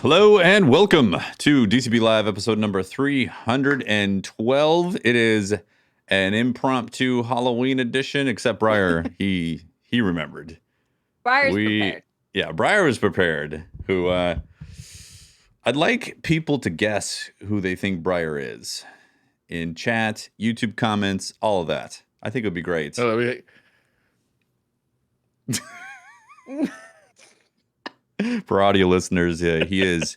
Hello and welcome to DCP Live episode number 312. It is an impromptu Halloween edition, except Briar, he remembered. Briar's prepared. Yeah, Briar was prepared. Who I'd like people to guess who they think Briar is. In chat, YouTube comments, all of that. I think it would be great. For audio listeners, he is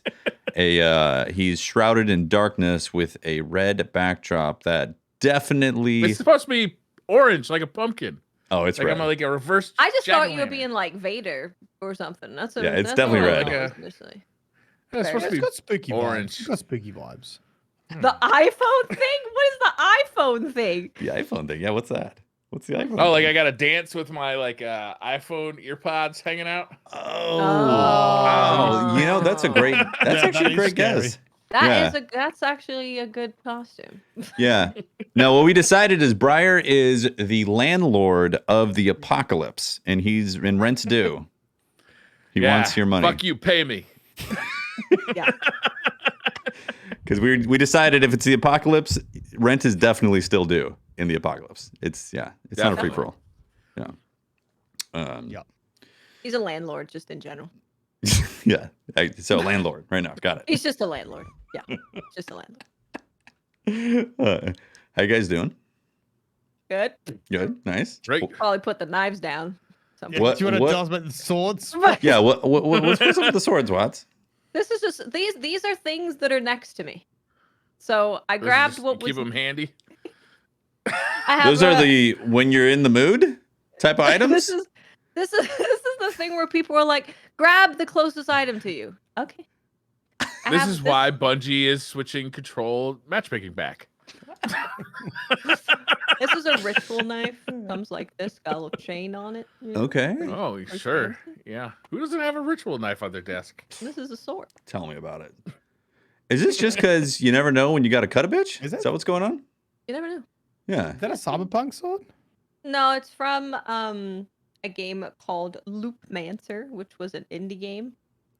he's shrouded in darkness with a red backdrop that definitely. It's supposed to be orange, like a pumpkin. Oh, it's like red. I'm like a reverse. I just thought you were being like Vader or something. It's definitely red. It's supposed to be got spooky orange. Vibes. It's got spooky vibes. The iPhone thing? What is the iPhone thing? The iPhone thing. Yeah, what's that? What's the iPhone? Oh, like I got to dance with my iPhone earpods hanging out. Oh, you know that's actually a great guess. That's actually a good costume. Yeah. No, what we decided is Briar is the landlord of the apocalypse, and he's in rent's due. He wants your money. Fuck you, pay me. Yeah. Because we decided if it's the apocalypse, rent is definitely still due in the apocalypse. It's not a free for all. Yeah. Yeah. He's a landlord just in general. Yeah. So landlord right now. Got it. He's just a landlord. Yeah. Just a landlord. How you guys doing? Good. Good. Nice. Right. Probably put the knives down. Yeah, do you want to tell us about the swords? Yeah. What's up with the swords, Watts? This is just these are things that are next to me. So I grabbed what was keep them handy. Those are the when you're in the mood type of items. This is the thing where people are like, grab the closest item to you. Okay. This is why Bungie is switching control matchmaking back. This is a ritual knife. Comes like this, got a little chain on it. Okay. Oh, sure. Yeah. Who doesn't have a ritual knife on their desk? This is a sword. Tell me about it. Is this just because you never know when you got to cut a bitch? Is that what's going on? You never know. Yeah. Is that a cyberpunk sword? No, it's from a game called Loopmancer, which was an indie game.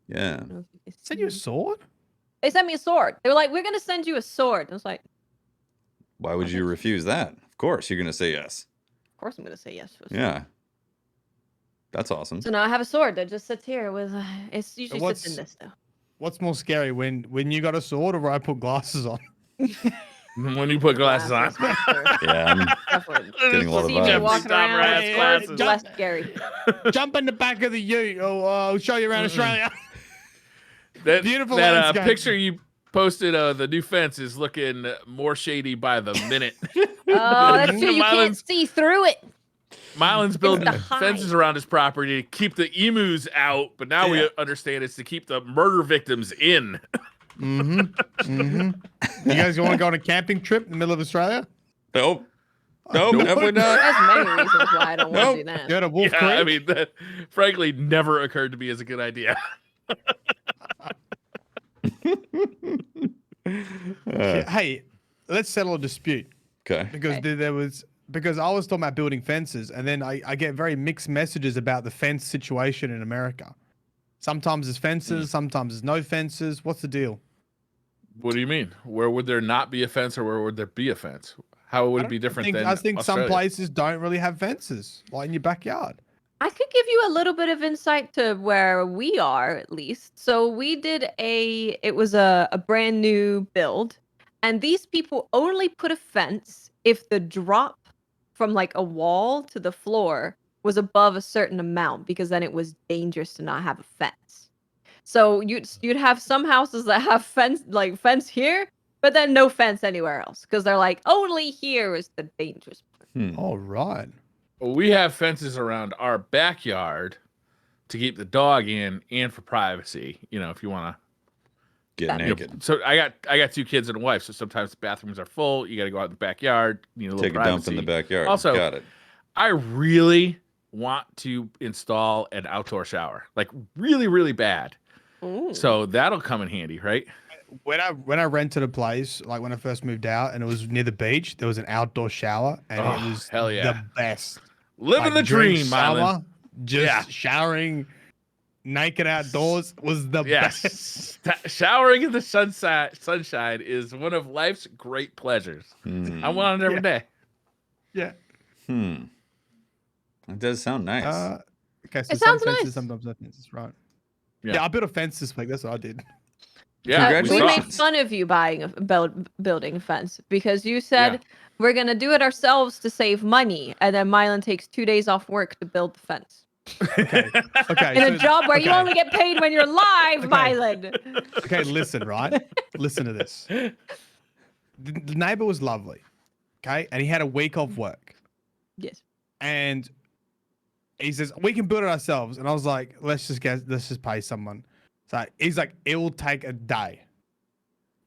Yeah. Send you a sword? They sent me a sword. They were like, "We're gonna send you a sword." I was like, why would you refuse that? Of course, you're gonna say yes. Of course, I'm gonna say yes. Yeah. That's awesome. So now I have a sword that just sits here with. It's usually sits in this though. What's more scary, when you got a sword or I put glasses on? When you put glasses on. Yeah, I'm getting a lot of See me vibes. walking around glasses. with less scary. Jump in the back of the ute. I'll show you around Australia. That Beautiful that landscape. picture you posted of the new fence is looking more shady by the minute. Oh, that's true. You can't see through it. Mylan's building to hide. fences around his property to keep the emus out, but now we understand it's to keep the murder victims in. You guys want to go on a camping trip in the middle of Australia? Nope, definitely not. There's many reasons why I don't want to do that. Go to Wolf Yeah, Creek? I mean, that frankly never occurred to me as a good idea. Hey, let's settle a dispute. Okay. Because I was talking about building fences, and then I get very mixed messages about the fence situation in America. Sometimes there's fences, sometimes there's no fences. What's the deal? What do you mean? Where would there not be a fence, or where would there be a fence? How would it be different than I think some Australia? places don't really have fences, like in your backyard. I could give you a little bit of insight to where we are, at least. So we did it was a brand new build, and these people only put a fence if the drop from like a wall to the floor was above a certain amount, because then it was dangerous to not have a fence. So you'd have some houses that have fence here, but then no fence anywhere else, because they're like, only here is the dangerous part. All right. Well, we have fences around our backyard to keep the dog in and for privacy. You know, if you want to Get naked. So I got 2 kids and a wife, so sometimes the bathrooms are full. You got to go out in the backyard. You know, Take a dump in the backyard. Also, got it. I really want to install an outdoor shower, like really, really bad. Ooh. So that'll come in handy, right? When I rented a place, like when I first moved out, and it was near the beach, there was an outdoor shower, and it was hell yeah. the best. Living Like, the during dream, summer, Mylan. just showering naked outdoors was the best. Yes. Showering in the sunshine is one of life's great pleasures. I want it every day. Yeah. It does sound nice. Okay, so It some sounds fences, nice. sometimes no fences, right? Yeah. Yeah, I built a fence this week. That's what I did. Yeah, We Congratulations. made fun of you buying building a fence because you said we're gonna do it ourselves to save money, and then Mylan takes 2 days off work to build the fence. Okay. Okay. In so- a job where you okay. only get paid when you're live, Okay. Mylan. Okay, listen, right? Listen to this. The neighbor was lovely. Okay. And he had a week off work. Yes. And he says, we can build it ourselves. And I was like, let's just pay someone. So he's like, it will take a day.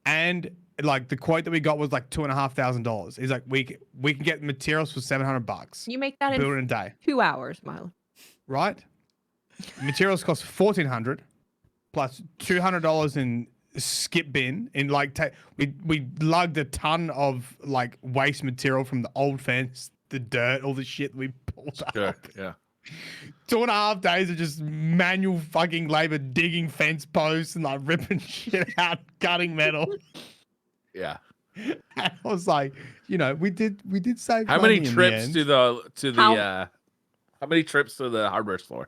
And like the quote that we got was like $2,500. He's like, we can get materials for $700. You make that Build it in in a day. 2 hours, Mylan. Right? Materials cost $1,400 plus $200 in skip bin. In like we lugged a ton of like waste material from the old fence, the dirt, all the shit we pulled up. Sure. Yeah. 2.5 days of just manual fucking labor digging fence posts and like ripping shit out, cutting metal. Yeah. And I was like, we did save. How money many in trips the to end. the how many trips to the hardware store?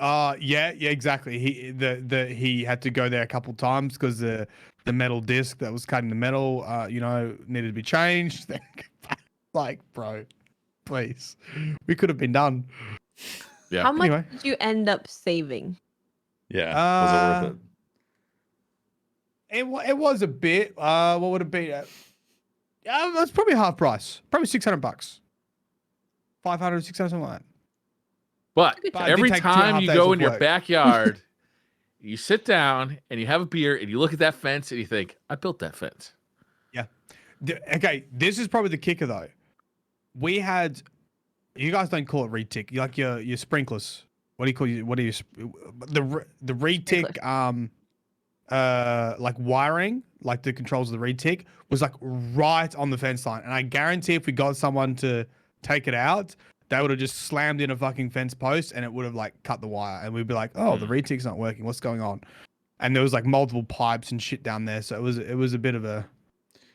Yeah, exactly. He had to go there a couple times because the metal disc that was cutting the metal, needed to be changed. Like, bro, please, we could have been done. Yeah. How much Anyway. did you end up saving? Yeah. Was it worth it? It was a bit. What would it be? It's probably half price. Probably $600, 500, 600, something like that. But But I every did take time 2.5 you days go off in your work. backyard, you sit down and you have a beer and you look at that fence and you think, I built that fence. Okay, this is probably the kicker though. We had, you guys don't call it retic, you like your sprinklers. What do you call the retic? Like wiring, like the controls of the retic was like right on the fence line, and I guarantee if we got someone to take it out, they would have just slammed in a fucking fence post and it would have like cut the wire, and we'd be like, oh, the retic's not working. What's going on? And there was like multiple pipes and shit down there, so it was a bit of a.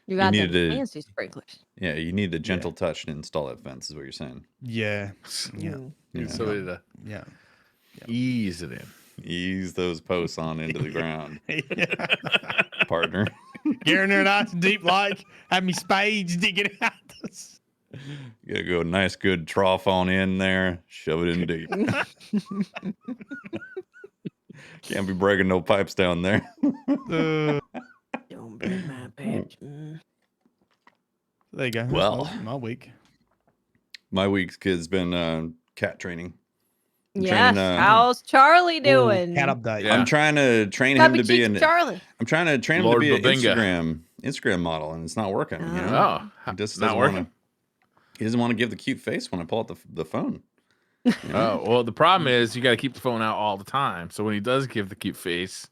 You got needed them to- fancy sprinklers. Yeah, you need a gentle touch to install that fence, is what you're saying. Yeah. Yeah. Mm. Need somebody to Yeah. ease it in. Ease those posts on into the ground, Yeah. partner. Get in there a nice deep like, have me spades digging out. You gotta go nice, good trough on in there, shove it in deep. Can't be breaking no pipes down there. Don't break my pants. There you go. Well. That's my week. My week's kid's been cat training. Yes. training, How's Charlie doing? Cat update. Yeah. I'm trying to train him Puppy to be cheeks an. Charlie. I'm trying to train him Lord to be an Babinga. Instagram model, and it's not working. You know, Oh, he just not doesn't working? wanna- He doesn't want to give the cute face when I pull out the phone. You know? Oh, well, the problem is you got to keep the phone out all the time. So when he does give the cute face,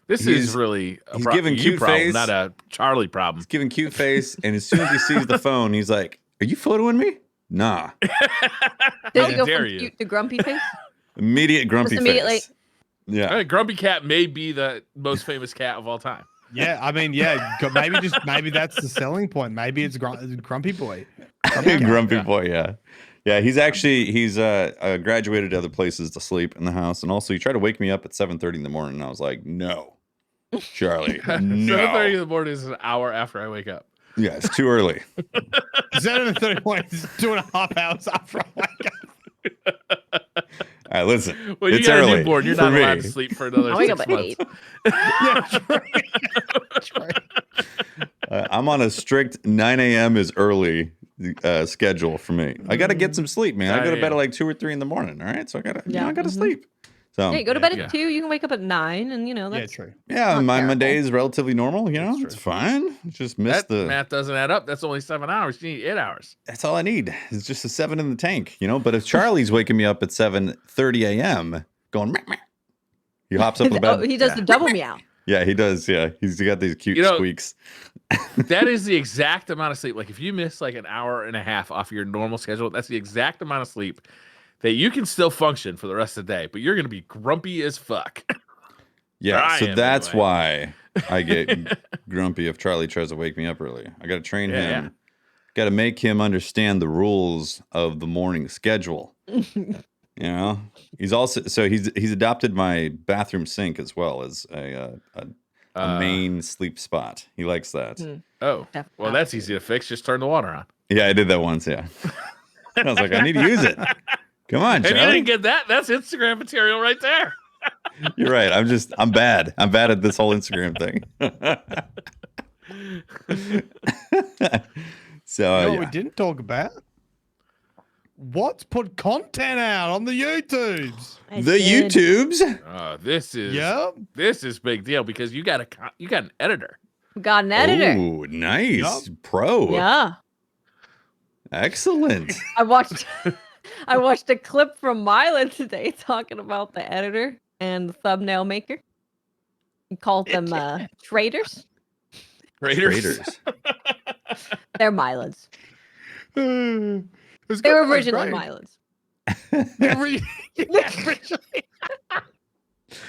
this He's- is really a he's giving you cute problem, face. not a Charlie problem. He's giving cute face, and as soon as he sees the phone, he's like, "Are you photoing me?" Nah. Does How he go dare from you. cute to grumpy face? Immediate grumpy Just immediately- face. Yeah. Hey, Grumpy Cat may be the most famous cat of all time. Yeah, I mean, maybe that's the selling point. Maybe it's Grumpy Boy. Grumpy boy, yeah. Yeah, he's graduated to other places to sleep in the house, and also he tried to wake me up at 7:30 in the morning, and I was like, no, Charlie, 7:30 no. in the morning is an hour after I wake up. Yeah, it's too early. 7:31 is 2.5 hours after I wake up. All right, listen, Well, you it's got a early newborn. You're for not me. allowed to sleep for another I wake 6 up at months. 8. Yeah, true. True. I'm on a strict 9 a.m. is early schedule for me. I got to get some sleep, man. I go to bed at like 2 or 3 in the morning. All right, so I gotta Mhm. sleep. So Yeah, you go to bed Yeah. at 2. You can wake up at 9, and Yeah, that's true. yeah, not my terrible. day is relatively normal. You know, That's it's true. fine. Just missed That the. math doesn't add up. That's only 7 hours. You need 8 hours. That's all I need. It's just a 7 in the tank, you know. But if Charlie's waking me up at 7:30 a.m. going, meh, meh, he hops up in the bed. Oh, he does the double meow. Yeah, he does. Yeah, he's got these cute You know- squeaks. That is the exact amount of sleep. Like if you miss like an hour and a half off your normal schedule, that's the exact amount of sleep that you can still function for the rest of the day, but you're going to be grumpy as fuck. Yeah, I so am, that's anyway. why I get grumpy if Charlie tries to wake me up early. I got to train Yeah, him. yeah. Got to make him understand the rules of the morning schedule. You know, he's adopted my bathroom sink as well as a main sleep spot. He likes that. Oh, well, that's easy to fix. Just turn the water on. Yeah, I did that once. Yeah, I was like, I need to use it. Come on, And you Charlie. didn't get that? That's Instagram material right there. You're right. I'm bad. I'm bad at this whole Instagram thing. So You know what yeah. we didn't talk about? What's put content out on the YouTubes? The YouTubes. This is big deal because you got an editor. Got an editor. Ooh, nice. Yup. Pro. Yeah. Excellent. I watched a clip from Mylan today talking about the editor and the thumbnail maker. He called them traders. Raiders. They're Mylans. It was They good, were though, originally great. Mylans. Originally.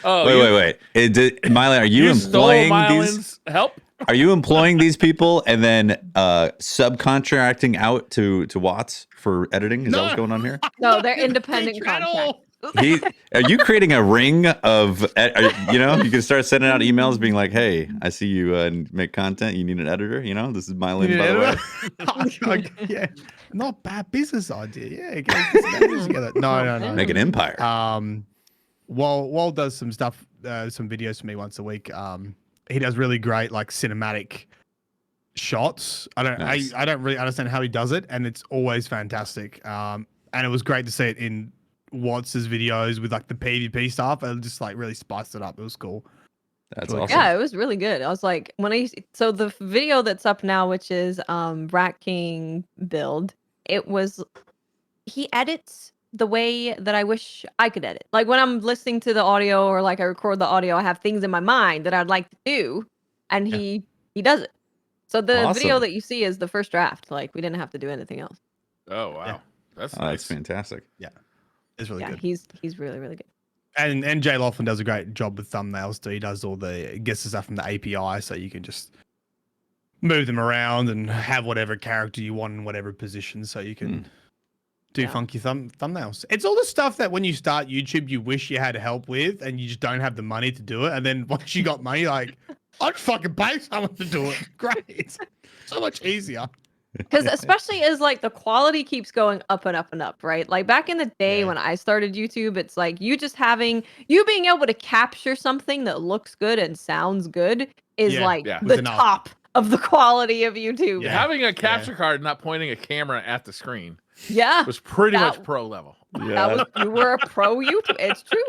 Oh, Wait. Mylan, are you employing these? Help? Are you employing these people and then subcontracting out to Watts for editing? Is that what's going on here? No, they're independent contractors. Are you creating a ring of, you can start sending out emails being like, hey, I see you make content. You need an editor. This is Mylan, by the way. Yeah, not bad business idea. Yeah, get some editors together. No. Make an empire. Wal does some stuff, some videos for me once a week. He does really great like cinematic shots. I don't really understand how he does it, and it's always fantastic. And it was great to see it in Watts's videos with like the PvP stuff, and just like really spiced it up. It was cool. That's really awesome. Yeah, it was really good. I was like, so the video that's up now, which is Rat King build, he edits the way that I wish I could edit. Like when I'm listening to the audio or like I record the audio, I have things in my mind that I'd like to do, and he does it. So the video Awesome. that you see is the first draft. Like we didn't have to do anything else. Oh, wow. Yeah. That's Oh, nice. that's fantastic. It's really Yeah, good. he's really, really good. And Jay Laughlin does a great job with thumbnails too. He does gets the stuff from the API, so you can just move them around and have whatever character you want in whatever position, so you can do funky thumbnails. It's all the stuff that when you start YouTube, you wish you had help with, and you just don't have the money to do it. And then once you got money, like, I'd fucking pay someone to do it. Great, it's so much easier. Because especially as like the quality keeps going up and up and up, right? Like back in the day when I started YouTube, it's like you being able to capture something that looks good and sounds good is the top of the quality of YouTube. Yeah. Having a capture card, not pointing a camera at the screen, was pretty much pro level. Yeah. You were a pro YouTube. It's true.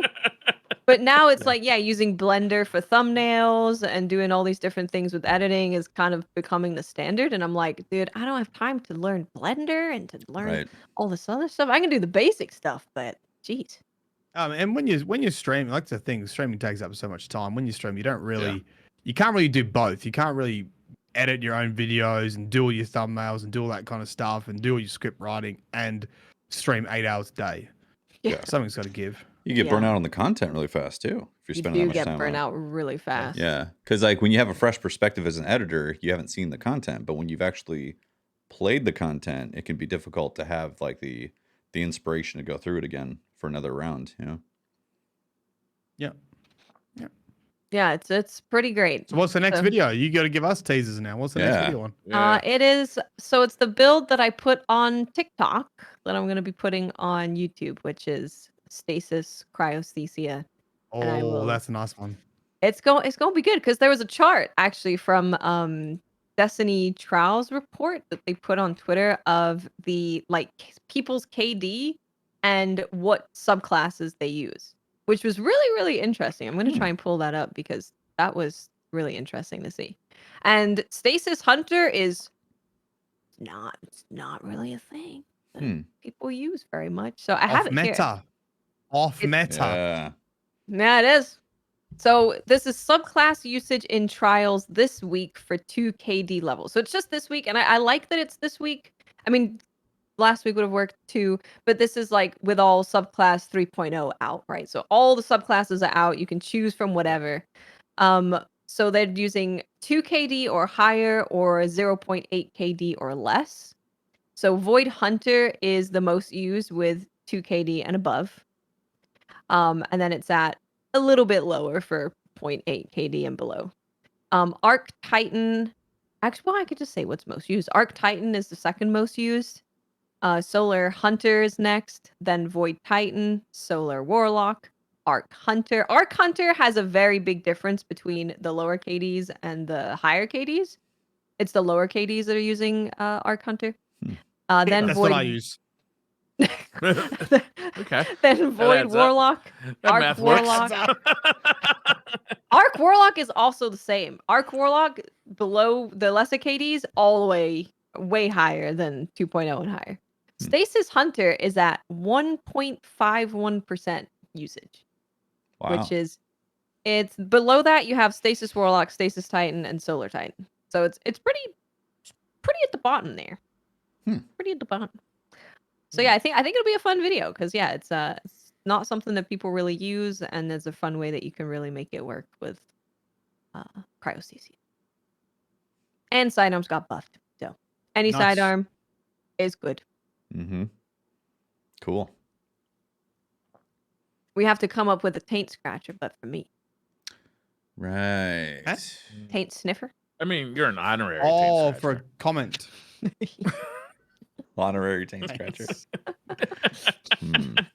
But now it's like, using Blender for thumbnails and doing all these different things with editing is kind of becoming the standard. And I'm like, dude, I don't have time to learn Blender and to learn all this other stuff. I can do the basic stuff, but geez. And when you're streaming, like the thing, streaming takes up so much time. When you stream, you don't really, you can't really do both. You can't really edit your own videos and do all your thumbnails and do all that kind of stuff and do all your script writing and stream 8 hours a day. Yeah. Something's got to give. You get burnt out on the content really fast too if you're spending that much time. You get burnt out really fast. Yeah, because like when you have a fresh perspective as an editor, you haven't seen the content, but when you've actually played the content, it can be difficult to have like the inspiration to go through it again for another round. Yeah, it's pretty great. So what's the next video? You got to give us teasers now. What's the next video one? It's the build that I put on TikTok that I'm going to be putting on YouTube, which is stasis cryosthesia. Oh, that's a nice one. It's going to be good because there was a chart actually from Destiny Trials report that they put on Twitter of the like people's KD and what subclasses they use, which was really, really interesting. I'm going to try and pull that up because that was really interesting to see. And Stasis Hunter is not really a thing that people use very much. So I have it here. Off meta. Yeah, it is. So this is subclass usage in trials this week for 2 KD levels. So it's just this week. And I like that it's this week. I mean, last week would have worked too, but this is like with all subclass 3.0 out, right? So all the subclasses are out. You can choose from whatever. So they're using 2 KD or higher or 0.8 KD or less. So Void Hunter is the most used with 2 KD and above. And then it's at a little bit lower for 0.8 KD and below. Arc Titan, actually, well, I could just say what's most used. Arc Titan is the second most used. Solar Hunter is next, then Void Titan, Solar Warlock, Arc Hunter. Arc Hunter has a very big difference between the lower KDs and the higher KDs. It's the lower KDs that are using Arc Hunter. Then That's Void. what I use. Okay. Then Void adds up. Warlock, That Arc math works. Warlock. Arc Warlock is also the same. Arc Warlock below the lesser KDs, all the way higher than 2.0 and higher. Stasis Hunter is at 1.51% usage, Wow. which is it's below that you have Stasis Warlock, Stasis Titan, and Solar Titan. So it's pretty at the bottom there. Pretty at the bottom. So yeah, I think it'll be a fun video because yeah, it's not something that people really use, and there's a fun way that you can really make it work with cryostasis. And sidearms got buffed, so any Nice. sidearm is good. Mm-hmm. Cool. We have to come up with a taint scratcher, but for me, Right. Huh? taint sniffer. I mean, you're an honorary. Oh, taint for a scratcher. comment. Honorary taint scratcher. Nice.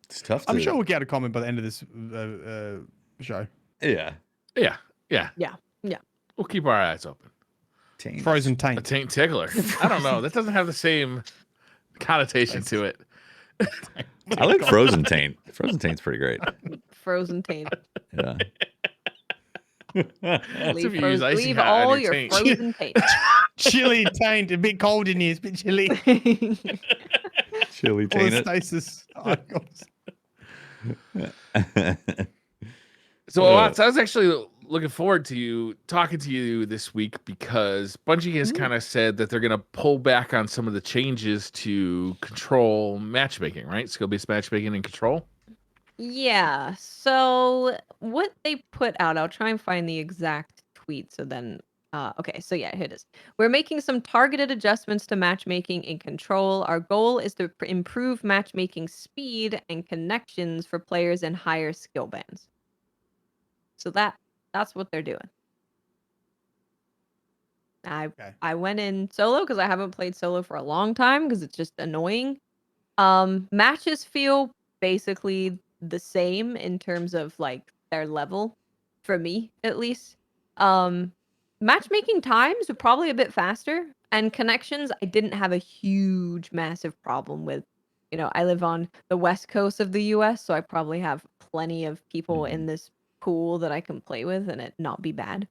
It's tough to. I'm sure we'll get a comment by the end of this show. Yeah. Yeah. Yeah. We'll keep our eyes open. Taint. Frozen A taint. taint tickler. I don't know. That doesn't have the same connotation to it. I like frozen taint. Frozen taint's pretty great. Frozen taint. Yeah. If you use icing leave hot on all your your taint. frozen taint. Chilly taint. A bit cold in here. It's a bit chilly. Chili All the taint it. stasis icons. So Watts, I was actually looking forward to talking to you this week because Bungie has kind of said that they're going to pull back on some of the changes to control matchmaking, right? Skill-based matchmaking and control. Yeah. So what they put out, I'll try and find the exact tweet. So then, okay. So yeah, here it is. We're making some targeted adjustments to matchmaking in Control. Our goal is to improve matchmaking speed and connections for players in higher skill bands. So that's what they're doing. I went in solo because I haven't played solo for a long time because it's just annoying. Matches feel basically the same in terms of like their level for me at least. Matchmaking times are probably a bit faster, and connections I didn't have a huge massive problem with. I live on the west coast of the US, so I probably have plenty of people in this pool that I can play with and it not be bad.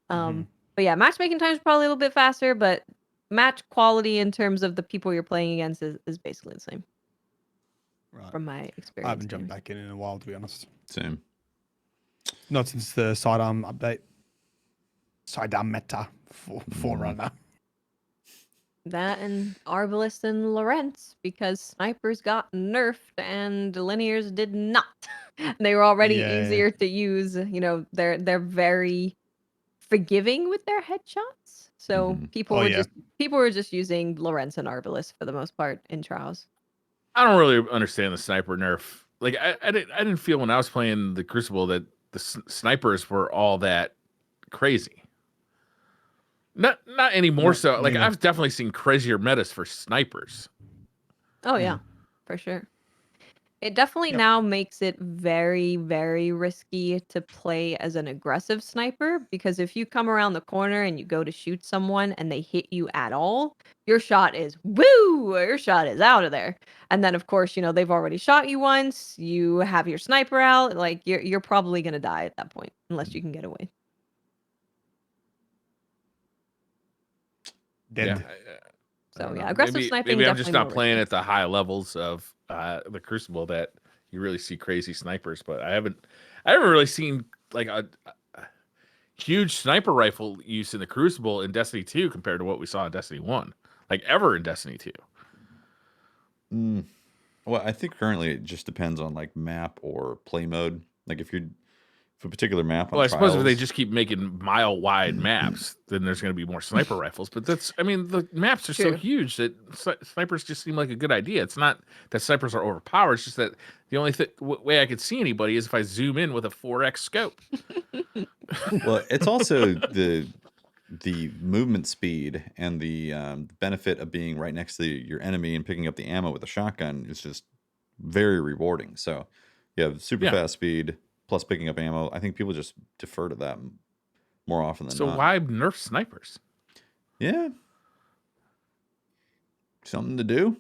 But yeah, matchmaking times probably a little bit faster, but match quality in terms of the people you're playing against is basically the same. Right. From my experience. I haven't jumped back in a while, to be honest. Same. Not since the sidearm update. Sidearm meta forerunner. That and Arbalest and Lawrence, because snipers got nerfed and linears did not. They were already easier to use. They're very forgiving with their headshots. So people were just using Lawrence and Arbalest for the most part in trials. I don't really understand the sniper nerf. Like I didn't feel when I was playing the Crucible that the snipers were all that crazy. Not anymore. So like I've definitely seen crazier metas for snipers. Oh yeah, for sure. It definitely now makes it very, very risky to play as an aggressive sniper, because if you come around the corner and you go to shoot someone and they hit you at all, your shot is your shot is out of there. And then of course, they've already shot you once, you have your sniper out, like you're probably going to die at that point unless you can get away. Dead. Yeah. So yeah, aggressive sniping. Maybe I'm just not playing risky. at the high levels of the Crucible that you really see crazy snipers. But I haven't really seen like huge sniper rifle use in the Crucible in Destiny 2 compared to what we saw in Destiny 1, like ever in Destiny 2. Well, I think currently it just depends on like map or play mode. Like if a particular map on Well, I suppose if they trials, just keep making mile wide maps, then there's going to be more sniper rifles. But I mean, the maps are so True. huge that snipers just seem like a good idea. It's not that snipers are overpowered. It's just that the only way I could see anybody is if I zoom in with a 4x scope. well, it's also the movement speed and the benefit of being right next to your enemy and picking up the ammo with a shotgun is just very rewarding. So you have super fast speed plus picking up ammo. I think people just defer to that more often than So not. why nerf snipers? Yeah. Something to do.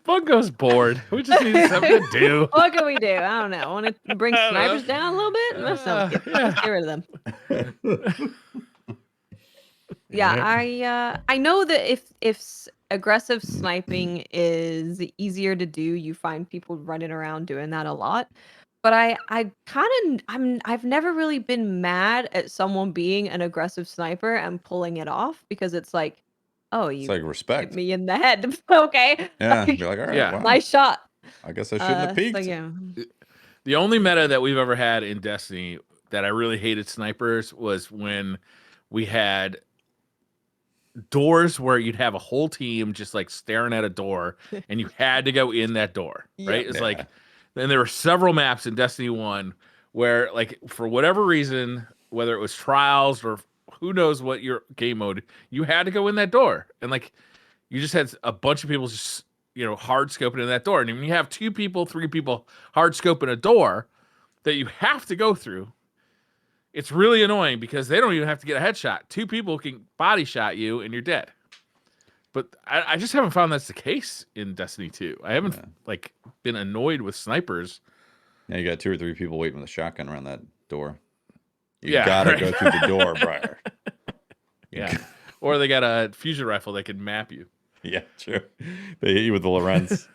Bungo's bored. We just need something to do. What can we do? I don't know. Want to bring snipers down a little bit? That sounds good. Let's get rid of them. Yeah, I know that if aggressive sniping is easier to do, you find people running around doing that a lot. But I've never really been mad at someone being an aggressive sniper and pulling it off because it's like, oh, It's you like hit respect. me in the head. Okay. Yeah. Like, Be like, all right, Yeah. wow. nice shot. I guess I shouldn't have peeked. So yeah. The only meta that we've ever had in Destiny that I really hated snipers was when we had doors where you'd have a whole team just like staring at a door and you had to go in that door, right? Yep. It's Yeah. like, then there were several maps in Destiny 1 where, like, for whatever reason, whether it was trials or who knows what your game mode, you had to go in that door. And like, you just had a bunch of people just, hard scoping in that door. And when you have 2 people, 3 people hard scoping a door that you have to go through, it's really annoying because they don't even have to get a headshot. 2 people can body shot you and you're dead. But I just haven't found that's the case in Destiny 2. I haven't been annoyed with snipers. Yeah, you got 2 or 3 people waiting with a shotgun around that door. You Yeah, gotta right. go through the door, Briar. Yeah. Or they got a fusion rifle that can map you. Yeah, true. They hit you with the Lorentz.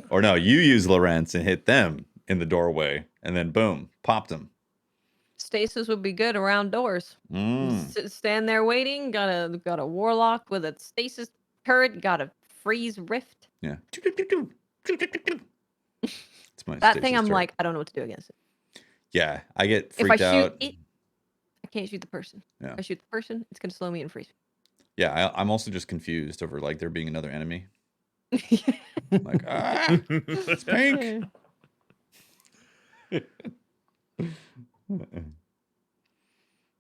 Or no, you use Lorentz and hit them in the doorway, and then boom, popped them. Stasis would be good around doors. Mm. Stand there waiting. Got a warlock with a stasis turret. Got a freeze rift. Yeah. It's my That thing, stasis I'm turret. like, I don't know what to do against it. Yeah, I get If I freaked out. shoot it, I can't shoot the person. Yeah. If I shoot the person, it's gonna slow me and freeze. Yeah, I'm also just confused over like there being another enemy. I'm like, ah, it's pink.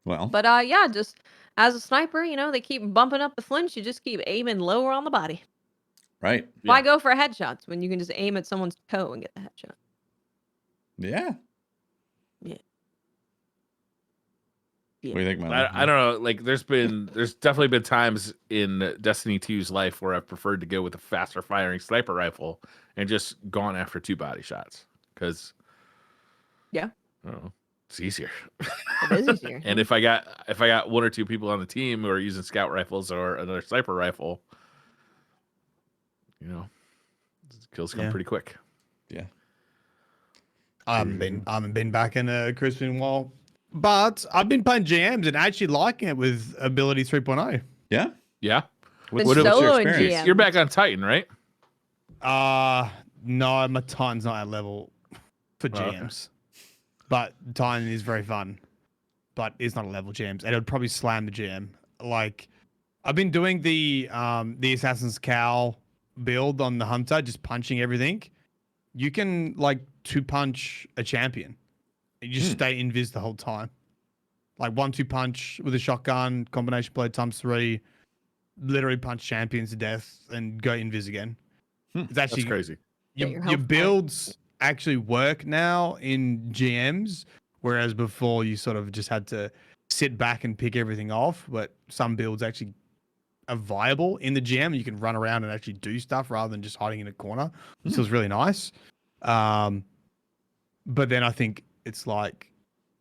Well, But yeah, just as a sniper, they keep bumping up the flinch. You just keep aiming lower on the body. right. Why go for headshots when you can just aim at someone's toe and get the headshot? Yeah. Yeah. What do you think, man? I don't know. Like, there's definitely been times in Destiny 2's life where I've preferred to go with a faster firing sniper rifle and just gone after 2 body shots because, Yeah. I don't know, it's easier. It is easier. And if I got 1 or 2 people on the team who are using scout rifles or another sniper rifle, kills come pretty quick. Yeah. I haven't been back in a Crucible in a while, but I've been playing GMs and actually liking it with ability 3.0. Yeah. Yeah. Been what's your solo in experience? GM. You're back on Titan, right? No, my Titan's not at level for Oh, okay. GMs, but Titan is very fun, but it's not a level GMs, and it would probably slam the GM. Like, I've been doing the Assassin's Cowl build on the Hunter, just punching everything. You can like 2-punch a champion. You just stay invis the whole time. Like 1-2 punch with a shotgun, combination blade ×3, literally punch champions to death and go invis again. It's actually That's crazy. Get your your health back. builds actually work now in GMs, whereas before you sort of just had to sit back and pick everything off. But some builds actually are viable in the GM. You can run around and actually do stuff rather than just hiding in a corner. So it's really nice. But then I think it's like,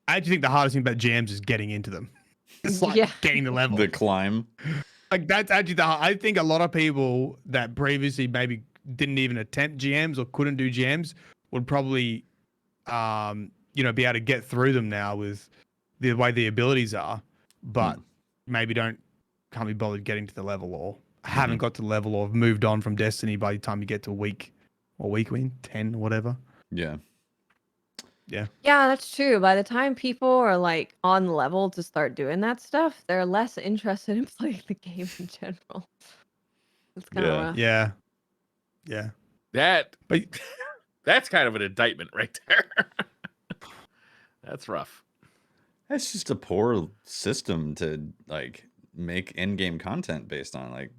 I actually think the hardest thing about GMs is getting into them. It's like Yeah. getting the level. The climb. Like that's actually I think a lot of people that previously maybe didn't even attempt GMs or couldn't do GMs would probably be able to get through them now with the way the abilities are, but maybe can't be bothered getting to the level, or haven't got to the level, or have moved on from Destiny by the time you get to week 10 or whatever. Yeah. Yeah, that's true. By the time people are like on level to start doing that stuff, they're less interested in playing the game in general. It's kind of Yeah. rough. Yeah. Yeah. But that's kind of an indictment right there. That's rough. That's just a poor system to like make in-game content based on. Like,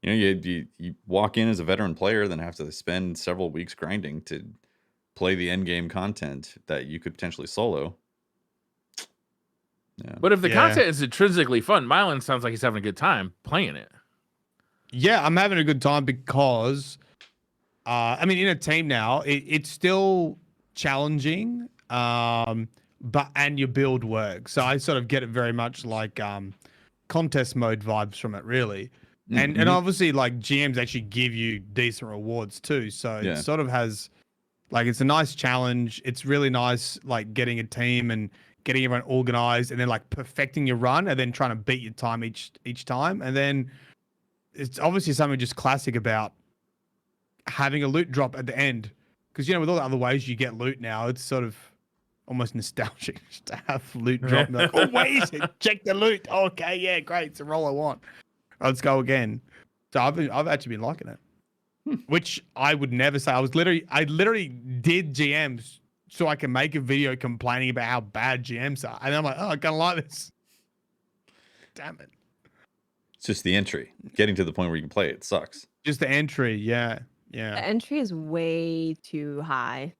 you walk in as a veteran player, then have to spend several weeks grinding to play the end-game content that you could potentially solo. Yeah. But if the content is intrinsically fun, Mylan sounds like he's having a good time playing it. Yeah, I'm having a good time because, I mean, in a team now, it's still challenging, and your build works. So I sort of get it very much like contest mode vibes from it, really. And obviously, like, GMs actually give you decent rewards too. So it sort of has, like, it's a nice challenge. It's really nice, like, getting a team and getting everyone organized, and then like perfecting your run, and then trying to beat your time each time, and then it's obviously something just classic about having a loot drop at the end, because with all the other ways you get loot now, it's sort of almost nostalgic to have loot drop. And like, oh, wait, check the loot. Okay, yeah, great, it's a roll I want. Let's go again. So I've actually been liking it, which I would never say. I literally did GMs so I can make a video complaining about how bad GMs are, and I'm like, oh, I kind of like this. Damn it. It's just the entry. Getting to the point where you can play it sucks. Just the entry, yeah. The entry is way too high.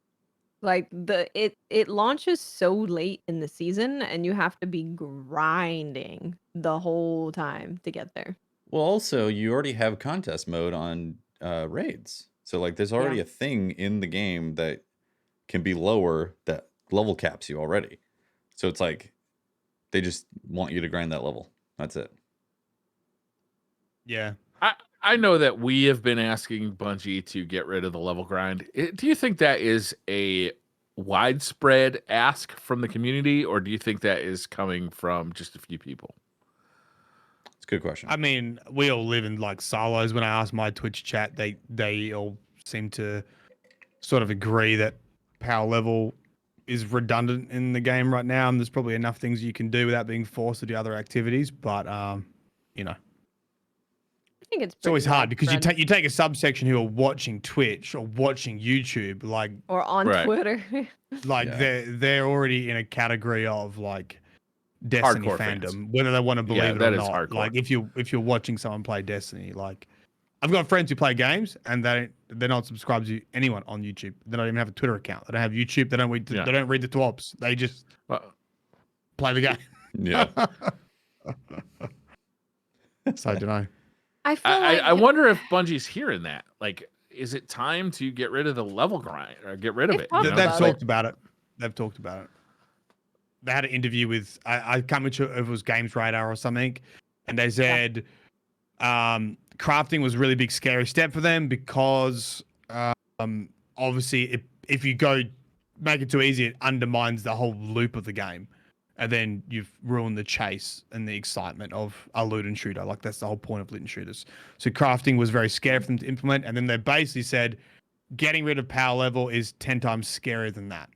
Like it launches so late in the season, and you have to be grinding the whole time to get there. Well, also, you already have contest mode on raids. So, like, there's already a thing in the game that can be lower that level caps you already. So it's like they just want you to grind that level. That's it. Yeah. I know that we have been asking Bungie to get rid of the level grind. Do you think that is a widespread ask from the community, or do you think that is coming from just a few people? It's a good question. I mean, we all live in like silos. When I ask my Twitch chat, they all seem to sort of agree that power level is redundant in the game right now, and there's probably enough things you can do without being forced to do other activities. But I think it's always hard because widespread. you take a subsection who are watching Twitch or watching YouTube, like, or on Twitter. like they're already in a category of like Destiny Hardcore fandom, fans. whether they want to believe it that or is not. hardcore. Like if you're watching someone play Destiny, like I've got friends who play games and they're not subscribed to anyone on YouTube. They don't even have a Twitter account. They don't have YouTube. They don't read. They don't read the TWABs. They just play the game. Yeah. So I don't know. I wonder if Bungie's hearing that. Like, is it time to get rid of the level grind or get rid of it? talked You know? They've about talked about it. They've talked about it. They had an interview with I can't remember if it was Games Radar or something, and they said crafting was a really big scary step for them because obviously if you go make it too easy, it undermines the whole loop of the game, and then you've ruined the chase and the excitement of a loot and shooter. Like that's the whole point of loot and shooters. So crafting was very scary for them to implement, and then they basically said getting rid of power level is 10 times scarier than that.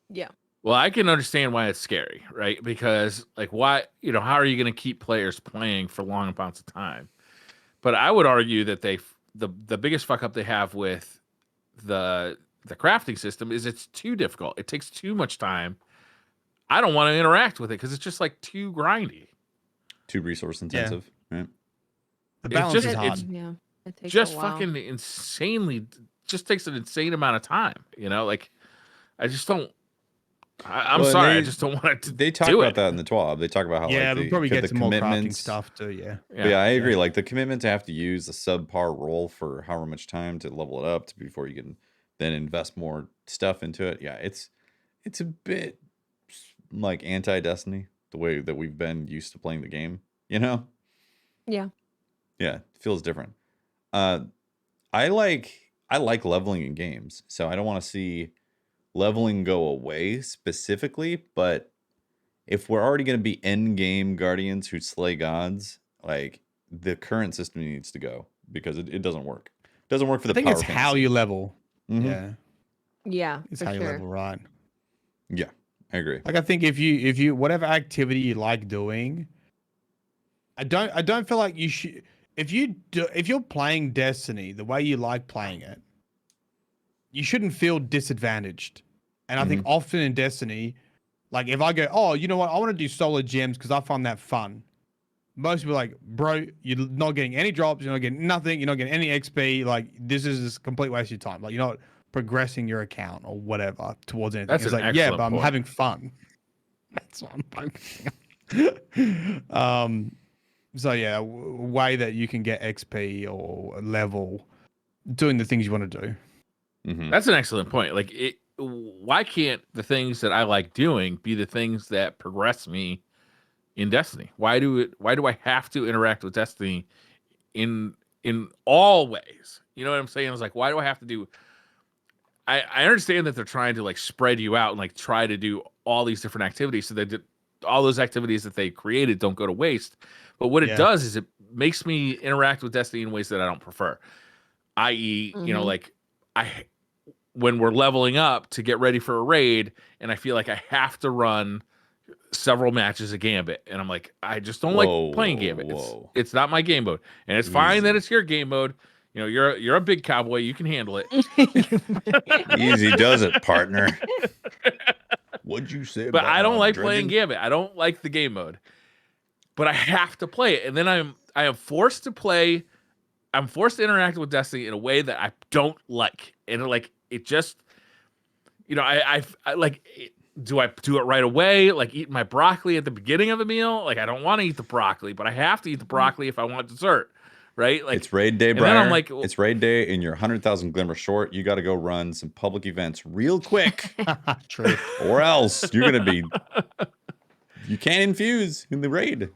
Yeah. Well, I can understand why it's scary, right? Because like why, how are you going to keep players playing for long amounts of time? But I would argue that the biggest fuck up they have with the crafting system is it's too difficult. It takes too much time. I don't want to interact with it because it's just like too grindy. Too resource intensive, right? The balance is hard. It takes Just a while. fucking insanely, just takes an insane amount of time. Like I just don't. I'm Well, sorry, I just don't want to. They talk do about it. that in the TWAB. They talk about how We'll probably get the to more crafting commitments stuff too. Yeah. But I agree. Like the commitment to have to use a subpar role for however much time to level it up before you can then invest more stuff into it. Yeah, it's a bit like anti-Destiny, the way that we've been used to playing the game. Yeah. Yeah, it feels different. I like leveling in games, so I don't want to see leveling go away specifically, but if we're already going to be end game guardians who slay gods, like the current system needs to go because it doesn't work. It doesn't work for I the think power it's how fantasy. you level. Mhm. Yeah, Yeah, it's for how you sure. level, right? Yeah, I agree. Like I think if you whatever activity you like doing, I don't feel like you should. If you're playing Destiny the way you like playing it, you shouldn't feel disadvantaged. And I think often in Destiny, like if I go, oh, you know what, I want to do solo gems because I find that fun. Most people are like, bro, you're not getting any drops, you're not getting nothing, you're not getting any XP. Like this is a complete waste of your time. Like you're not progressing your account or whatever towards anything. That's It's an like, yeah, excellent but I'm point. having fun. That's what I'm focusing on. So yeah, way that you can get XP or level doing the things you want to do. That's an excellent point. Like, why can't the things that I like doing be the things that progress me in Destiny? Why do I have to interact with Destiny in all ways? You know what I'm saying? It's like, why do I have to do? I understand that they're trying to like spread you out and like try to do all these different activities so that all those activities that they created don't go to waste. But what it Yeah. does is it makes me interact with Destiny in ways that I don't prefer. I.e., like when we're leveling up to get ready for a raid, and I feel like I have to run several matches of Gambit, and I'm like, I just don't like playing Gambit. It's not my game mode, and it's fine that it's your game mode. You know, you're a big cowboy, you can handle it. Easy does it, partner. What'd you say? But I don't like playing Gambit. I don't like the game mode, but I have to play it, and then I am forced to play. I'm forced to interact with Destiny in a way that I don't like, and like it just, I like. Do I do it right away? Like eating my broccoli at the beginning of a meal? Like I don't want to eat the broccoli, but I have to eat the broccoli if I want dessert, right? Like it's raid day, and then I'm Briar. like, It's raid day, and you're 100,000 glimmer short. You got to go run some public events real quick, True. or else you're gonna be. You can't infuse in the raid.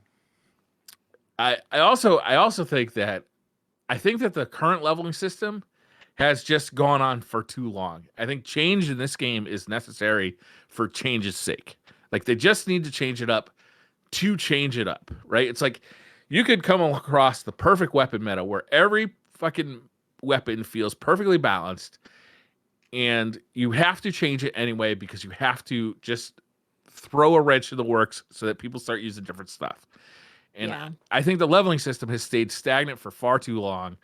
I also think that the current leveling system has just gone on for too long. I think change in this game is necessary for change's sake. Like they just need to change it up to change it up, right? It's like you could come across the perfect weapon meta where every fucking weapon feels perfectly balanced, and you have to change it anyway because you have to just throw a wrench in the works so that people start using different stuff. And I think the leveling system has stayed stagnant for far too long.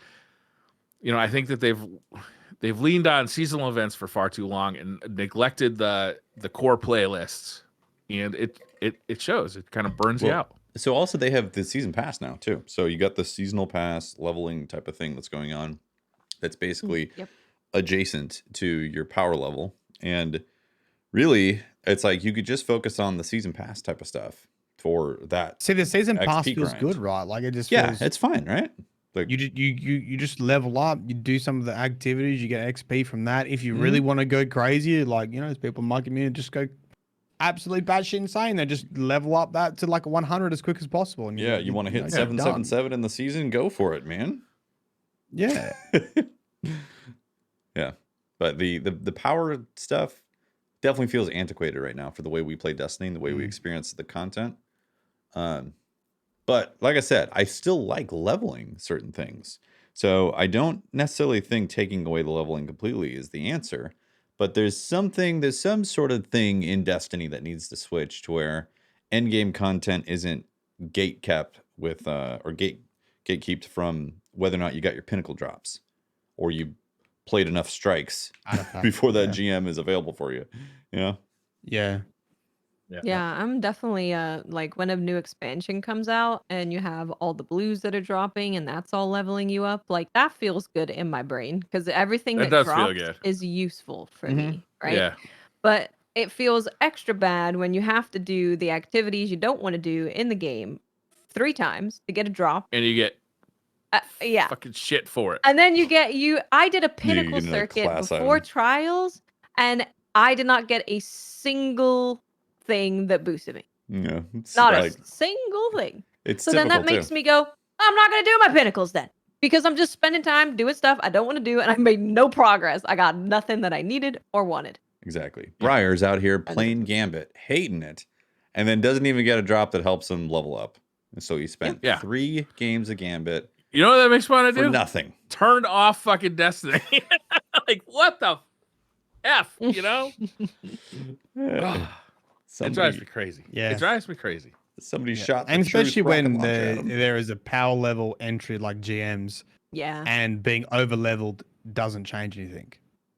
I think that they've leaned on seasonal events for far too long and neglected the core playlists, and it shows. It kind of burns you out. So also they have the season pass now too. So you got the seasonal pass leveling type of thing that's going on. That's basically adjacent to your power level, and really, it's like you could just focus on the season pass type of stuff for that. See, the season pass XP feels grind. good, right? Like it just Yeah, feels, it's fine, right? Like you just level up, you do some of the activities, you get XP from that. If you really want to go crazy, like there's people in my community just go absolutely batshit insane. They just level up that to like 100 as quick as possible. And you want to hit 777 in the season, go for it, man. Yeah. Yeah. But the power stuff definitely feels antiquated right now for the way we play Destiny and the way we experience the content. But like I said, I still like leveling certain things. So I don't necessarily think taking away the leveling completely is the answer. But there's some sort of thing in Destiny that needs to switch to where endgame content isn't gate kept with or gatekept from whether or not you got your pinnacle drops or you played enough strikes before that GM is available for you. Yeah. Yeah, I'm definitely like when a new expansion comes out and you have all the blues that are dropping and that's all leveling you up, like that feels good in my brain because everything that does feel drops good. is useful for me, right? Yeah. But it feels extra bad when you have to do the activities you don't want to do in the game 3 times to get a drop. And you get fucking shit for it. And then I did a pinnacle get a circuit class before item. trials and I did not get a single thing that boosted me. Yeah, it's Not like, a single thing. it's So then that typical, makes too. me go, I'm not going to do my pinnacles then. Because I'm just spending time doing stuff I don't want to do and I made no progress. I got nothing that I needed or wanted. Exactly. Yeah. Briar's out here playing Gambit, hating it, and then doesn't even get a drop that helps him level up. And so he spent Yeah. 3 games of Gambit You know what that makes me want to for do? nothing. Turn off fucking Destiny. Like, what the F, you know? It drives me crazy. Yeah. It drives me crazy. Somebody shot the And especially truth rocket when launcher at him. there is a power level entry like GMs, Yeah. and being over leveled doesn't change anything.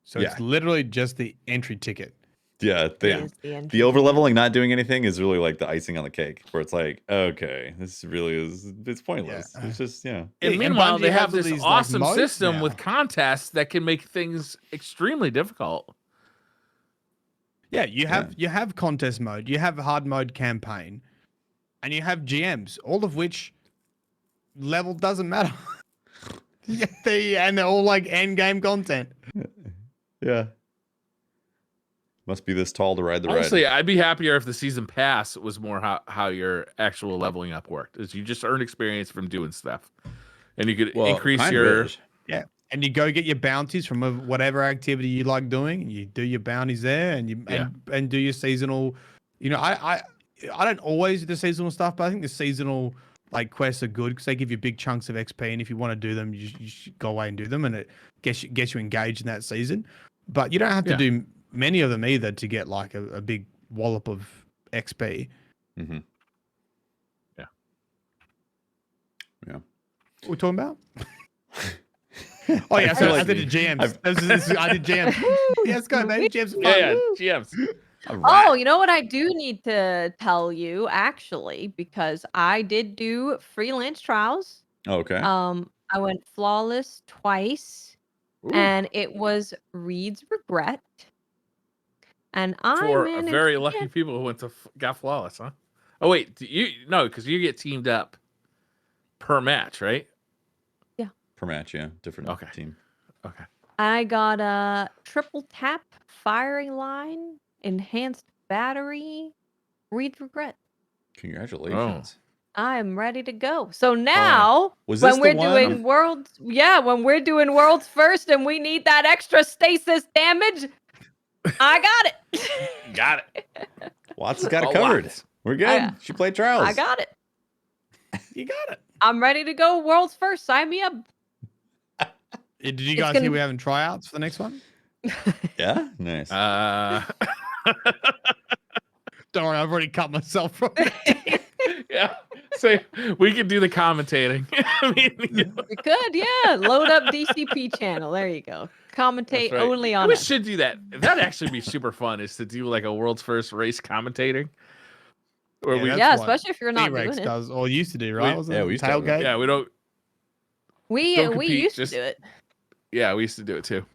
So Yeah. it's literally just the entry ticket. Yeah, It is the entry. the over leveling, not doing anything, is really like the icing on the cake. Where it's like, okay, this really is. It's pointless. Yeah. It's just And and meanwhile, Bungie they has have all this these, like, awesome modes system now. with contests that can make things extremely difficult. Yeah, you have contest mode, you have hard mode campaign, and you have GMs, all of which level doesn't matter. Yeah, they're all like end game content. yeah. Must be this tall to ride the Honestly, ride. I'd be happier if the season pass was more how your actual leveling up worked. Is you just earn experience from doing stuff, and you could increase kind of your. is. Yeah, and you go get your bounties from whatever activity you like doing. You do your bounties there, and you and do your seasonal. You know, I don't always do the seasonal stuff, but I think the seasonal like quests are good because they give you big chunks of XP, and if you want to do them, you should go away and do them, and it gets you engaged in that season. But you don't have to do many of them either to get like a big wallop of XP. Mm-hmm. Yeah. Yeah. What are we talking about? Oh yeah, so I did the GMs. I did GMs. Yeah, let's go, baby. GMs are fun. Yeah, GMs. Oh, you know what I do need to tell you actually, because I did do freelance trials. Okay. I went flawless twice, and it was Reed's regret. And I For managed very to lucky get- people who got flawless, huh? Oh wait, because you get teamed up per match, right? Per match, yeah. Different Okay. team. Okay. I got a triple tap firing line, enhanced battery, Reed's regret. Congratulations. I am ready to go. So now, Was this when we're the one? doing when we're doing worlds first, and we need that extra stasis damage, I got it. Got it. Watts got it Oh, covered. Watts. We're good. She played trials. I got it. You got it. I'm ready to go worlds first. Sign me up. Did you It's guys gonna- hear we're having tryouts for the next one? Yeah, nice. Don't worry, I've already cut myself from it. Yeah. So we could do the commentating. I mean, You could, yeah. Load up DCP channel. There you go. Commentate that's right. only on We us. should do that. That'd actually be super fun. Is to do like a world's first race commentating, where Yeah, we that's Yeah, what especially if you're not T-Rex doing it. does, or used to do, right? Was yeah, it we used to have that. tailgate? yeah we don't We Don't compete, used just- to do it, yeah we used to do it too.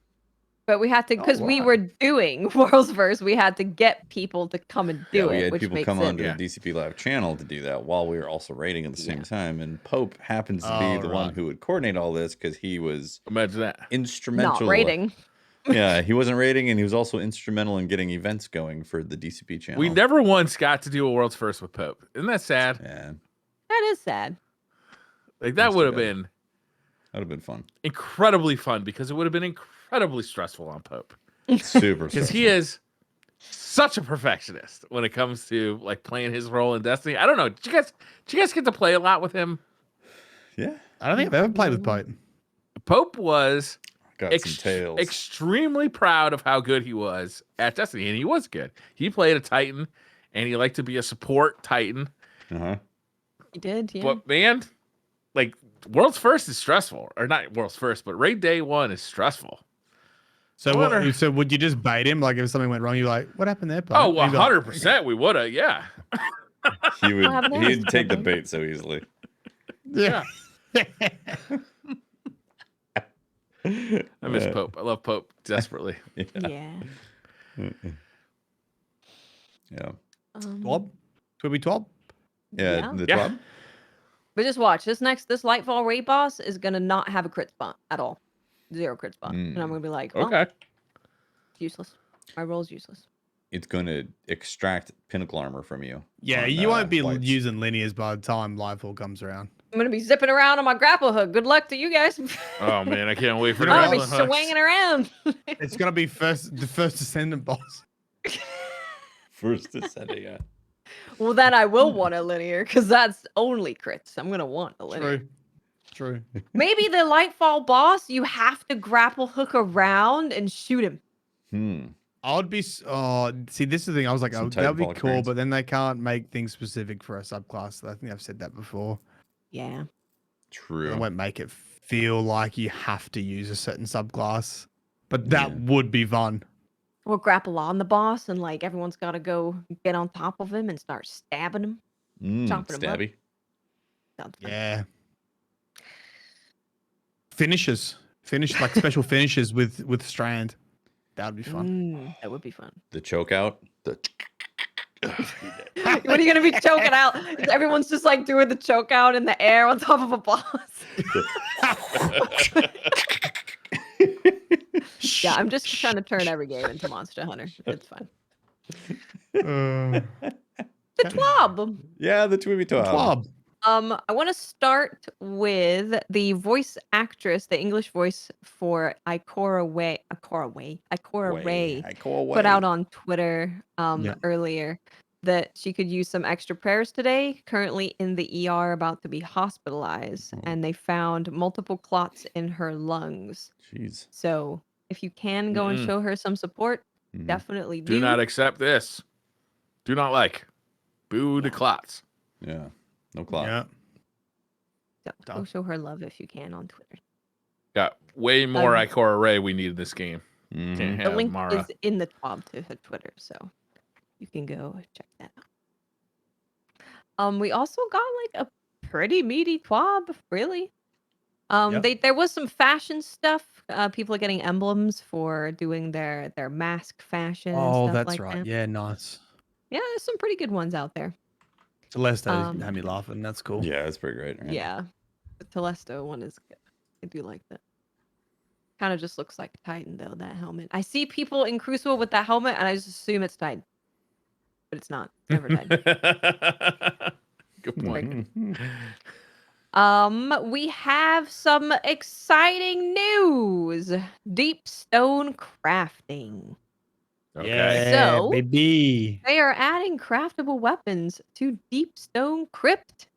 but we had to because we wow. were doing worlds first. We had to get people to come and do we it, had which people makes come it. onto Yeah. the DCP Live channel to do that while we were also raiding at the same Yeah. time. And Pope happens to Oh, be the one right. who would coordinate all this because he was Imagine that. instrumental. Not rating. Yeah, he wasn't raiding, and he was also instrumental in getting events going for the DCP channel. We never once got to do a world's first with Pope. Isn't that sad? Yeah, That is sad. Like that That's would have too bad. been that would have been fun. incredibly fun because it would have been incredibly stressful on Pope Super. because he stressful. is such a perfectionist when it comes to like playing his role in Destiny. I don't know. Did you guys get to play a lot with him? Yeah, I don't think I've ever played with Pope. Pope was got some tails. extremely proud of how good he was at Destiny, and he was good. He played a Titan, and he liked to be a support Titan. Uh-huh. You did, yeah. But man, like world's first is stressful, or not world's first, but raid day 1 is stressful. So I wonder- so would you just bait him? Like if something went wrong, you're like, what happened there, Pope? Oh, And he'd be like, 100%, we would have, yeah. He would. happened there? He'd take the bait so easily. Yeah. I miss Pope. I love Pope desperately. Yeah. Yeah. Twab? Could we twab? Yeah. Yeah. The Yeah. twab. But just watch this Lightfall raid boss is gonna not have a crit spot at all. 0 crit spot. And I'm gonna be like, well, Okay. it's useless. My roll's useless. It's going to extract pinnacle armor from you. Yeah, on, you won't be whites. using linears by the time Livefall comes around. I'm gonna be zipping around on my grapple hook. Good luck to you guys. Oh man, I can't wait for You the know I'm what? gonna be grappling hooks. swinging around. It's gonna be the first descendant boss. First descending. Yeah. Well, then I will want a linear because that's only crits. I'm gonna want a linear. True. Maybe the Lightfall boss, you have to grapple hook around and shoot him. I would be. Oh, see, this is the thing. I was like, Some oh, that would be Titanfall cool, experience. but then they can't make things specific for a subclass. I think I've said that before. Yeah. They True. won't make it feel like you have to use a certain subclass, but that Yeah. would be fun. Or grapple on the boss and like everyone's got to go get on top of him and start stabbing him. Chopping him up. Stabby. Sounds fun. Yeah. Finish like special finishes with Strand. That would be fun. That would be fun. The choke out. The What are you gonna be choking out? Everyone's just like doing the choke out in the air on top of a boss. Yeah, I'm just trying to turn every game into Monster Hunter. It's fun. Uh, The TWAB. yeah, the Tweeby Twab. club. I want to start with the voice actress, the English voice for Ikora Ray, put out on Twitter Yeah. earlier that she could use some extra prayers today. Currently in the ER, about to be hospitalized, Oh. and they found multiple clots in her lungs. Jeez. So if you can go and show her some support, Mhm. definitely Do not accept this. Do not like. Boo the clots. Yeah. No clock. Yeah. So go show her love if you can on Twitter. Got way more Um, Ikora Ray we need this game. Mhm. Can't The have link Mara. is in the TWAB to her Twitter, so you can go check that out. We also got like a pretty meaty TWAB, really. There was some fashion stuff. People are getting emblems for doing their mask fashion. And Oh, stuff that's like right. That. Yeah, nice. Yeah, there's some pretty good ones out there. Celeste Um, had me laughing. That's cool. Yeah, that's pretty great. Right? Yeah, the Telesto one is good. I do like that. Kind of just looks like Titan though, that helmet. I see people in Crucible with that helmet, and I just assume it's Titan, but it's not. It's never Titan. Good point. We have some exciting news. Deep stone crafting. Okay. Yeah, So- baby. They are adding craftable weapons to Deep Stone Crypt.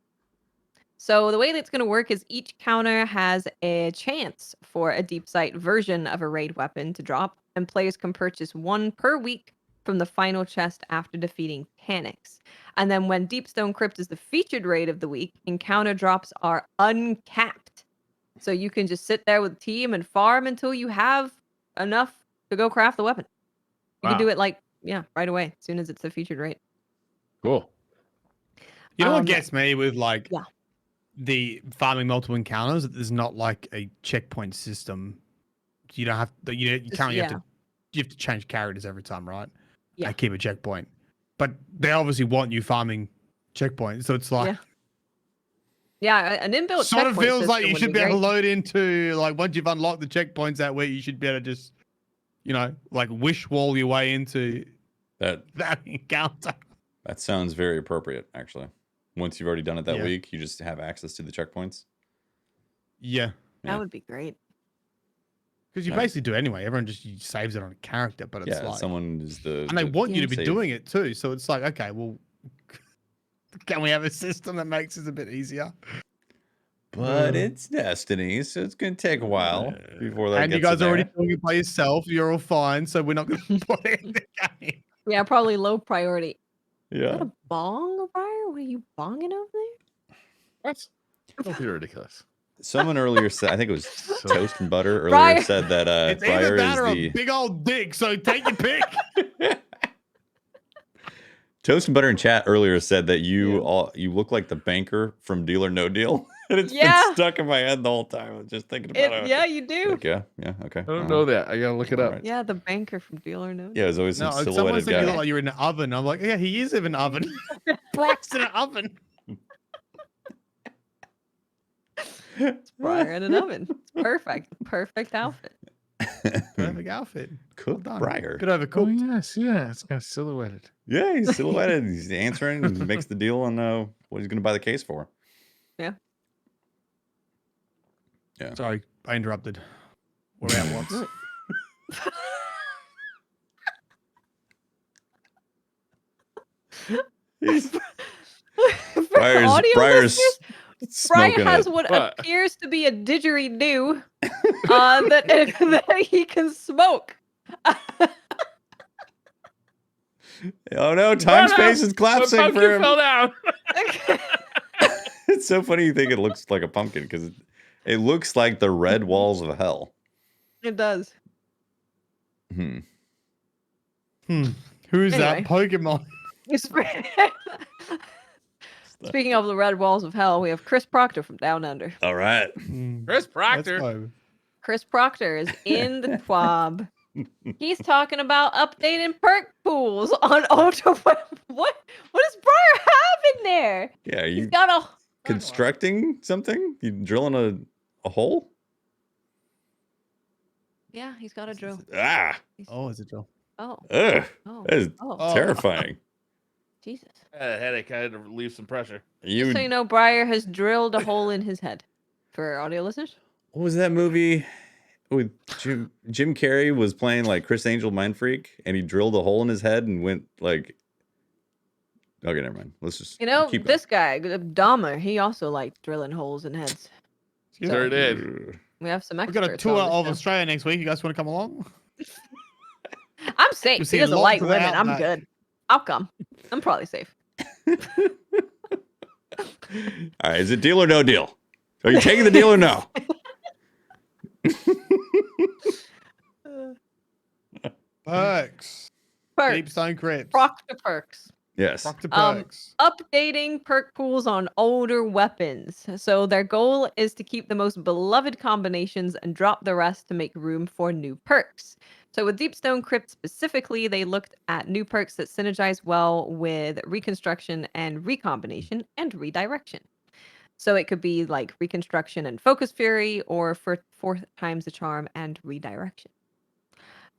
So the way that's going to work is each counter has a chance for a deep sight version of a raid weapon to drop, and players can purchase one per week from the final chest after defeating Tanix. And then when Deep Stone Crypt is the featured raid of the week, encounter drops are uncapped. So you can just sit there with the team and farm until you have enough to go craft the weapon. You can Wow. do it like, right away, as soon as it's the featured raid. Cool. You know what Um, gets me with like yeah. the farming multiple encounters? There's not like a checkpoint system. You don't have you Just- can't you have yeah. to you have to change characters every time, right? Yeah. And keep a checkpoint. But they obviously want you farming checkpoints, so it's like Yeah, an inbuilt sort of checkpoint feels like system you would should be able to great. load into like once you've unlocked the checkpoints that way, you should be able to just like wish wall your way into That that encounter. that sounds very appropriate, actually. Once you've already done it that Yeah. week, you just have access to the checkpoints. Yeah. Yeah. That would be great. Because you Yeah. basically do anyway. Everyone just saves it on a character, but it's Yeah, like someone is the. and they want you to be save. doing it too. So it's like, okay, well, can we have a system that makes it a bit easier? But it's Destiny, so it's gonna take a while before that And you gets guys in are already there. doing it by yourself. You're all fine, so we're not going to put it in the game. Yeah, probably low priority. Is that Yeah. a bong, Briar? What are you bonging over there? What? Don't be ridiculous. Someone earlier said, I think it was So- Toast and Butter earlier Briar. said that It's either Briar that is or a the big old dick. So take your pick. Toast and Butter in chat earlier said that you look like the banker from Deal or No Deal, and it's Yeah. been stuck in my head the whole time. I was just thinking about it. Yeah, you do. Like, yeah, okay. I don't know that. I gotta look it up. Alright. Yeah, the banker from Deal or No. Yeah, it was always No, some someone silhouetted said you look guy. like you're in an oven. I'm like, yeah, he is in an oven. Brock's in an oven. It's Briar in an oven. It's perfect. Perfect outfit. Perfect outfit. Cook Done. Briar. Bit overcooked. Oh yes, yeah. It's kind of silhouetted. Yeah, he's silhouetted. He's answering. He makes the deal on what he's going to buy the case for. Yeah. Sorry, I interrupted. We're out once. For Briar's, audio Briar's listeners, Brian smoking has it. what What? appears to be a didgeridoo that he can smoke. Oh no, time space is My collapsing pumpkin for him. fell down. It's so funny you think it looks like a pumpkin because it looks like the red walls of hell. It does. Hmm. Who's Anyway. that Pokemon? Speaking of the red walls of hell, we have Chris Proctor from Down Under. All right. Hmm, Chris let's Proctor. go. Chris Proctor is in the twab. He's talking about updating perk pools on Ultra Web. What does Briar have in there? Yeah, are He's you got a constructing something? You drilling a hole? Yeah, he's got a drill. Ah, Oh, is it Joel? Oh. ugh, Oh. that is Oh. terrifying. Jesus. I had a headache. I had to relieve some pressure. Just so you know, Briar has drilled a hole in his head. For audio listeners? What was that movie with Jim Carrey was playing like Chris Angel Mind Freak and he drilled a hole in his head and went like okay, never mind. Let's just You know, keep this guy, Dahmer, he also liked drilling holes in heads. Excuse Sure me. did. going. We have some We've experts. got a tour on this of show. Australia next week. You guys want to come along? I'm safe. You He see doesn't lots like of women. out I'm there. good. I'll come. I'm probably safe. All right, is it deal or no deal? Are you taking the deal or no? Perks. Perks. Deep Stone Crypts. Proctor perks. Yes. Proctor Um, Perks. Updating perk pools on older weapons. So their goal is to keep the most beloved combinations and drop the rest to make room for new perks. So with Deepstone Crypt specifically, they looked at new perks that synergize well with reconstruction and recombination and redirection. So it could be like reconstruction and focus fury, or for 4 times the charm and redirection.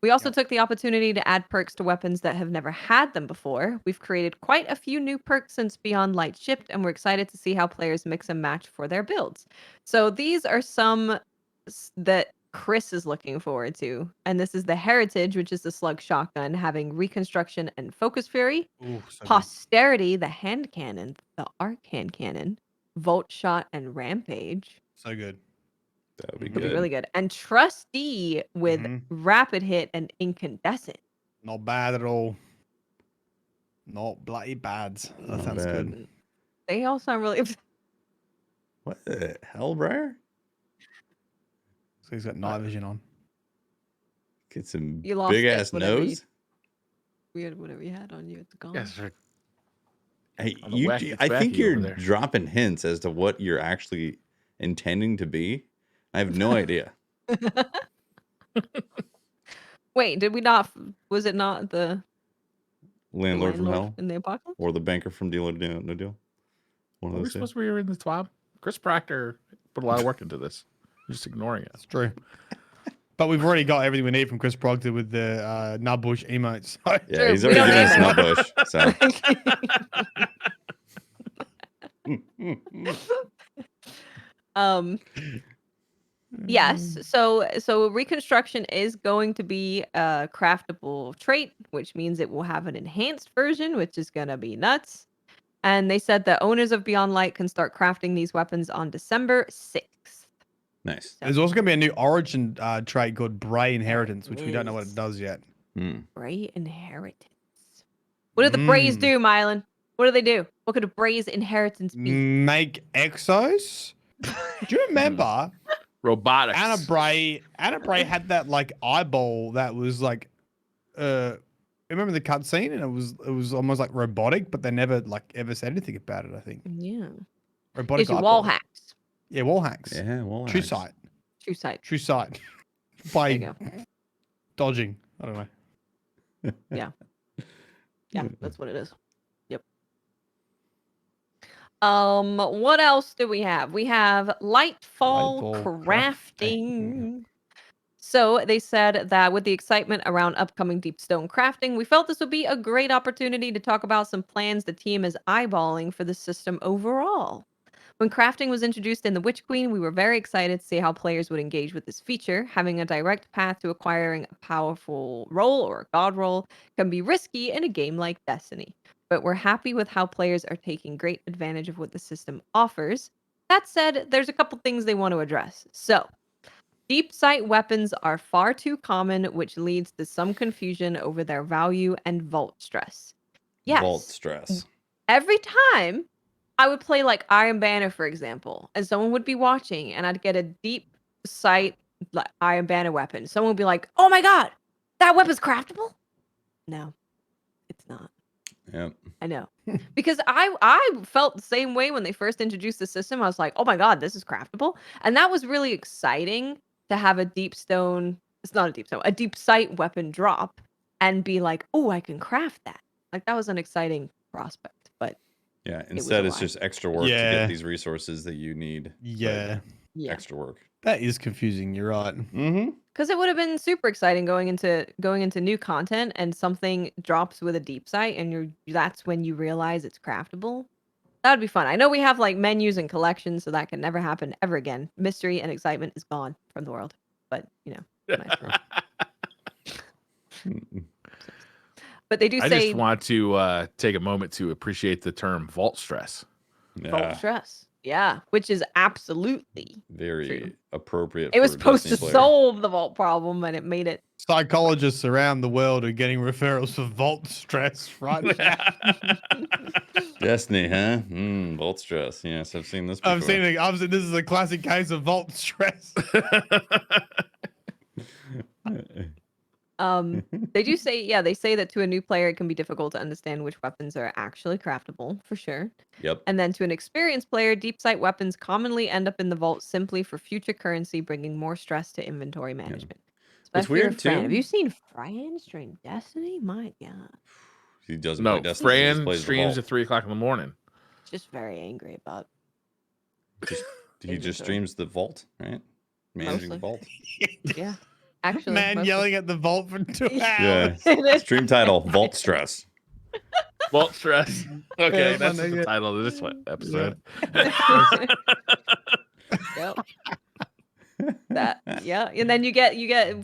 We also Yep. took the opportunity to add perks to weapons that have never had them before. We've created quite a few new perks since Beyond Light shipped, and we're excited to see how players mix and match for their builds. So these are some that Chris is looking forward to. And this is the Heritage, which is the slug shotgun, having reconstruction and focus fury. Ooh, so good. Posterity, the hand cannon, the arc hand cannon, volt shot, and rampage. So good. That would be It'll be good. really good. And Trustee with Mhm. rapid hit and incandescent. Not bad at all. Not bloody bad. That Not sounds bad. good. They all sound really. What the hell, Briar? So he's got night vision on. Get some You lost big it, ass whatever you- nose. Whatever you had on you, it's gone. Yes, sir. Hey, On the you, wacky I think twacky you're over there. dropping hints as to what you're actually intending to be. I have no idea. Wait, did we not? Was it not the Landlord from landlord Hell in the apocalypse? or the banker from Deal or No Deal. One of Were we those two. supposed to be in the twab? Chris Proctor put a lot of work into this. You're just ignoring it. That's true. But we've already got everything we need from Chris Proctor with the Nubbush emotes. So Yeah, True, he's we already don't given us need Nut Bush. So Yes. So reconstruction is going to be a craftable trait, which means it will have an enhanced version, which is gonna be nuts. And they said that owners of Beyond Light can start crafting these weapons on December 6th. nice. there's also going to be a new origin trait called Bray Inheritance, which we don't know what is. it does yet. Hmm. Bray Inheritance. What do the Brays do, Mylan? What do they do? What could a Bray's inheritance be? Make exos? Do you remember Robotics. Anna Bray had that like eyeball that was like remember the cutscene, and it was almost like robotic, but they never like ever said anything about it, I think. Yeah. Robotic Gives you wall eyeball. hacks. Yeah, wall hacks. Yeah, well, True sight. True sight. True sight. There By you go. dodging. I don't know. Yeah, that's what it is. Yep. What else do we have? We have Lightfall Lightfall crafting. So they said that with the excitement around upcoming deep stone crafting, we felt this would be a great opportunity to talk about some plans the team is eyeballing for the system overall. When crafting was introduced in The Witch Queen, we were very excited to see how players would engage with this feature. Having a direct path to acquiring a powerful role or a god role can be risky in a game like Destiny, but we're happy with how players are taking great advantage of what the system offers. That said, there's a couple things they want to address. So, deep sight weapons are far too common, which leads to some confusion over their value and vault stress. Vault Yes, stress. every time I would play like Iron Banner, for example, and someone would be watching, and I'd get a deep sight Iron Banner weapon. Someone would be like, "Oh my god, that weapon's craftable?" No, it's not. Yep. I know, because I felt the same way when they first introduced the system. I was like, "Oh my god, this is craftable," and that was really exciting to have a deep stone. It's not a deep stone, a deep sight weapon drop, and be like, "Oh, I can craft that." Like that was an exciting prospect, but. Yeah. was Instead, a it's lie. just extra work to Yeah. get these resources that you need. but Yeah, Yeah. Extra work. that is confusing. You're right. Mm-hmm. Because it would have been super exciting going into new content and something drops with a deep sight and that's when you realize it's craftable. That would be fun. I know we have like menus and collections, so that can never happen ever again. Mystery and excitement is gone from the world. But nice for 'em. But they do I say just want to take a moment to appreciate the term vault stress. vault Yeah. stress. Yeah, which is absolutely Very true. appropriate. It was for a supposed to Destiny player. solve the vault problem, and it made it. Psychologists around the world are getting referrals for vault stress right now. Destiny, huh? Vault stress. Yes, I've seen this before. I've seen this is a classic case of vault stress. They do say, yeah, they say that to a new player, it can be difficult to understand which weapons are actually craftable, for sure. Yep. And then to an experienced player, deep sight weapons commonly end up in the vault simply for future currency, bringing more stress to inventory management. What's Especially weird, if Fran. too- Have you seen Fran stream Destiny? My God. He doesn't play No, Destiny. He just Fran plays the streams vault. at 3:00 in the morning. Just very angry about Just, he just Inventory. streams the vault, right? Managing the Mostly. vault. yeah. Actually, Man mostly. yelling at the vault for 2 Yeah. hours. Stream title: Vault Stress. Vault stress. Okay, Yeah, that's funny, the yeah. title of this one episode. Yep. That and then you get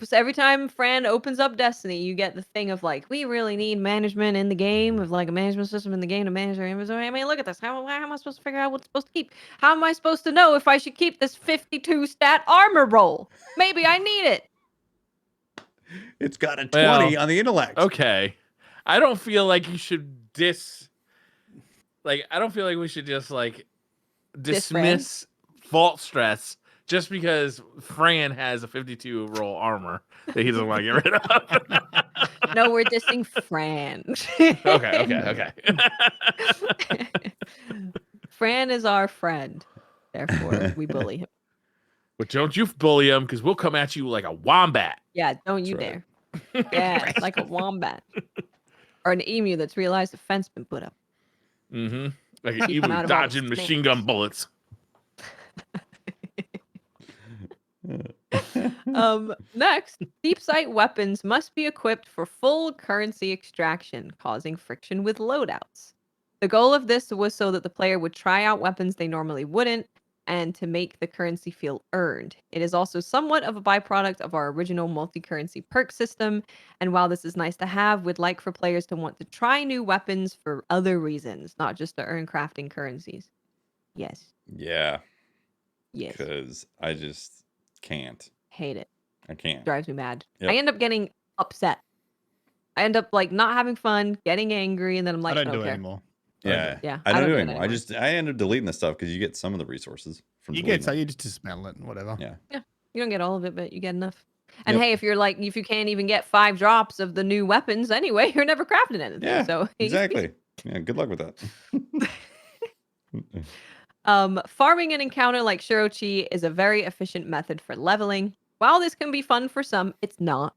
so every time Fran opens up Destiny, you get the thing of like, we really need management in the game, of like a management system in the game to manage our inventory. I mean, look at this. How am I supposed to figure out what's supposed to keep? How am I supposed to know if I should keep this 52 stat armor roll? Maybe I need it. It's got a 20 Well, on the intellect. Okay. I don't feel like you should I don't feel like we should just like dismiss vault stress just because Fran has a 52 roll armor that he doesn't want to get rid of. No, we're dissing Fran. Okay. Fran is our friend. Therefore, we bully him. But don't you bully him because we'll come at you like a wombat. Yeah, don't you That's dare. Yeah, like a wombat. Or an emu that's realized a fence been put up. Mm-hmm. Like an Keep him evil out of all the dodging machine gun bullets. Next, deep sight weapons must be equipped for full currency extraction, causing friction with loadouts. The goal of this was so that the player would try out weapons they normally wouldn't, and to make the currency feel earned. It is also somewhat of a byproduct of our original multi-currency perk system, and while this is nice to have, we'd like for players to want to try new weapons for other reasons, not just to earn crafting currencies. Yes. Yeah, Yes. because I just can't. Hate it. I can't. Drives me mad. Yep. I end up getting upset. I end up like not having fun, getting angry, and then I'm like, I don't do it care. anymore. Yeah, Yeah, I don't do it anymore. anymore. I end up deleting the stuff because you get some of the resources from You deleting get so them. you just dismantle it and whatever. Yeah. You don't get all of it, but you get enough. And Yep. hey, if you can't even get 5 drops of the new weapons anyway, you're never crafting anything. Yeah, So exactly. Yeah, good luck with that. Farming an encounter like Shirochi is a very efficient method for leveling. While this can be fun for some, it's not.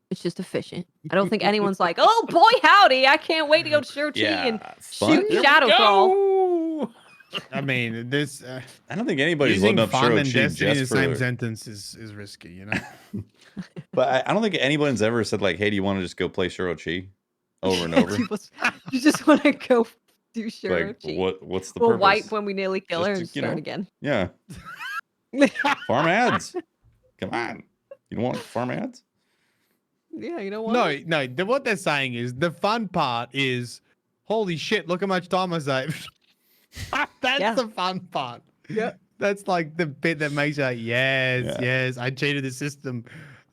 It's just efficient. I don't think anyone's like, oh boy, howdy! I can't wait to go to Shirochi and fun? shoot Shadow Crawl. I mean, this I don't think anybody's using loading up fun and Shirochi destiny in the just same for. sentence is risky, you know. But I don't think anyone's ever said like, "Hey, do you want to just go play Shirochi over and over?" You just want to go Do Like, Shirochi. what's the We'll purpose? wipe when we nearly kill Just her to, and you start know. again. Yeah. Farm ads. Come on. You don't want farm ads? Yeah, you know what? No. What they're saying is the fun part is, holy shit! Look how much time I saved. That's Yeah. the fun part. Yep. That's like the bit that makes you like, Yeah. yes, I cheated the system.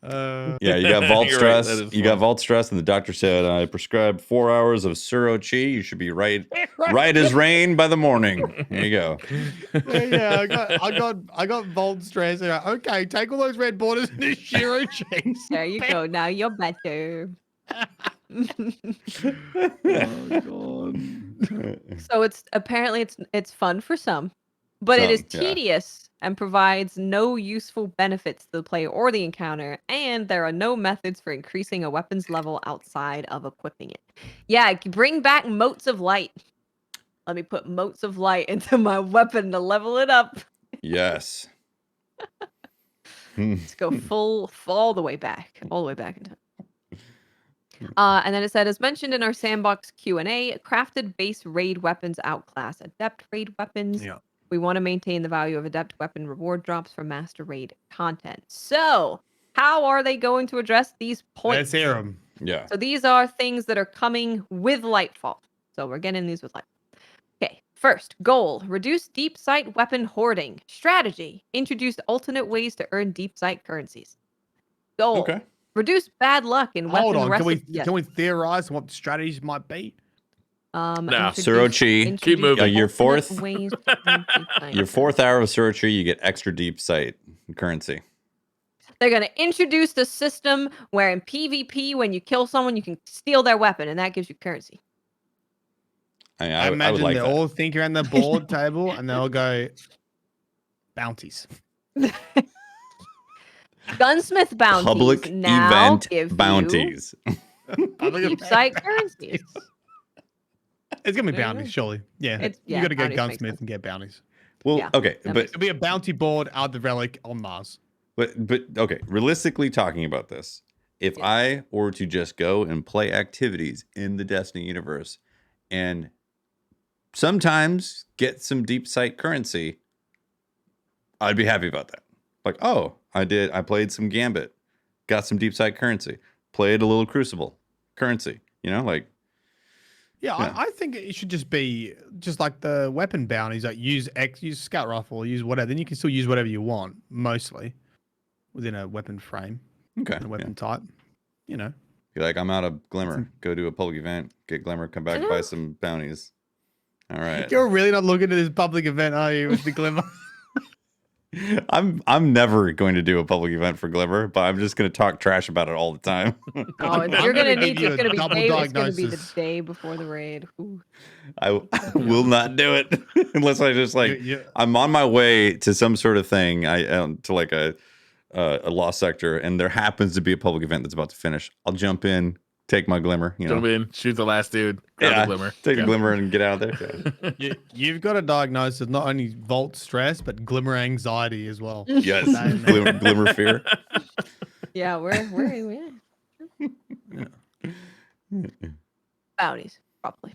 Yeah, you got vault You're right, stress. that is You got funny. vault stress, and the doctor said, "I prescribed 4 hours of Surochi. You should be right as rain by the morning." Here you go. yeah. I got Volt stress. Okay, take all those red borders and the Shiro chase. There you go. Now you're better. Oh god. So it's fun for some, but it is Some, yeah. tedious and provides no useful benefits to the player or the encounter, and there are no methods for increasing a weapon's level outside of equipping it. Yeah, bring back motes of light. Let me put motes of light into my weapon to level it up. Yes. Let's go all the way back in time. And then it said, as mentioned in our sandbox Q&A, crafted base raid weapons outclass adept raid weapons. Yeah. We want to maintain the value of adept weapon reward drops for master raid content. So, how are they going to address these points? Let's hear them. Yeah. So these are things that are coming with Lightfall. So we're getting these with Lightfall. Okay, first, goal, reduce deep sight weapon hoarding. Strategy, introduce alternate ways to earn deep sight currencies. Goal, Okay. reduce bad luck in Hold weapon on. Yes. Can we theorize what the strategies might be? No. Surochi. Keep moving. Your alternate fourth- ways to earn deep sight Your 4th hour of Surochi, you get extra deep sight currency. They're going to introduce the system where in PvP, when you kill someone, you can steal their weapon, and that gives you currency. I would imagine like they that. all think around the board table and they'll go bounties. Gunsmith bounties Public now event give bounties. you deep sight currencies. It's gonna be There you bounties, go. surely. Yeah, you got to go bounties makes gunsmith sense. and get bounties. Well, Yeah, okay, that but It'll be a bounty board out the relic on Mars. But okay, realistically talking about this, if Yeah. I were to just go and play activities in the Destiny universe and sometimes get some deep sight currency, I'd be happy about that. Like, oh, I played some Gambit, got some deep sight currency, played a little Crucible currency, like Yeah, Yeah. I think it should just be just like the weapon bounties, like use scout rifle, use whatever. Then you can still use whatever you want, mostly within a weapon frame, okay. and a weapon type. You know, Be like, I'm out of Glimmer. Go to a public event, get Glimmer, come back, buy some bounties. All right. you're really not looking at this public event, are you, with the Glimmer? I'm never going to do a public event for Glimmer, but I'm just going to talk trash about it all the time. Oh, I'm you're gonna gonna need. give you It's a gonna be double day. It's gonna be the diagnosis. day before the raid. Ooh. I will not do it unless I just like You- I'm on my way to some sort of thing. To like a lost sector, and there happens to be a public event that's about to finish. I'll jump in, take my Glimmer, Jump in, shoot the last dude, grab Yeah, the Glimmer. take the Go. Glimmer and get out of there. Yeah. You've got a diagnosis not only Vault stress but Glimmer anxiety as well. Yes, Same. Glimmer fear. Yeah, we're bounties probably.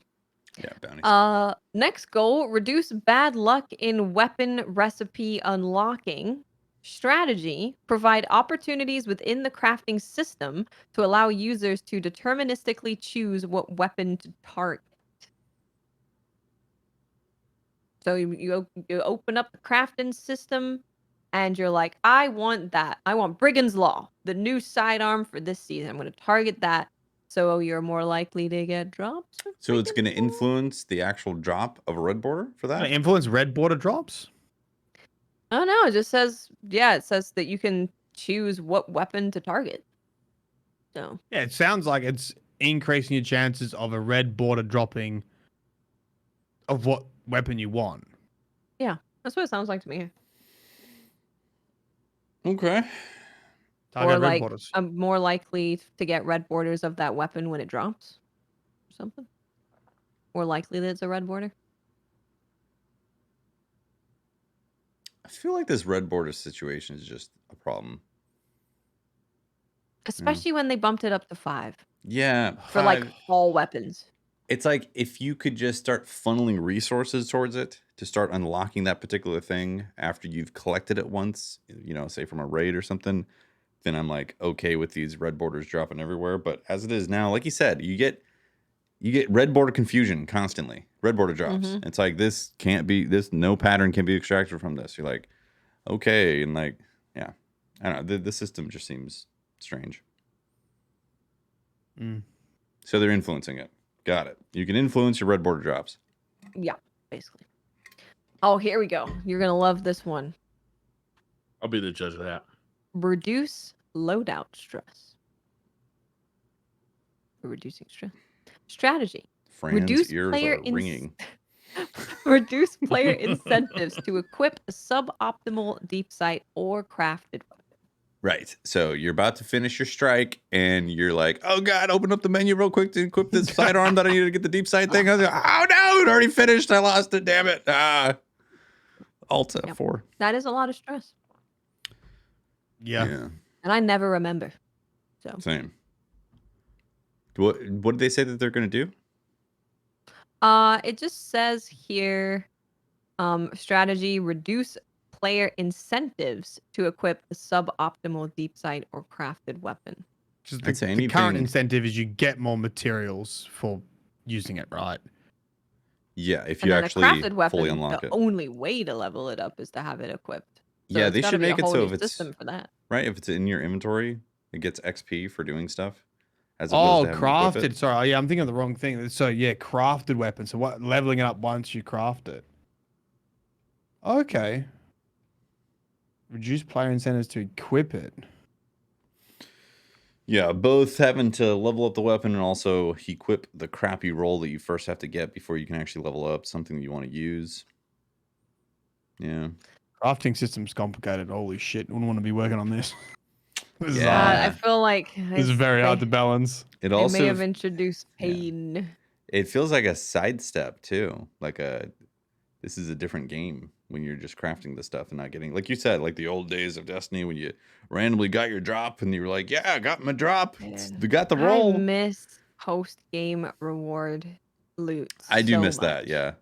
Yeah, bounties. Next goal: reduce bad luck in weapon recipe unlocking. Strategy: provide opportunities within the crafting system to allow users to deterministically choose what weapon to target. So you open up the crafting system, and you're like, I want that. I want Brigand's Law, the new sidearm for this season. I'm going to target that. So you're more likely to get drops. of So it's going to Brigand's Law? influence the actual drop of a red border for that. Influence red border drops. Oh no, it just says, it says that you can choose what weapon to target. So Yeah, it sounds like it's increasing your chances of a red border dropping of what weapon you want. that's what it sounds like to me. Okay. Target Or red like borders. I'm more likely to get red borders of that weapon when it drops, or something. More likely that it's a red border. I feel like this red border situation is just a problem. Especially when they bumped it up to 5 Yeah. for like Five. all weapons. It's like if you could just start funneling resources towards it to start unlocking that particular thing after you've collected it once, say from a raid or something, then I'm like okay with these red borders dropping everywhere. But as it is now, like you said, you get red border confusion constantly. Red border drops. Mhm. It's like this can't be this. No pattern can be extracted from this. You're like, okay, and like, yeah, I don't know. The system just seems strange. Mm. So they're influencing it. Got it. You can influence your red border drops. Yeah, basically. Oh, here we go. You're gonna love this one. I'll be the judge of that. Reduce loadout stress. We're reducing stress. Strategy. Fran's Reduce ears player are ringing. Reduce player incentives to equip a suboptimal deep sight or crafted weapon. Right. So you're about to finish your strike, and you're like, "Oh God, open up the menu real quick to equip this sidearm that I need to get the deep sight thing." I was like, "Oh no, it already finished. I lost it. Damn it!" Alt F4. That is a lot of stress, Yeah. and I never remember. So Same. What did they say that they're going to do? it just says here, strategy: reduce player incentives to equip a suboptimal deep sight or crafted weapon. Just I'd say the current anything- incentive is you get more materials for using it, right? Yeah, if And you then actually a crafted weapon, fully unlock the it. only way to level it up is to have it equipped. So Yeah, it's they gotta should be a make it whole so new if it's system for that. right. If it's in your inventory, it gets XP for doing stuff. As opposed Oh, to having to equip crafted. it. Sorry, yeah, I'm thinking of the wrong thing. So yeah, crafted weapon. So what? Leveling it up once you craft it. Okay. Reduce player incentives to equip it. Yeah, both having to level up the weapon and also equip the crappy roll that you first have to get before you can actually level up something that you want to use. Yeah. Crafting system's complicated. Holy shit! Wouldn't want to be working on this. This is Yeah. hard. I feel like This is very hard to balance. It They may also have introduced yeah. pain. it feels like a sidestep too. Like this is a different game when you're just crafting the stuff and not getting, like you said, like the old days of Destiny when you randomly got your drop and you were like, yeah, I got my drop. Man, We got the I roll. miss post-game reward loot. I do so miss that. much. Yeah.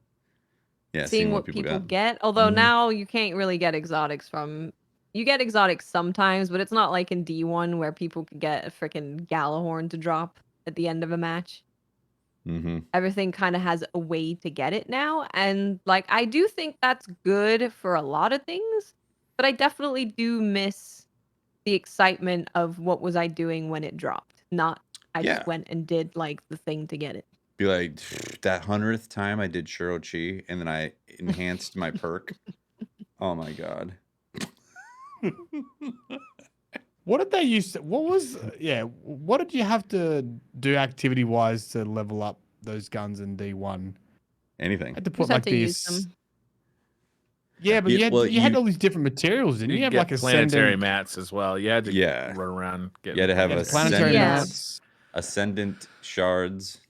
Yeah. Seeing what people got. get. Although Mhm. now you can't really get exotics from. You get exotics sometimes, but it's not like in D1 where people could get a freaking Galahorn to drop at the end of a match. Mm-hmm. Everything kind of has a way to get it now, and like I do think that's good for a lot of things, but I definitely do miss the excitement of what was I doing when it dropped. Not I Yeah. just went and did like the thing to get it. Be like, that 100th time I did Shiro Chi and then I enhanced my perk. Oh my God. What did they use? What was? Yeah. What did you have to do activity wise to level up those guns in D1? Anything. Had to You put just have like to use this. them. Yeah, but Yeah, you had all these different materials, didn't you? You have get like planetary ascendant, mats as well. You had to Yeah. run around. You had to have yeah, a planetary Yeah. mats, Ascendant shards,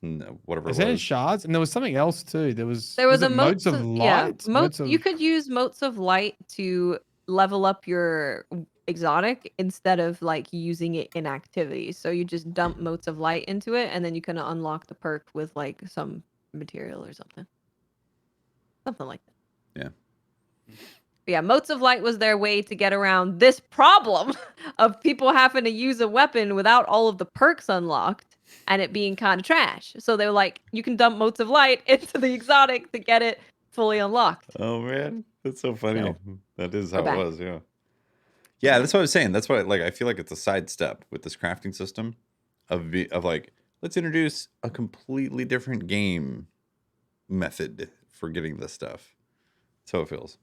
whatever it ascendant was. shards, and there was something else too. There was There was a it motes of light. motes. You could use motes of light to level up your exotic instead of like using it in activities. So you just dump motes of light into it, and then you can unlock the perk with like some material or something like that. Yeah. But yeah, motes of light was their way to get around this problem of people having to use a weapon without all of the perks unlocked and it being kind of trash. So they were like, you can dump motes of light into the exotic to get it fully unlocked. Oh man, that's so funny. So, that is we're how it back. was. Yeah. Yeah, that's what I was saying. That's why, like, I feel like it's a sidestep with this crafting system of like, let's introduce a completely different game method for getting this stuff. That's how it feels.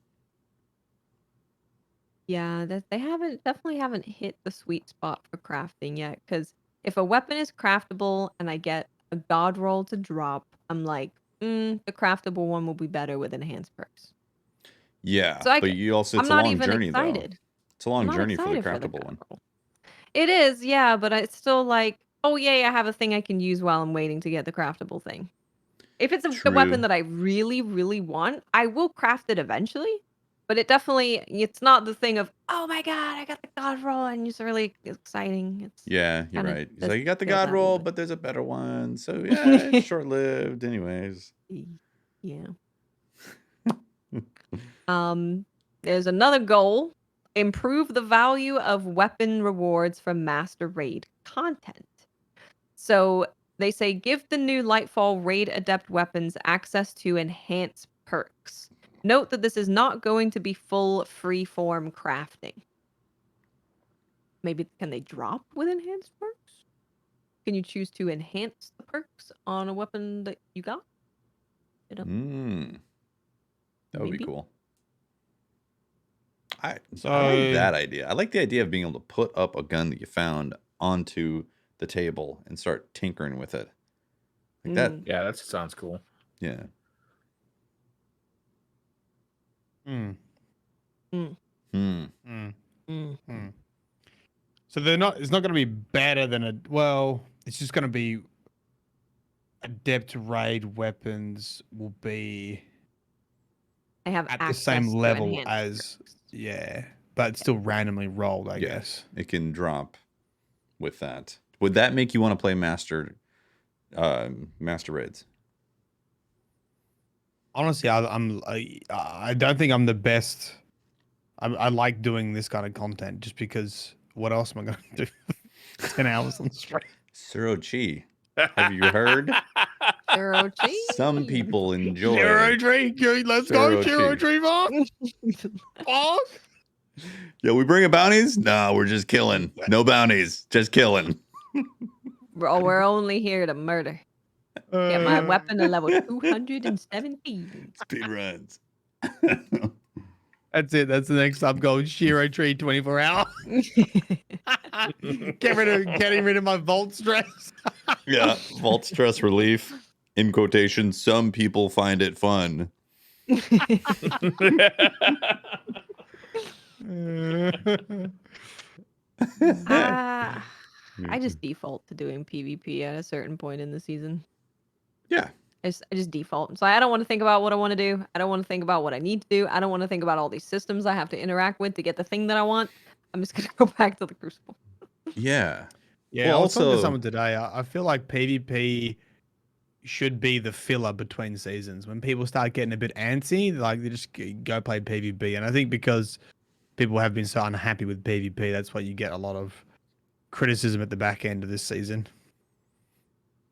Yeah, that they definitely haven't hit the sweet spot for crafting yet. Because if a weapon is craftable and I get a god roll to drop, I'm like, the craftable one will be better with enhanced perks. Yeah, So but you also, I'm it's a not long even journey excited. though. It's a long I'm not journey for the excited craftable one. god roll. It is, yeah, but it's still like, oh yay, I have a thing I can use while I'm waiting to get the craftable thing. If it's the weapon True. that I really, really want, I will craft it eventually. But it's not the thing of, oh my god, I got the god roll, and it's really exciting. It's Yeah, you're kinda right. He's does like, you got the kill God that a little roll, bit. but there's a better one. So yeah, it's short lived, anyways. Yeah. There's another goal: improve the value of weapon rewards from master raid content. So they say give the new Lightfall raid adept weapons access to enhanced perks. Note that this is not going to be full free-form crafting. Maybe can they drop with enhanced perks? Can you choose to enhance the perks on a weapon that you got? I don't That would be Maybe. cool. I like So that idea. I like the idea of being able to put up a gun that you found onto the table and start tinkering with it. Like that. Yeah, that sounds cool. Yeah. mm, Mm, Hmm. mm, mm. mm. So they're not. It's not going to be better than a. Well, it's just going to be adept raid weapons will be I have at the access same to level enhanced as perks. yeah, but it's still randomly rolled, I guess. It can drop with that. Would that make you want to play master raids? Honestly, I don't think I'm the best. I like doing this kind of content just because what else am I going to do? 10 hours on the stream. Zero Chi. Have you heard? Zero G. Some people enjoy Zero tree, good, let's go, Zero zero Chi. tree, fuck. Yeah, we bringing bounties? No, we're just killing. No bounties, just killing. We're only here to murder. Get my weapon to level 217. Speed runs. That's it. That's the next sub goal. Shiro tree 24 hour. Getting rid of my vault stress. Yeah, vault stress relief. In quotation, some people find it fun. I just default to doing PvP at a certain point in the season. Yeah. I just default. So I don't want to think about what I want to do. I don't want to think about what I need to do. I don't want to think about all these systems I have to interact with to get the thing that I want. I'm just gonna go back to the Crucible. Yeah. Yeah, Well, I was talking to also- someone today. I feel like PvP should be the filler between seasons. When people start getting a bit antsy, like they just go play PvP. And I think because people have been so unhappy with PvP, that's why you get a lot of criticism at the back end of this season.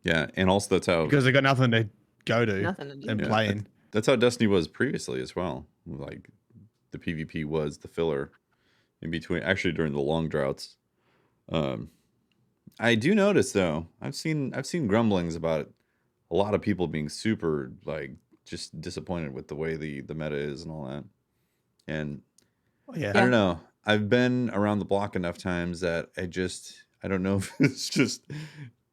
Yeah, and also that's how Because they got nothing to go to Nothing to do. and Yeah, play in. that's how Destiny was previously as well. Like the PvP was the filler in between, actually during the long droughts. I do notice though, I've seen grumblings about a lot of people being super like just disappointed with the way the meta is and all that. And Oh, yeah. I don't know. I've been around the block enough times that I don't know if it's just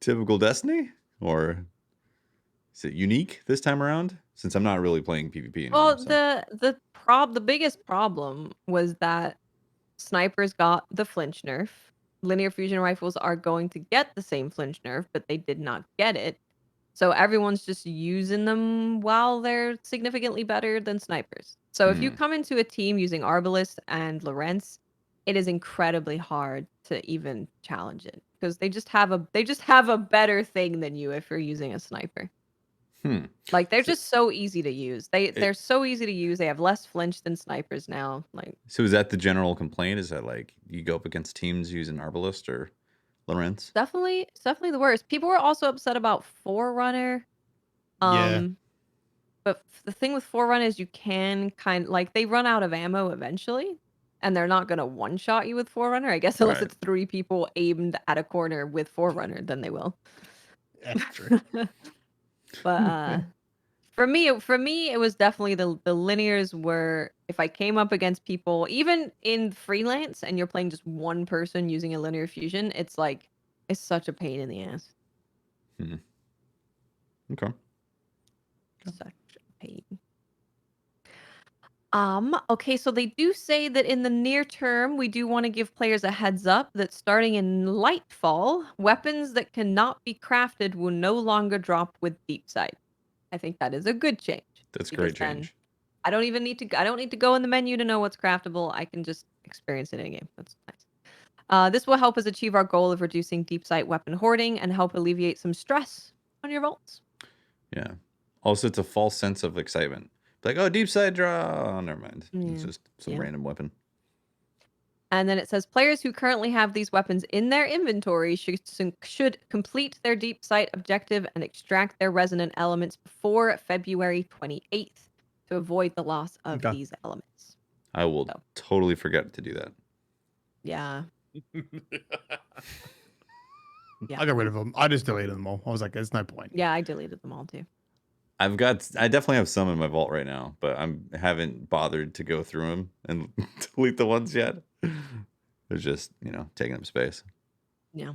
typical Destiny or is it unique this time around? Since I'm not really playing PvP anymore. Well, so. the biggest problem was that snipers got the flinch nerf. Linear fusion rifles are going to get the same flinch nerf, but they did not get it. So everyone's just using them while they're significantly better than snipers. So if you come into a team using Arbalist and Lorenz, it is incredibly hard to even challenge it because they just have a better thing than you if you're using a sniper. Like they're just so easy to use. They're so easy to use. They have less flinch than snipers now. Like So is that the general complaint? Is that like you go up against teams using Arbalist or Lorenz? it's definitely the worst. People were also upset about Forerunner. Yeah. But the thing with Forerunner is you can they run out of ammo eventually, and they're not gonna one shot you with Forerunner. I guess unless Right. it's 3 people aimed at a corner with Forerunner, then they will. That's true. But for me, it was definitely the linears were if I came up against people, even in freelance, and you're playing just one person using a linear fusion, it's such a pain in the ass. Okay. Such a pain. Okay, so they do say that in the near term, we do want to give players a heads up that starting in Lightfall, weapons that cannot be crafted will no longer drop with Deep Sight. I think that is a good change. That's because great change. I don't even need to. I don't need to go in the menu to know what's craftable. I can just experience it in game. That's nice. This will help us achieve our goal of reducing deep sight weapon hoarding and help alleviate some stress on your vaults. Yeah. Also, it's a false sense of excitement. Like, oh, deep side draw. Oh, never mind. It's Yeah. just some Yeah. random weapon. And then it says players who currently have these weapons in their inventory should complete their deep sight objective and extract their resonant elements before February 28th to avoid the loss of Okay. these elements. I will So. totally forget to do that. Yeah. I got rid of them. I just deleted them all. I was like, there's no point. Yeah, I deleted them all too. I definitely have some in my vault right now, but I haven't bothered to go through them and delete the ones yet. They're just, taking up space. Yeah.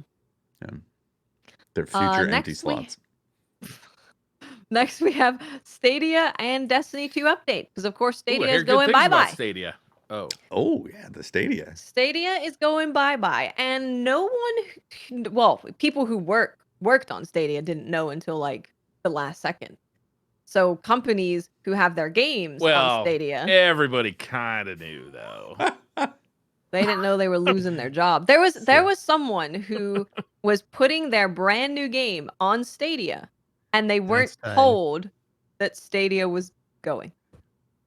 They're future empty next slots. Next, we have Stadia and Destiny 2 update. Because, of course, Ooh, I Stadia hear is good going things about bye-bye. Stadia. Oh. Oh, yeah, the Stadia. Stadia is going bye-bye. And no one, well, people who worked on Stadia didn't know until, like, the last second. So companies who have their games on Stadia, everybody kind of knew, though. they didn't know they were losing their job. There was someone who was putting their brand new game on Stadia, and they weren't told that Stadia was going.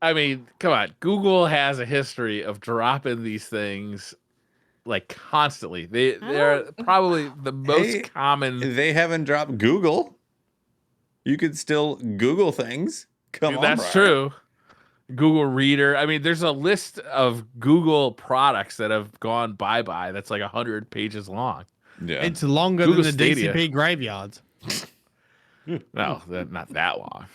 I mean, come on. Google has a history of dropping these things like constantly. They're probably the most common. They haven't dropped Google. You could still Google things. Come on, that's true. Google Reader. I mean, there's a list of Google products that have gone bye-bye. That's like 100 pages long. Yeah, it's longer Google than the Stadia. DCP graveyards. No, not that long.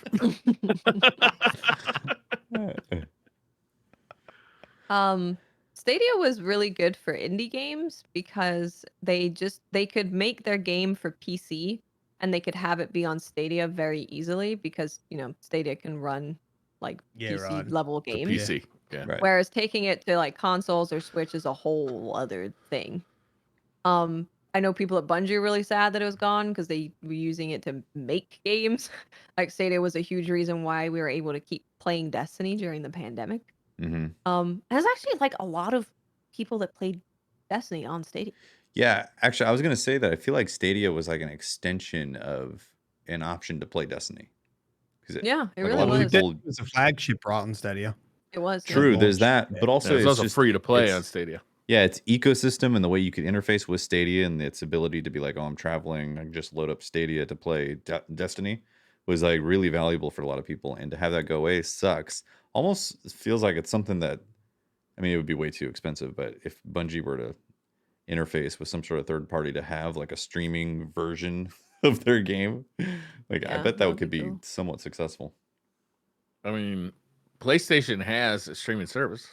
Stadia was really good for indie games because they could make their game for PC and they could have it be on Stadia very easily because, Stadia can run like PC level games. PC. Yeah. Right. Whereas taking it to like consoles or Switch is a whole other thing. I know people at Bungie are really sad that it was gone because they were using it to make games. Like Stadia was a huge reason why we were able to keep playing Destiny during the pandemic. Mm-hmm. There's actually like a lot of people that played Destiny on Stadia. Yeah, actually, I was gonna say that I feel like Stadia was like an extension of an option to play Destiny. Yeah, it like really was. It was a flagship right on Stadia. It was True. There's that, but also it's also just free to play on Stadia. Yeah, its ecosystem and the way you could interface with Stadia and its ability to be like, oh, I'm traveling, I can just load up Stadia to play Destiny was like really valuable for a lot of people. And to have that go away sucks. Almost feels like it's something that, I mean, it would be way too expensive, but if Bungie were to interface with some sort of third party to have like a streaming version of their game, like I bet that could be cool. somewhat successful. I mean, PlayStation has a streaming service.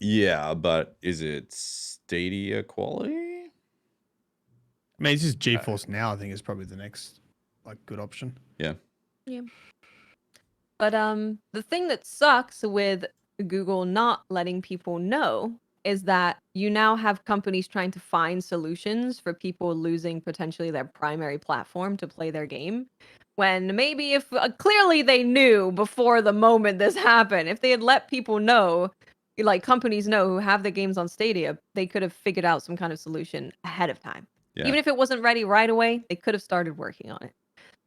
Yeah, but is it Stadia quality? I mean, it's just GeForce Now. I think is probably the next like good option. Yeah. Yeah. But the thing that sucks with Google not letting people know is that you now have companies trying to find solutions for people losing potentially their primary platform to play their game. When maybe if clearly they knew before the moment this happened, if they had let people know, like companies know who have the games on Stadia, they could have figured out some kind of solution ahead of time. Yeah. Even if it wasn't ready right away, they could have started working on it.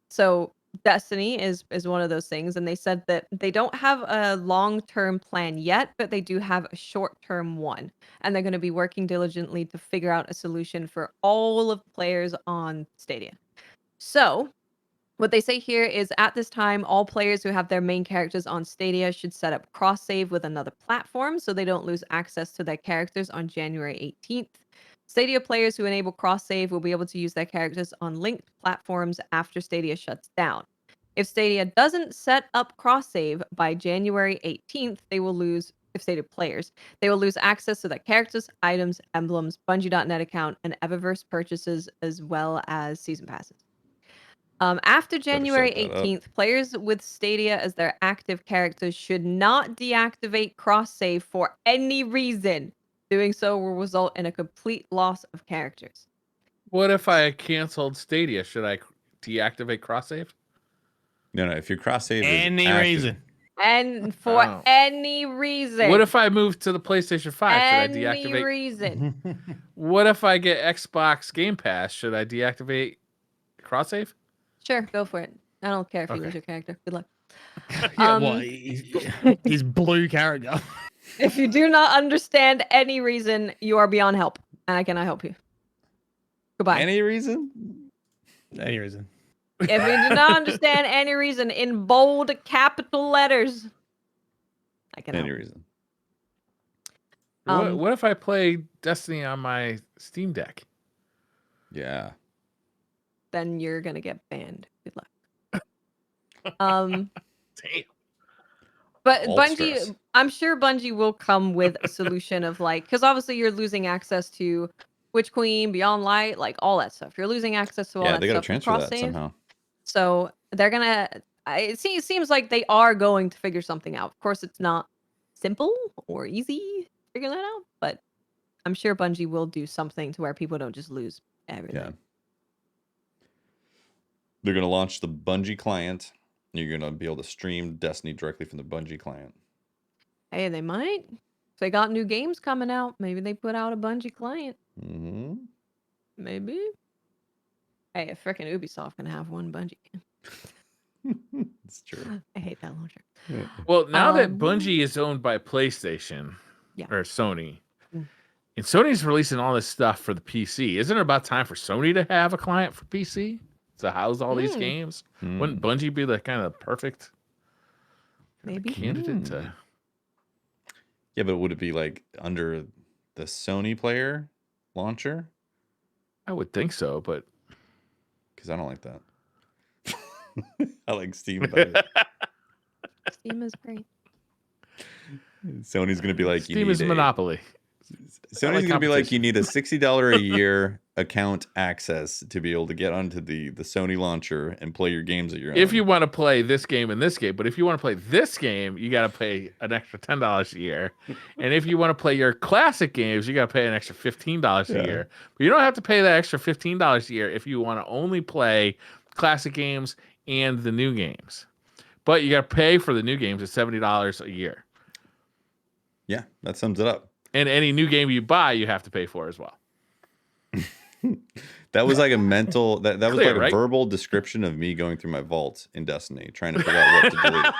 So Destiny is one of those things, and they said that they don't have a long-term plan yet, but they do have a short-term one, and they're going to be working diligently to figure out a solution for all of the players on Stadia. So what they say here is at this time, all players who have their main characters on Stadia should set up cross-save with another platform so they don't lose access to their characters on January 18th. Stadia players who enable cross-save will be able to use their characters on linked platforms after Stadia shuts down. If Stadia doesn't set up cross-save by January 18th, they will lose, if Stadia players, they will lose access to their characters, items, emblems, Bungie.net account, and Eververse purchases, as well as season passes. After January 18th, players with Stadia as their active characters should not deactivate cross-save for any reason. Doing so will result in a complete loss of characters. What if I canceled Stadia? Should I deactivate cross-save? No, if your cross save Any reason. And for Oh. any reason. What if I move to the PlayStation 5? Should I any deactivate? reason? What if I get Xbox Game Pass? Should I deactivate cross save? Sure, go for it. I don't care if you lose Okay. your character. Good luck. Yeah, what? His blue character. If you do not understand any reason, you are beyond help, and I cannot help you. Goodbye. Any reason? Any reason. If you do not understand any reason in bold capital letters, I can Any help. reason? What if I play Destiny on my Steam Deck? Yeah. Then you're gonna get banned. Good luck. Um, Damn. but Alt Bungie, stress. I'm sure Bungie will come with a solution of like, because obviously you're losing access to Witch Queen, Beyond Light, like all that stuff. You're losing access to all Yeah, that they got to stuff with transfer that cross-save. somehow. So they're gonna. It seems like they are going to figure something out. Of course, it's not simple or easy figuring that out, but I'm sure Bungie will do something to where people don't just lose everything. Yeah. They're going to launch the Bungie client. You're going to be able to stream Destiny directly from the Bungie client. Hey, they might. If they got new games coming out, maybe they put out a Bungie client. Mm-hmm. Maybe. Hey, if frickin' Ubisoft can have one Bungie game. It's true. I hate that launcher. Well, now that Um, Bungie is owned by PlayStation Yeah. or Sony, Mm. and Sony's releasing all this stuff for the PC, isn't it about time for Sony to have a client for PC to house all these Mm. games? Wouldn't Bungie be the kind of perfect Maybe. candidate to? Mm. Yeah, but would it be like under the Sony player launcher? I would think so, but Because I don't like that. I like Steam better. Steam is great. Sony's going to be like, Steam is a monopoly. Sony's like going to be like, competition. you need a $60 a year account access to be able to get onto the Sony launcher and play your games at your own. If you want to play this game and this game, but if you want to play this game, you got to pay an extra $10 a year. And if you want to play your classic games, you got to pay an extra $15 a Yeah. year. But you don't have to pay that extra $15 a year if you want to only play classic games and the new games. But you got to pay for the new games at $70 a year. Yeah, that sums it up. And any new game you buy, you have to pay for as well. That was like a mental, that was Clear, like a right? verbal description of me going through my vault in Destiny, trying to figure out what to delete.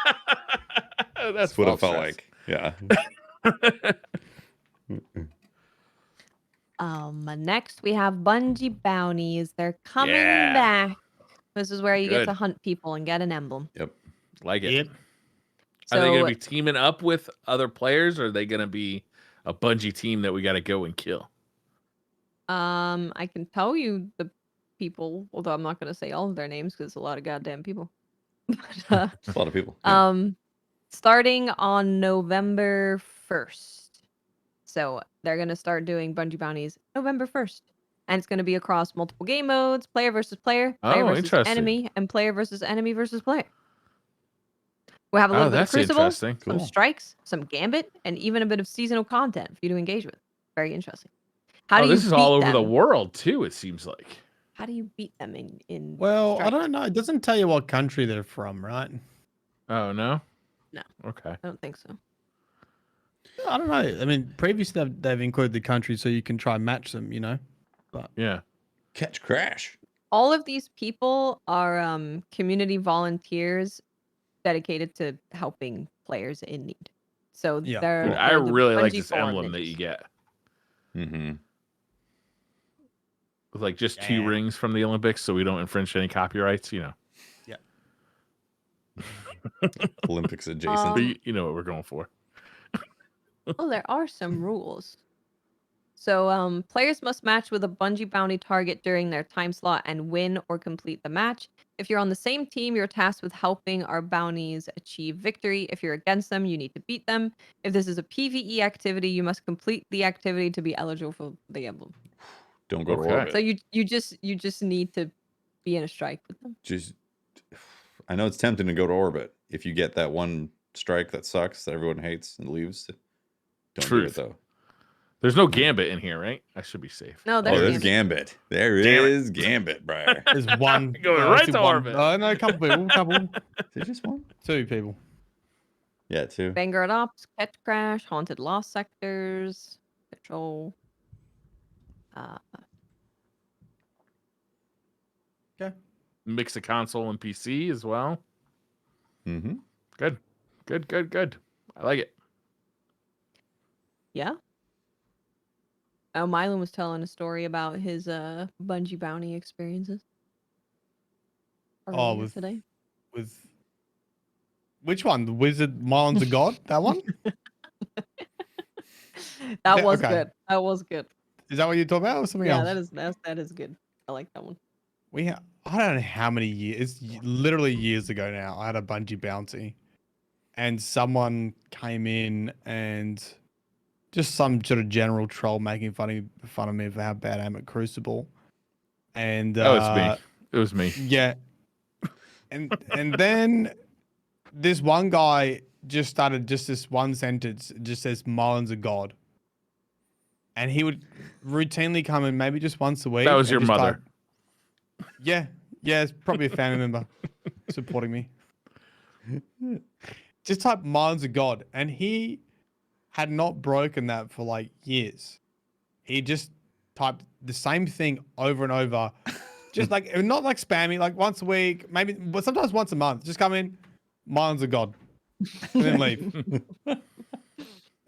That's That's what it false felt stress. like. Yeah. Next we have Bungie bounties. They're coming Yeah. back. This is where you get Good. to hunt people and get an emblem. Yep. Like it. Yep. Are they going So to be teaming up with other players, or are they going to be a Bungie team that we got to go and kill? I can tell you the people, although I'm not going to say all of their names because it's a lot of goddamn people. But, A lot of people. Yeah. starting on November 1st. So they're going to start doing Bungie bounties November 1st. And it's going to be across multiple game modes, player versus player, player Oh, versus interesting. enemy, and player versus enemy versus player. We'll have a little bit of That's Crucible, interesting. some Cool. strikes, some Gambit, and even a bit of seasonal content for you to engage with. Very interesting. How Oh, do you this is all beat over the them? world too. It seems like. How do you beat them in Well, I strikes? don't know. It doesn't tell you what country they're from, right? Oh no. No. Okay. I don't think so. I don't know. I mean, previously they've included the country so you can try and match them, you know? Yeah. Catch Crash. All of these people are community volunteers dedicated to helping players in need. So Yeah. they're, Dude, I they're the really like Bungie this fallen emblem that ninjas. you get Mm-hmm. with like just 2 Yeah. rings from the Olympics, so we don't infringe any copyrights. You know. Olympics adjacent. But you know what we're going for. Oh, there are some rules. So players must match with a Bungie bounty target during their time slot and win or complete the match. If you're on the same team, you're tasked with helping our bounties achieve victory. If you're against them, you need to beat them. If this is a PvE activity, you must complete the activity to be eligible for the emblem. Don't go to Okay. orbit. So you just need to be in a strike with them. Just, I know it's tempting to go to orbit. If you get that one strike that sucks, that everyone hates and leaves, don't Truth. do it though. There's no Gambit in here, right? I should be safe. No, Oh, there's there's Gambit. Gambit. There Damn it. is Gambit, Briar. There's one. Going no, right it's to one. orbit. No, a couple people. Is there just one? 2 people. Yeah, two. Vanguard Ops, Catch Crash, Haunted Lost Sectors, Patrol. Okay. Mix of console and PC as well. Mm-hmm. Good. I like it. Yeah. Oh, Mylan was telling a story about his Bungie bounty experiences. Oh, Earlier today. with which one? The Wizard Mylon's a God? That one? That was okay. good. That was good. Is that what you're talking about or something Yeah, else? that is good. I like that one. I don't know how many years. It's literally years ago now. I had a Bungie bounty, and someone came in and just some sort of general troll making fun of me for how bad I am at Crucible. And Oh, it's me. It was me. Yeah. And then this one guy just started just this one sentence. It just says Marlon's a god. And he would routinely come in maybe just once a week. That was and your just mother. Yeah, it's probably a family member supporting me. Just type Marlon's a god. And he had not broken that for like years. He just typed the same thing over and over. Just like, not like spammy, like once a week, maybe, but sometimes once a month. Just come in, Marlon's a god. And then leave.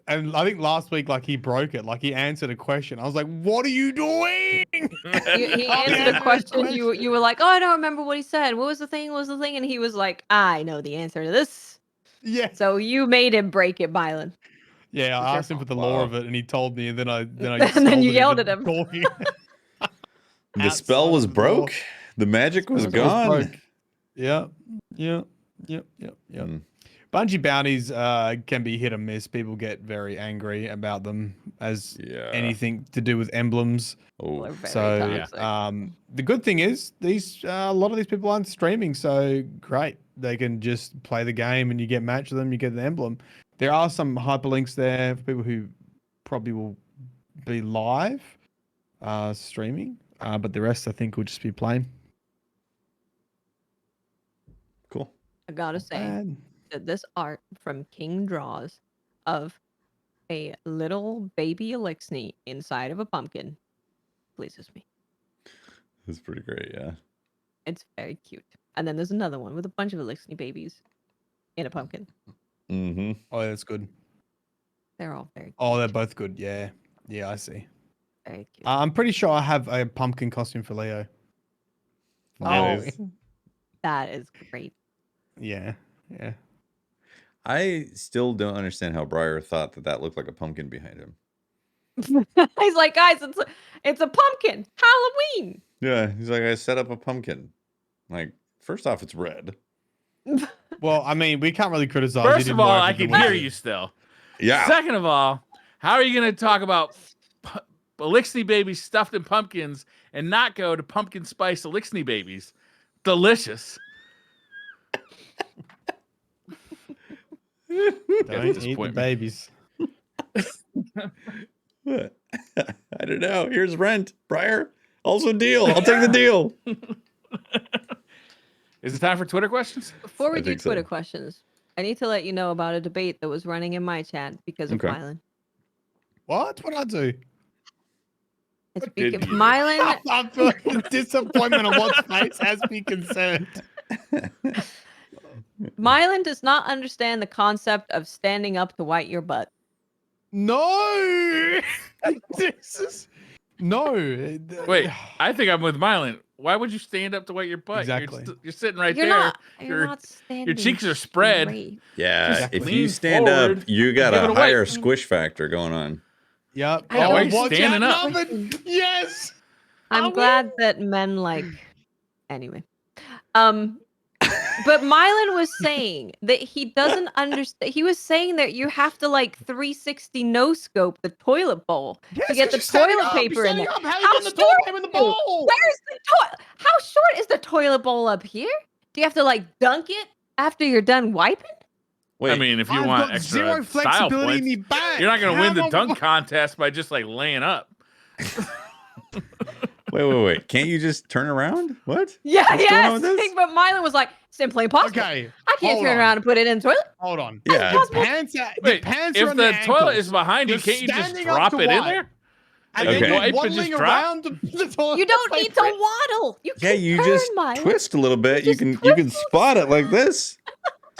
And I think last week, like, he broke it. Like, he answered a question. I was like, what are you doing? He answered a question. You were like, oh, I don't remember what he said. What was the thing? What was the thing? And he was like, I know the answer to this. Yeah. So you made him break it, Mylan. Yeah, I asked him for the lore Wow. of it, and he told me, and then I And then you scolded yelled into at him. talking. The spell Outside was of the door. broke. The magic was It was gone. broke. Yeah. Mm. Bungie bounties can be hit or miss. People get very angry about them as Yeah. anything to do with emblems. People Oh, are very So toxic. the good thing is a lot of these people aren't streaming, so great. They can just play the game and you get match with them, you get the emblem. There are some hyperlinks there for people who probably will be live streaming, but the rest I think will just be playing. cool. I gotta say that this art from King Draws of a little baby Elixni inside of a pumpkin pleases me. That's pretty great. Yeah. It's very cute. And then there's another one with a bunch of Elixni babies in a pumpkin. Mm-hmm. Oh, that's good. They're all very cute. Oh, they're both good. Yeah, I see. Very cute. I'm pretty sure I have a pumpkin costume for Leo. Nice. That is great. Yeah. I still don't understand how Briar thought that looked like a pumpkin behind him. He's like, guys, it's a pumpkin. Halloween. Yeah, he's like, I set up a pumpkin. Like, first off, it's red. Well, I mean, we can't really criticize. First of all, I can hear you still. Yeah. Second of all, how are you going to talk about Elixni babies stuffed in pumpkins and not go to pumpkin spice Elixni babies? Delicious. Don't eat the disappointment. babies. I don't know. Here's rent, Briar. Also deal. I'll take the deal. Is it time for Twitter questions? Before we I do think so. Twitter questions, I need to let you know about a debate that was running in my chat because of Okay. Mylan. What I do? It's What did because you do? Mylan. I feel like the disappointment on what face has me concerned. Mylan does not understand the concept of standing up to wipe your butt. No, this is no. Wait, I think I'm with Mylan. Why would you stand up to wipe your butt? Exactly. You're sitting right You're there. not. You're- You're not standing. cheeks are spread. straight. Yeah, Just if lean you stand forward up, you got give it a a higher wipe. squish factor going on. Yep. I don't watch standing up. Nubbin. Yes. I'm I glad that men like. Anyway, but Mylan was saying that he doesn't understand. He was saying that you have to like 360 no scope the toilet bowl to get the toilet paper in there. How How you getting the toilet short paper in the are you? bowl? Where's the toilet? How short is the toilet bowl up here? Do you have to like dunk it after you're done wiping? Wait, I mean, if you I've want got extra zero style flexibility in points, me back. you're not going to win the How am I- dunk contest by just like laying up. Wait. Can't you just turn around? What? Yeah, What's going on with yes. this? But Mylon was like, simply impossible. Okay. I can't hold turn on. around and put it in the toilet. Hold on. Yeah. Your pants are, Wait, your pants are if on the your toilet ankles. is behind you, You're can't you just standing up drop to it in wipe. there? And Okay. then you're Wipe and waddling just drop? around the toilet. You don't need to paper. waddle. You Yeah, can you turn, just Mylon. twist a little bit. You just can twist. spot it like this.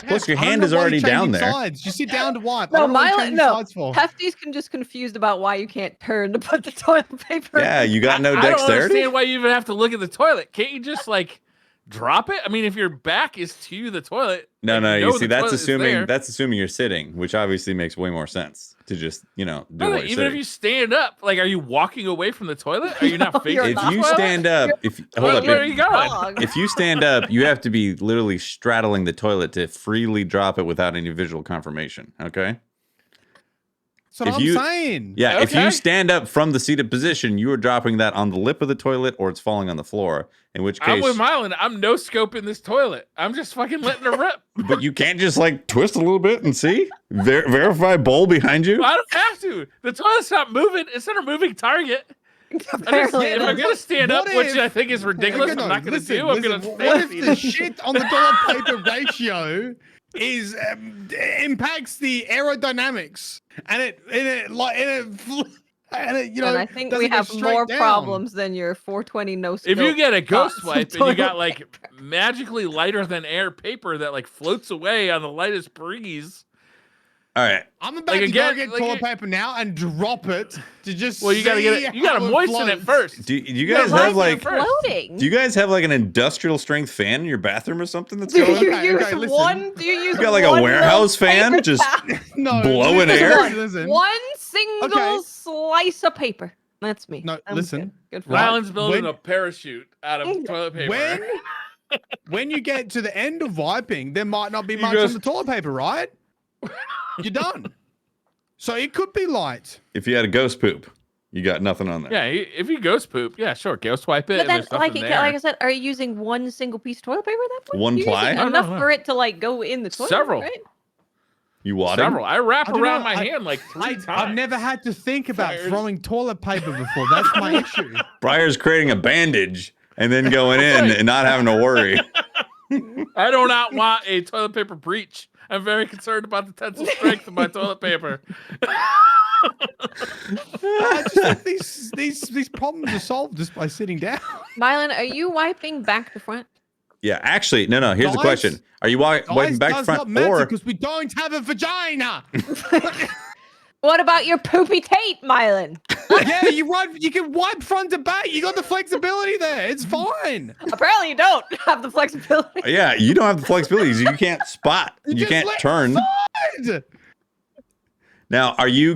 Plus, your I don't hand know is why you're already down changing there. Sides. You sit down to wipe. No, I don't know why you're Mylon, changing no. sides for. Hefty's just confused about why you can't turn to put the toilet paper. Yeah, you got no I don't dexterity. understand why you even have to look at the toilet. Can't you just like drop it? I mean, if your back is to the toilet, No, and no. know You see, the that's toilet is there. assuming you're sitting, which obviously makes way more sense to just do No, what you're even if sitting. you stand up, like, are you walking away from the toilet? Are you not No, facing you're the If not. you toilet? stand up, hold up, Where are you going? Dog. if you stand up, you have to be literally straddling the toilet to freely drop it without any visual confirmation. Okay. That's what if you- I'm saying. Yeah, if Okay. you stand up from the seated position, you are dropping that on the lip of the toilet or it's falling on the floor. In which I'm case, with Mylon. I'm no scoping this toilet. I'm just fucking letting it rip. but you can't just like twist a little bit and see verify bowl behind you. I don't have to. The toilet's not moving. It's not a moving target. Apparently, if it I'm is. gonna stand up, What which if- I think is ridiculous, Okay, no, I'm not gonna listen, do. I'm listen, gonna what if face the it. shit on the toilet paper ratio is impacts the aerodynamics and it you know And I think we doesn't go have straight more down. problems than your 420 no scope. If you get a ghost shots of wipe and you toilet got like paper. magically lighter than air paper that like floats away on the lightest breeze, All right. I'm about Like, to again, go get like toilet you- paper now and drop it to just well, you gotta get see it. You gotta how moisten it floats. first. Do you Yeah, guys why have is it like first? floating. do you guys have like an industrial strength fan in your bathroom or something that's Do going? you Okay, use okay, listen. one? Do you use You got like a one warehouse little fan paper just towel? No, blowing listen, air? listen. One single Okay. slice of paper. That's me. No, I'm listen. Good for Right. Mylon's building When- a parachute out of toilet paper. When you get to the end of wiping, there might not be He much goes- on the toilet paper, right? You're done. So it could be light. If you had a ghost poop, you got nothing on there. Yeah, if you ghost poop, yeah, sure, ghost wipe it. But and then, there's nothing like there. I said, are you using one single piece of toilet paper at that point? One You're ply? using No, enough no. for it to like go in the toilet. Several. Right? You wadding? Several. I wrap I don't around know, my I- hand like 3 times. I've never had to think about Fires. throwing toilet paper before. That's my issue. Briar's creating a bandage and then going in and not having to worry. I do not want a toilet paper breach. I'm very concerned about the tensile strength of my toilet paper. I just think these problems are solved just by sitting down. Mylon, are you wiping back to front? Yeah, actually, no. Here's the Guys- question: are you wiping back to does front not matter or? because we don't have a vagina. What about your poopy tape, Mylon? Yeah, you can wipe front to back. You got the flexibility there. It's fine. Apparently, you don't have the flexibility. Yeah, you don't have the flexibility. You can't spot. You just can't let it turn. slide. Now, are you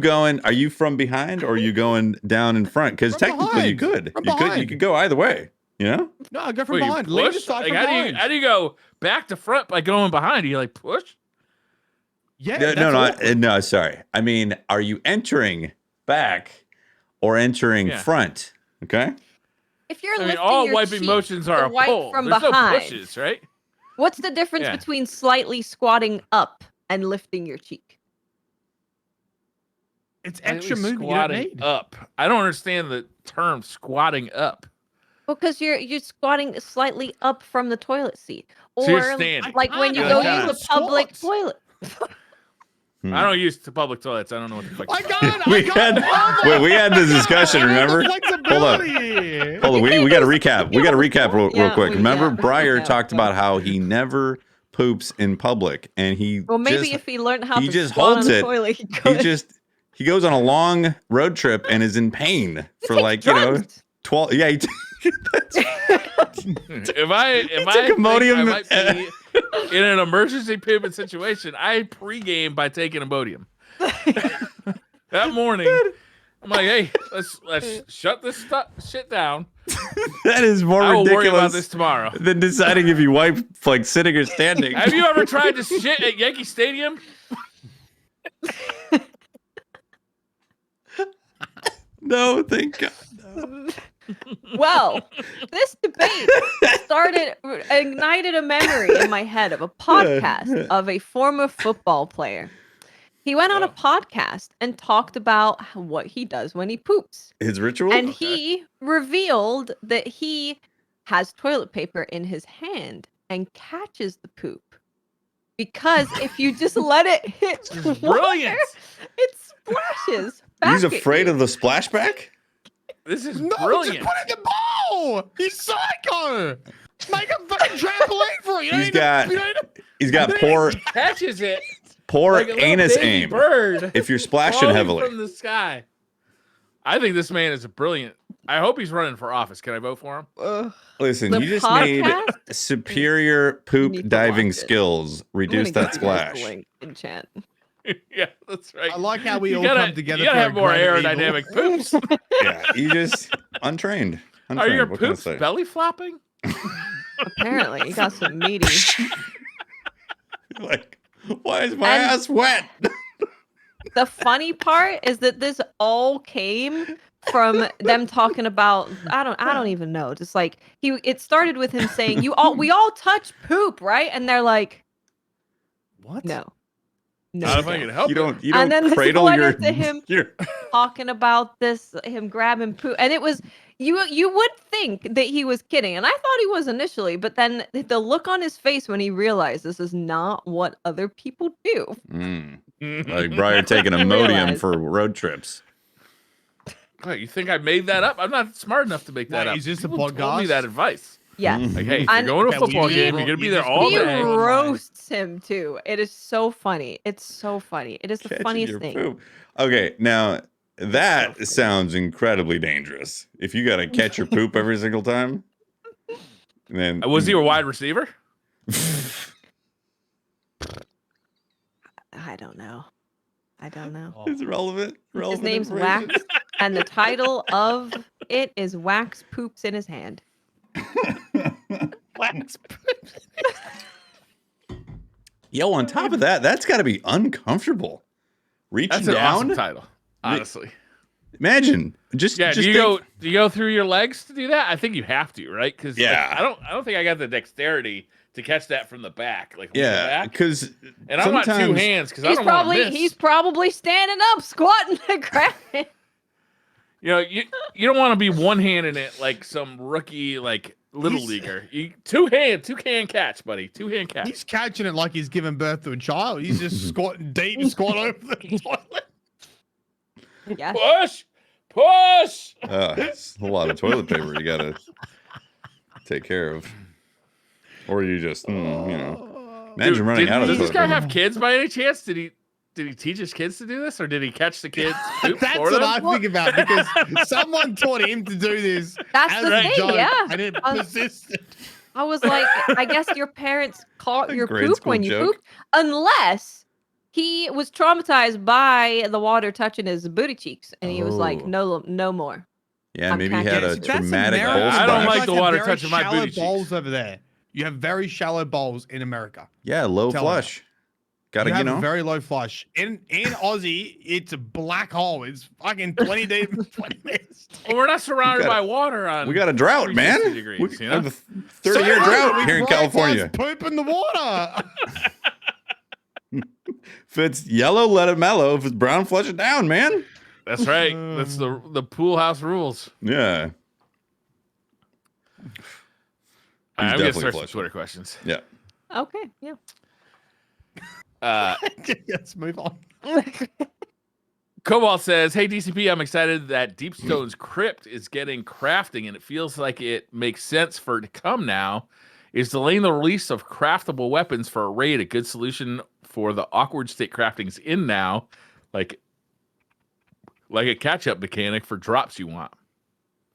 from behind or are you going down in front? Because From technically you behind. could. From You behind. could go either way. You know? No, I go from Wait, you behind. Leave the push? side Like, from how behind. do you go back to front by going behind? Do you like push? Yeah, No, that's awkward. no, sorry. I mean, are you entering back or entering Yeah. front? Okay. If you're I mean, lifting all your wiping cheek motions to are a wipe pull. from There's no behind, pushes, right? what's the difference Yeah. between slightly squatting up and lifting your cheek? It's Slightly extra movement you don't squatting need. up. I don't understand the term squatting up. Because you're squatting slightly up from the toilet seat, or So you're standing. like when you I go can't. use a public Squats. toilet. I don't use the public toilets. I don't know what the fuck. I got We had this discussion. Remember? Hold up. Flexibility. Hold on. We got to recap. We got to recap real Yeah, quick. Remember, yeah, Briar yeah, talked yeah. about how he never poops in public, and he Well, maybe just, if he learned how he to just squat holds on a it. toilet, he could. He goes on a long road trip and is in pain for takes like drugs. 12. Yeah, If I took think Imodium. I might be in an emergency pooping situation, I pregame by taking Imodium. That morning, I'm like, hey, let's shut this shit down. that is more I will worry about ridiculous this tomorrow. than deciding if you wipe like sitting or standing. Have you ever tried to shit at Yankee Stadium? No, thank God. Well, this debate ignited a memory in my head of a podcast of a former football player. He went on a Oh. podcast and talked about what he does when he poops. His ritual. And Okay. he revealed that he has toilet paper in his hand and catches the poop. Because if you just let it hit This the is brilliant. water, it splashes He's back at afraid you. of the splashback. This is No, brilliant. just put it in the bowl. He's psycho. Make a fucking trampoline for it. You don't He's need to- got- you don't need to- He's got poor He catches it poor like a little anus baby aim. bird If you're splashing falling heavily. from the sky. I think this man is brilliant. I hope he's running for office. Can I vote for him? Ugh. Listen, The you just made podcast? superior need poop to diving watch it. skills. I'm Reduce gonna that give you guys the splash. link in chat. Yeah, that's right. I like how we You all gotta- come together. You gotta for have a more greater evil. aerodynamic poops. Yeah, you just untrained. Are your What can I poops say? belly flopping? Apparently, you got some meaty. Like, why is my And- ass wet? The funny part is that this all came from them talking about I don't even know. Just like it started with him saying, we all touch poop, right? And they're like, What? no. No. Not we if I don't." can help You it. don't. You And don't then this cradle went your. into him your talking about this, him grabbing poop, and it was you would think that he was kidding, and I thought he was initially, but then the look on his face when he realized this is not what other people do. like Briar taking He Imodium realized. for road trips. What, you think I made that up? I'm not smart enough to make that Wait, up. is this a People told me podcast? that advice. Yes. Mhm. Like, hey, if And- you're going to a Okay, well, football you game, just- you're gonna be you there just- all He day. roasts him too. It is so funny. It's so funny. It is the Catching funniest your thing. poop. Okay, now that sounds incredibly dangerous. If you got to catch your poop every single time, then Was he a wide receiver? I don't know. I don't know. It's relevant. His relevant name's information. Wax, and the title of it is Wax Poops in His Hand. Wax. Yo, on top of that, that's got to be uncomfortable. Reaching That's an down. awesome title. Honestly. Imagine just Yeah, just do you think- go through your legs to do that? I think you have to, right? Because Yeah. I don't think I got the dexterity to catch that from the back, like from the Yeah, back. because And I want two hands because I don't want to miss. He's probably standing up, squatting, and grabbing. You know, you don't want to be one handing it like some rookie like little leaguer. You two hand catch, buddy. Two hand catch. He's catching it like he's giving birth to a child. He's just squatting deep, squat over the toilet. Yeah. Push. it's a lot of toilet paper you gotta take care of, or you just imagine Dude, running out of Does this toilet guy paper. have kids by any chance? Did he teach his kids to do this, or did he catch the kids? poop That's for what them? I think about because someone taught him to do this. That's as the a thing, joke, yeah. And it persisted. I was like, I guess your parents caught A your grade poop school when you joke. pooped, unless he was traumatized by the water touching his booty cheeks, and he was like, Oh. no more. Yeah, I'm maybe he had catching a it. traumatic America. bowl I don't splash. like the You water have very touching my shallow booty cheeks. bowls over there. You have very shallow bowls in America. Yeah, low Tell me. flush. Gotta You have a know. very low flush. In Aussie, it's a black hole. It's fucking 20 deep, 20 meters. Well, we're not surrounded got by water on. We got a drought, 360 man. degrees, We you know? have a 30-year drought here in California. Poop in the water. If it's yellow, let it mellow. If it's brown, flush it down, man. That's right. That's the pool house rules. Yeah. All right, I'm gonna definitely start some flushing. Twitter questions. Yeah. Okay, yeah. Let's move on. Cobalt says, "Hey DCP, I'm excited that Deepstone's crypt is getting crafting, and it feels like it makes sense for it to come now. Is delaying the release of craftable weapons for a raid a good solution for the awkward state crafting's in now, like a catch-up mechanic for drops you want?"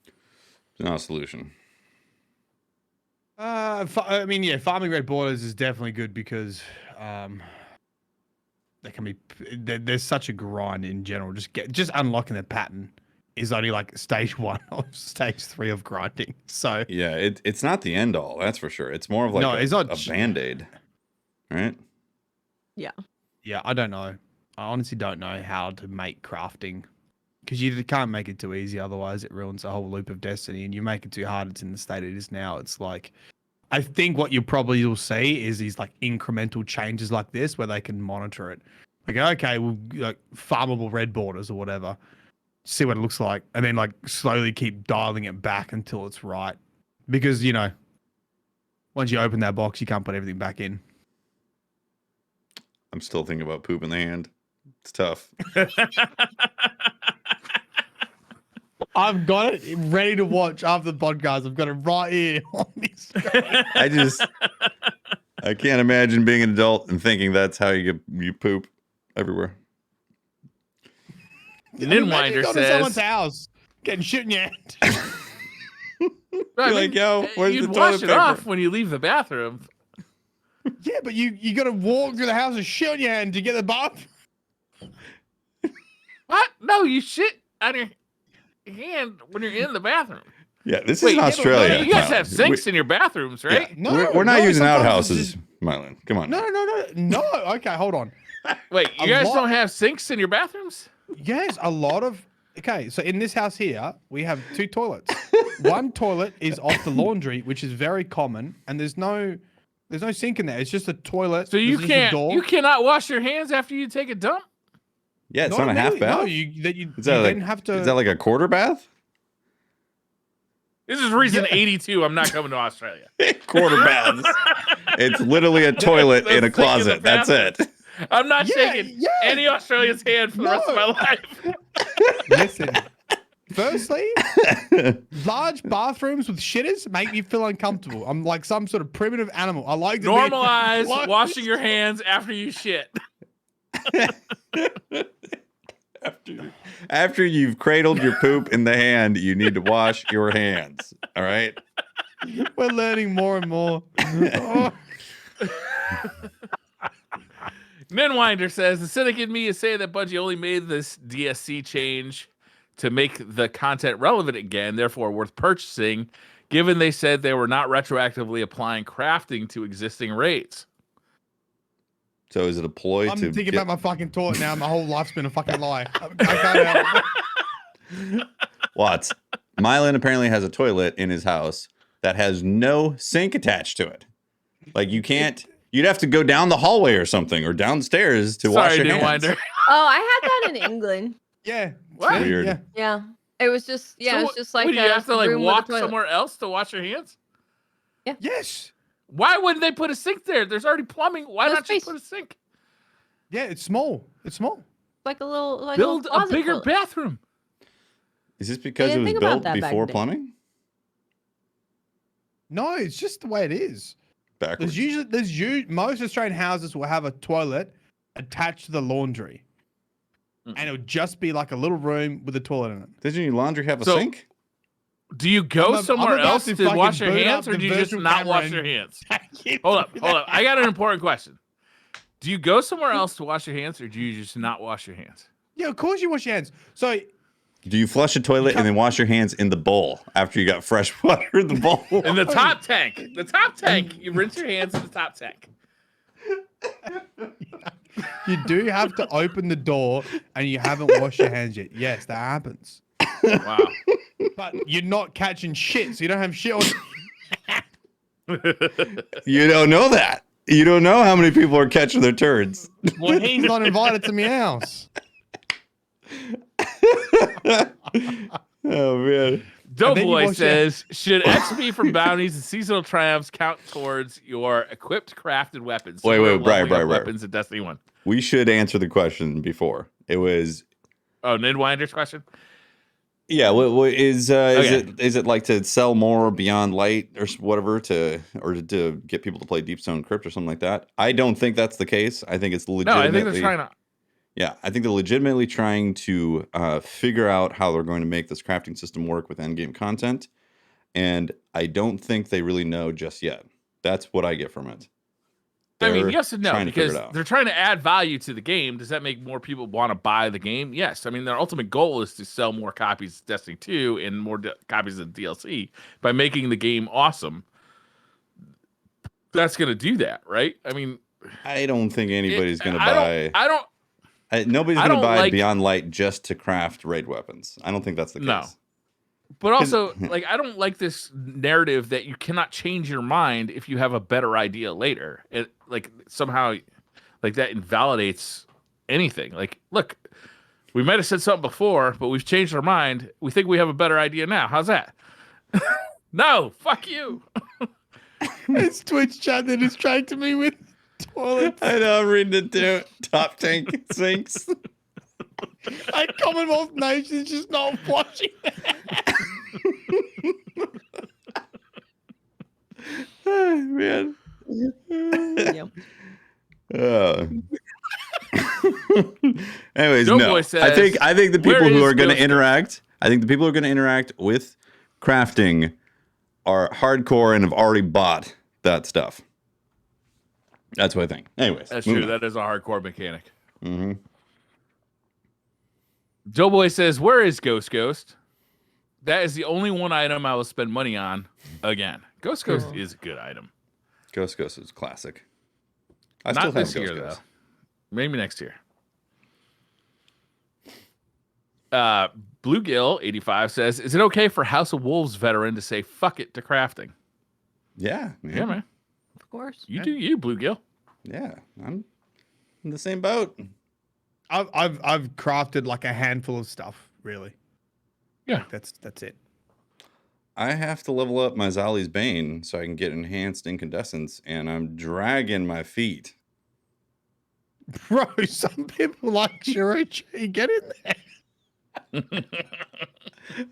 It's not a solution. I mean, yeah, farming red borders is definitely good because they can be. There's such a grind in general. Just unlocking the pattern is only like stage 1 or stage 3 of grinding. So Yeah, it's not the end all, that's for sure. It's more of like No, it's not a band-aid. Right? yeah, I don't know. I honestly don't know how to make crafting because you can't make it too easy. Otherwise, it ruins the whole loop of Destiny. And you make it too hard, it's in the state it is now. It's like, I think what you probably will see is these like incremental changes like this where they can monitor it. Like, okay, we'll like farmable red borders or whatever. See what it looks like, and then like slowly keep dialing it back until it's right. Because once you open that box, you can't put everything back in. I'm still thinking about poop in the hand. It's tough. I've got it ready to watch after the podcast. I've got it right here on this. I can't imagine being an adult and thinking that's how you poop everywhere. Ninwinder To someone's says, house, getting shit in your hand. I mean, like, yo, where's the you'd toilet wash it paper? off when you leave the bathroom. Yeah, but you got to walk through the house with shit in your hand to get the bath. What? No, you shit on your hand when you're in the bathroom. Yeah, this Wait, is in Australia. You guys have Mylan. sinks in your bathrooms, right? Yeah, we're not using outhouses, Mylan. Come on. No. Okay, hold on. Wait, you guys don't have sinks in your bathrooms? Yes, a lot of. Okay, so in this house here, we have 2 toilets. One toilet is off the laundry, which is very common, and there's no sink in there. It's just a toilet. So you there's just a door. you cannot wash your hands after you take a dump? Yeah, it's not a half bath. No, you Is that then have to. Is that like a quarter bath? This is reason 82 I'm not coming to Australia. Quarter baths. It's literally a toilet in a closet. That's it. I'm not shaking any Australian's hand for the rest of my life. Listen. Firstly, large bathrooms with shitters make me feel uncomfortable. I'm like some sort of primitive animal. I like to normalize washing your hands after you shit. After you've cradled your poop in the hand, you need to wash your hands. All right. We're learning more and more. Oh. Ninwinder says the cynic in me is saying that Bungie only made this DSC change to make the content relevant again, therefore worth purchasing, given they said they were not retroactively applying crafting to existing raids. So is it a ploy I'm to thinking about my fucking toilet now. My whole life's been a fucking lie. I can't help it. Watts? Mylan apparently has a toilet in his house that has no sink attached to it. Like you can't. You'd have to go down the hallway or something, or downstairs to wash your hands. Ninwinder. Oh, I had that in England. Yeah. What? Weird. Yeah. Yeah. It was just So it's just like wait, do you have to like room with a walk toilet. somewhere else to wash your hands? Yes. Why wouldn't they put a sink there? There's already plumbing. Why No not space. just put a sink? Yeah, it's small. It's small. Like a little Build little a bigger closet. bathroom. Is this because it didn't was think about built that back before then. plumbing? No, it's just the way it is. Backwards. Most Australian houses will have a toilet attached to the laundry. And it would just be like a little room with a toilet in it. Doesn't your laundry have a So- sink? Do you go I'm somewhere about else to to wash fucking your boot hands, up or the do you just virtual not camera wash and- your hands? Hold up. I got an important question. Do you go somewhere else to wash your hands, or do you just not wash your hands? Yeah, of course you wash your hands. So Do you flush a toilet and then wash your hands in the bowl after you got fresh water in the bowl? In the top tank. The top tank. You rinse your hands in the top tank. you do have to open the door and you haven't washed your hands yet. Yes, that happens. Wow. But you're not catching shit, so you don't have shit on. You don't know that. You don't know how many people are catching their turds. Well, he's not invited to my house. Oh, man. Doughboy wash says, should XP from bounties and seasonal triumphs count towards your equipped crafted weapons? Wait, Similar Brian, leveling up Brian. weapons in Destiny 1. We should answer the question before. It was, Oh, Ninwinder's question? yeah, is Okay. it like to sell more Beyond Light or whatever to get people to play Deep Stone Crypt or something like that? I don't think that's the case. I think it's No, legitimately. I think they're trying to. Yeah, I think they're legitimately trying to figure out how they're going to make this crafting system work with endgame content, and I don't think they really know just yet. That's what I get from it. I mean, They're yes and no, trying to figure because it out. they're trying to add value to the game. Does that make more people want to buy the game? Yes. I mean, their ultimate goal is to sell more copies of Destiny 2 and more copies of DLC by making the game awesome. That's going to do that, right? I mean, I don't think anybody's going to I buy. don't. Nobody's I going to don't buy like- Beyond Light just to craft raid weapons. I don't think that's the case. No. But also, like, I don't like this narrative that you cannot change your mind if you have a better idea later. It like somehow, like that invalidates anything. Like, look, we might have said something before, but we've changed our mind. We think we have a better idea now. How's that? No, fuck you. It's Twitch chat that distracted me with toilets. I know, I'm reading it too. Top tank sinks. Like Commonwealth nations just not flushing. Man. Yep. Anyways, Joe no. Boy says, I think the "Where people who is are going to Ghost interact, I think the people who are going to interact with crafting are hardcore and have already bought that stuff. That's what I think. Anyways, That's moving true. on. That is a hardcore mechanic. Mm-hmm. Joe Boy says, "Where is Ghost Ghost? That is the only one item I will spend money on again. Ghost Ghost is a good item. Ghost is classic. I Not still have this Ghost year, Ghost. though. Maybe next year." Bluegill 85 says, "Is it okay for House of Wolves veteran to say fuck it to crafting?" Yeah, Yeah, man. Of course. You do you, Bluegill. Yeah, I'm in the same boat. I've crafted like a handful of stuff, really. Yeah. Like, that's it. I have to level up my Zali's Bane so I can get enhanced incandescence, and I'm dragging my feet. Bro, some people like Shirochi. Get in there.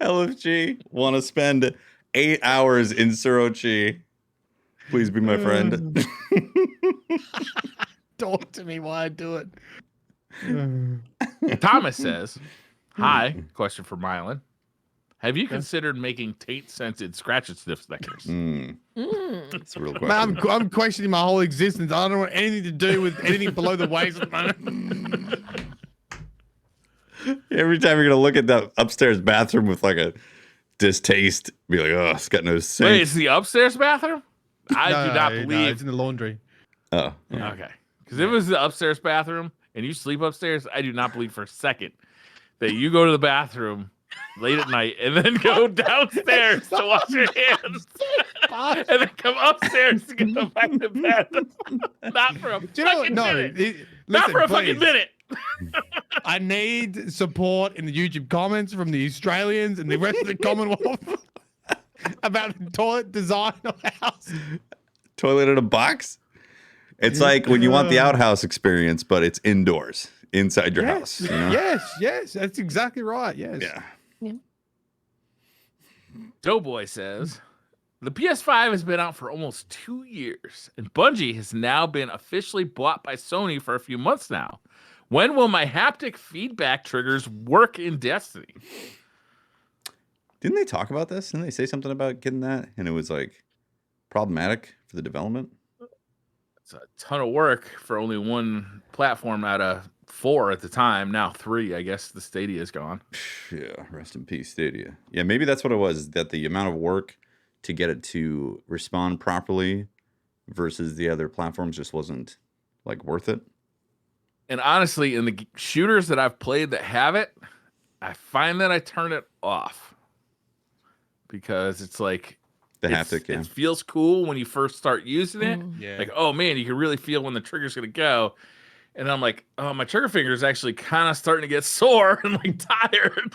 LFG, want to spend 8 hours in Surochi? Please be my friend. Talk to me while I do it. Thomas says, "Hi, question for Mylan. Have you considered making taint-scented scratch and sniff stickers?" That's a real question. Man, I'm questioning my whole existence. I don't want anything to do with anything below the waist at the moment. Every time you're gonna look at that upstairs bathroom with like a distaste, be like, "Oh, it's got no sink." Wait, it's the upstairs bathroom? I do not No, believe. it's in the laundry. Oh, Okay. Because if it was the upstairs bathroom and you sleep upstairs, I do not believe for a second that you go to the bathroom late at night and then go downstairs to wash your hands and then come upstairs to go back to bed. Not for a fucking minute. Not for a fucking minute. I need support in the YouTube comments from the Australians and the rest of the Commonwealth about the toilet design of the house. toilet in a box. It's like when you want the outhouse experience, but it's indoors, inside your house. You know? Yes, that's exactly right. Yes. Yeah. Doughboy says, "The PS5 has been out for almost 2 years, and Bungie has now been officially bought by Sony for a few months now. When will my haptic feedback triggers work in Destiny?" Didn't they talk about this? Didn't they say something about getting that? And it was like problematic for the development. It's a ton of work for only one platform out of 4 at the time. Now 3, I guess the Stadia is gone. Yeah, rest in peace, Stadia. Yeah, maybe that's what it was, that the amount of work to get it to respond properly versus the other platforms just wasn't like worth it. And honestly, in the shooters that I've played that have it, I find that I turn it off because it's like The haptic, yeah. it feels cool when you first start using it. Yeah. Like, oh man, you can really feel when the trigger's gonna go. And I'm like, oh, my trigger finger is actually kind of starting to get sore and like tired.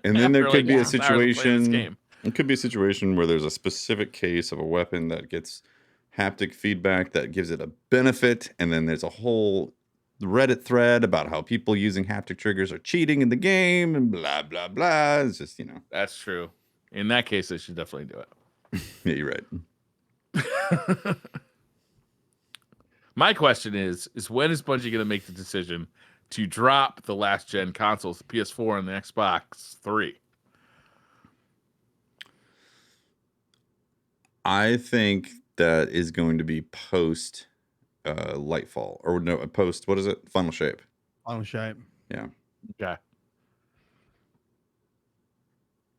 And then there After, could like, be a 6 hours of playing this situation. game. It could be a situation where there's a specific case of a weapon that gets haptic feedback that gives it a benefit, and then there's a whole Reddit thread about how people using haptic triggers are cheating in the game and blah blah blah. It's just, you know. That's true. In that case, they should definitely do it. Yeah, you're right. My question is when is Bungie going to make the decision to drop the last gen consoles, the PS4 and the Xbox 3? I think that is going to be post Lightfall, or no, post, what is it? Final Shape. Final shape. Yeah. Okay.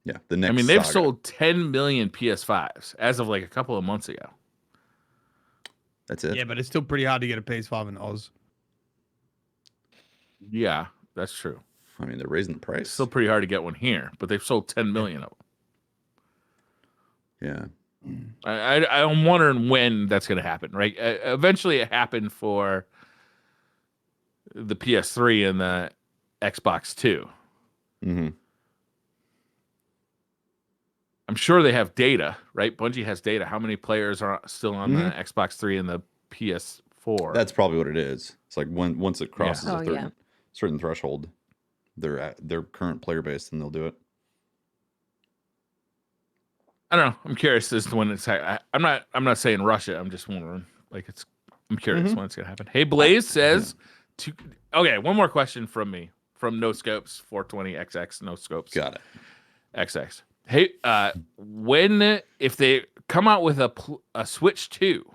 Yeah. The next I mean, they've saga. sold 10 million PS5s as of like a couple of months ago. That's it. Yeah, but it's still pretty hard to get a PS5 in Oz. Yeah, that's true. I mean, they're raising the It's price. still pretty hard to get one here, but they've sold 10 million of them. Yeah. I'm wondering when that's going to happen, right? Eventually it happened for the PS3 and the Xbox 2. Mm-hmm. I'm sure they have data, right? Bungie has data. How many players are still on the Xbox 3 and the PS4? That's probably what it is. It's like once it crosses Yeah. a Oh, certain, yeah. certain threshold, their current player base, then they'll do it. I don't know. I'm curious as to when it's. I'm not saying rush it. I'm just wondering. Like I'm curious when it's gonna happen. Hey, Blaze says. Okay, one more question from me from No Scopes 420XX No Scopes. Got it. XX. Hey, if they come out with a Switch 2,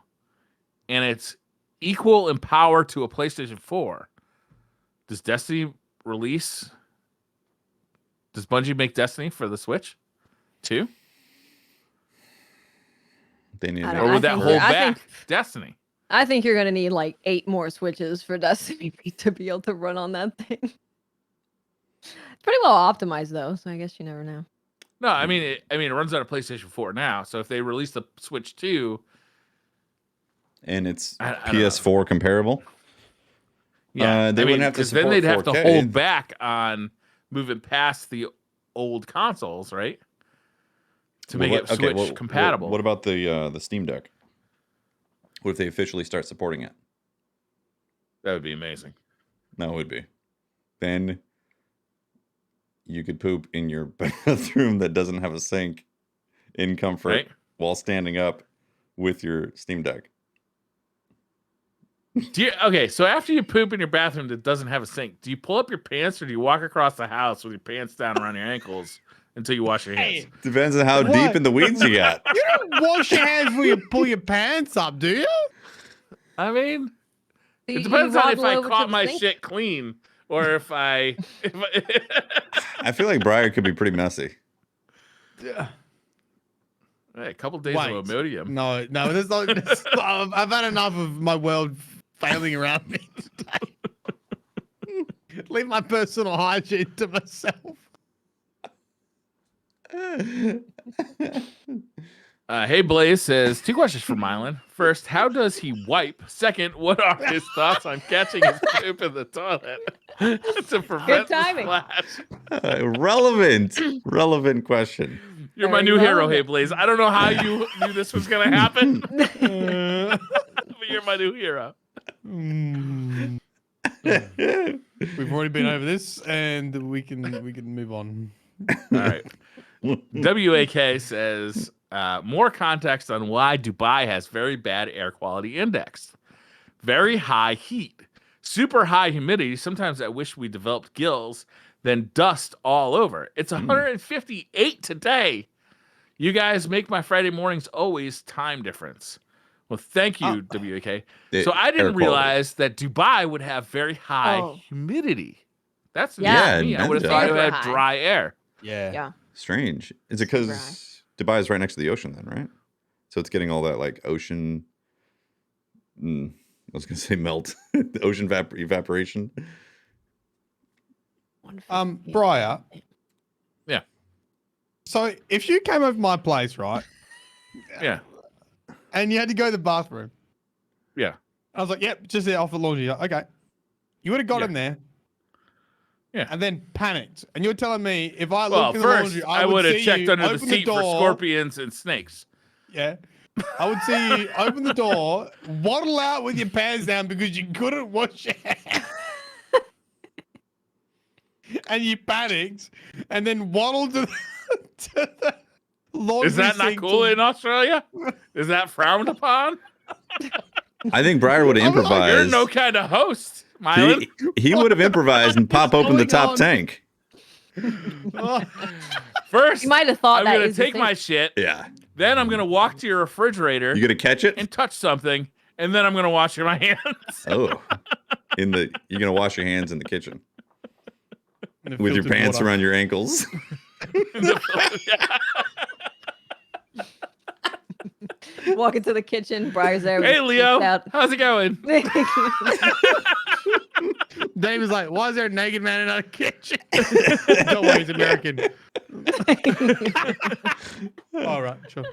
and it's equal in power to a PlayStation 4, does Destiny release? Does Bungie make Destiny for the Switch 2? They need. I Or would that think- hold I back think- Destiny? I think you're gonna need like 8 more Switches for Destiny to be able to run on that thing. It's pretty well optimized though, so I guess you never know. No, I mean it runs on a PlayStation 4 now. So if they release the Switch 2, And it's I don't know. PS4 comparable. yeah, they wouldn't have to 'cause then support they'd have to 4K. hold back on moving past the old consoles, right? To make it Switch compatible. What about the Steam Deck? What if they officially start supporting it? That would be amazing. That would be. Then you could poop in your bathroom that doesn't have a sink in comfort Right? while standing up with your Steam Deck. Okay, so after you poop in your bathroom that doesn't have a sink, do you pull up your pants or do you walk across the house with your pants down around your ankles until you wash your hands? Depends on how What? deep in the weeds you got. You don't wash your hands before you pull your pants up, do you? I mean, You- it depends you on if waddle I over to caught the my sink? shit clean or if I. I feel like Briar could be pretty messy. Yeah. A couple days Wait. of Imodium. No, there's not. I've had enough of my world failing around me today. Leave my personal hygiene to myself. Hey, Blaze says 2 questions for Mylan. First, how does he wipe? Second, what are his thoughts on catching his poop in the toilet to prevent the timing. splash? Relevant question. You're my Very new hero, relevant. Hey Blaze. I don't know how you knew this was gonna happen, but you're my new hero. Mm. We've already been over this, and we can move on. All right. WAK says more context on why Dubai has very bad air quality index. Very high heat, super high humidity. Sometimes I wish we developed gills, then dust all over. It's 158 today. You guys make my Friday mornings always time difference. Well, thank you, WAK. So I didn't realize that Dubai would have very high humidity. That's news Yeah. to me. I Yeah, would have thought it super had high. dry air. Yeah. Strange. Is it because Dubai is right next to the ocean then, right? So it's getting all that like ocean. I was gonna say melt, the ocean evaporation. Briar. Yeah. So if you came over my place, right, Yeah. and you had to go to the bathroom, Yeah. I was like, "Yep, just there off the laundry." You're like, okay, you would have got Yeah. in there, Yeah. and then panicked, and you're telling me if I Well, looked in the first, laundry, I would would have see checked you under the open seat for door, scorpions and snakes. Yeah. I would see you open the door, waddle out with your pants down because you couldn't wash your hands. And you panicked and then waddled to the laundry Is that not sink cool to- in Australia? Is that frowned upon? I think Briar would have I'm like, You're improvised. no kind of host, Mylan. He would have improvised and pop open the going top on? tank. Oh, First, You might have thought I'm that gonna is the take thing. my shit. Yeah. Then I'm gonna walk to your refrigerator You gonna catch it? and touch something, and then I'm gonna wash my hands. Oh. You're gonna wash your hands in the kitchen in the with your filtered pants water. around your ankles. Walk into the kitchen, Briar's there. with Hey, his Leo, tits out. how's it going? Dave was like, why is there a naked man in our kitchen? Don't worry, he's American. All right, sure.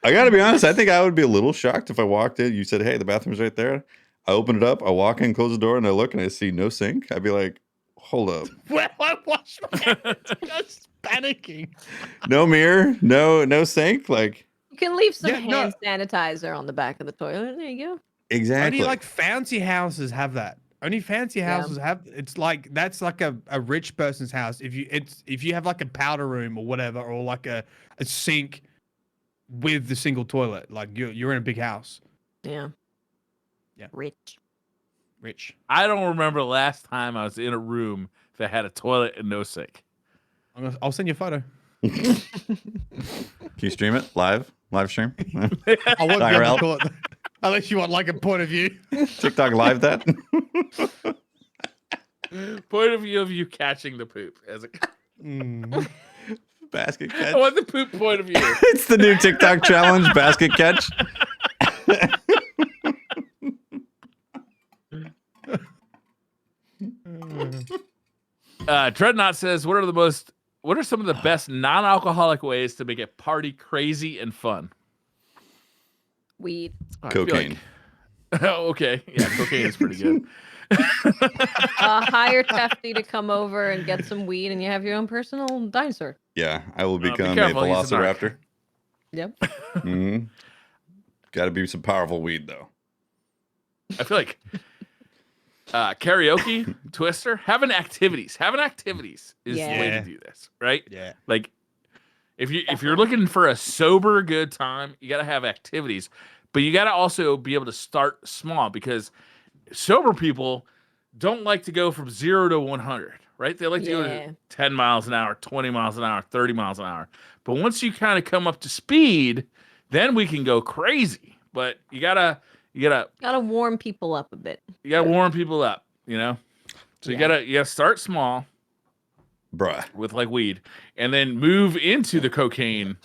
I gotta be honest. I think I would be a little shocked if I walked in. You said, "Hey, the bathroom's right there." I open it up, I walk in, close the door, and I look and I see no sink. I'd be like, hold up. Well, I wash my hands. Just panicking. No mirror, no sink. Like, You can leave some Yeah, no. hand sanitizer on the back of the toilet. There you go. exactly. Only like fancy houses have that. Only fancy Yeah. houses have. It's like that's like a rich person's house. If you have like a powder room or whatever, or like a sink with the single toilet, like you're in a big house. Yeah. Yeah. Rich. Rich. I don't remember the last time I was in a room that had a toilet and no sink. I'll send you a photo. Can you stream it live stream? I won't be able IRL? to call it unless you want like a point of view. TikTok live that? Point of view of you catching the poop as a Basket I catch. want the poop point of view. It's the new TikTok challenge, basket catch. Dreadnought says, what are some of the best non-alcoholic ways to make a party crazy and fun? Weed. I feel Cocaine. Oh, okay. Yeah, cocaine is pretty good. Hire Tefty to come over and get some weed, and you have your own personal dinosaur. Yeah, I will be become a careful, he's a narc. velociraptor. Yep. hmm Got to be some powerful weed, though. I feel like karaoke, Twister, having activities is the way Yeah. to do this, right? Yeah. Like if you're looking for a sober good time, you got to have activities, but you got to also be able to start small because sober people don't like to go from 0 to 100, right? They like to go Yeah. to 10 miles an hour, 20 miles an hour, 30 miles an hour. But once you kind of come up to speed, then we can go crazy. But you gotta Warm people up a bit. warm people up, you know? So you gotta start small Bruh. with like weed and then move into the cocaine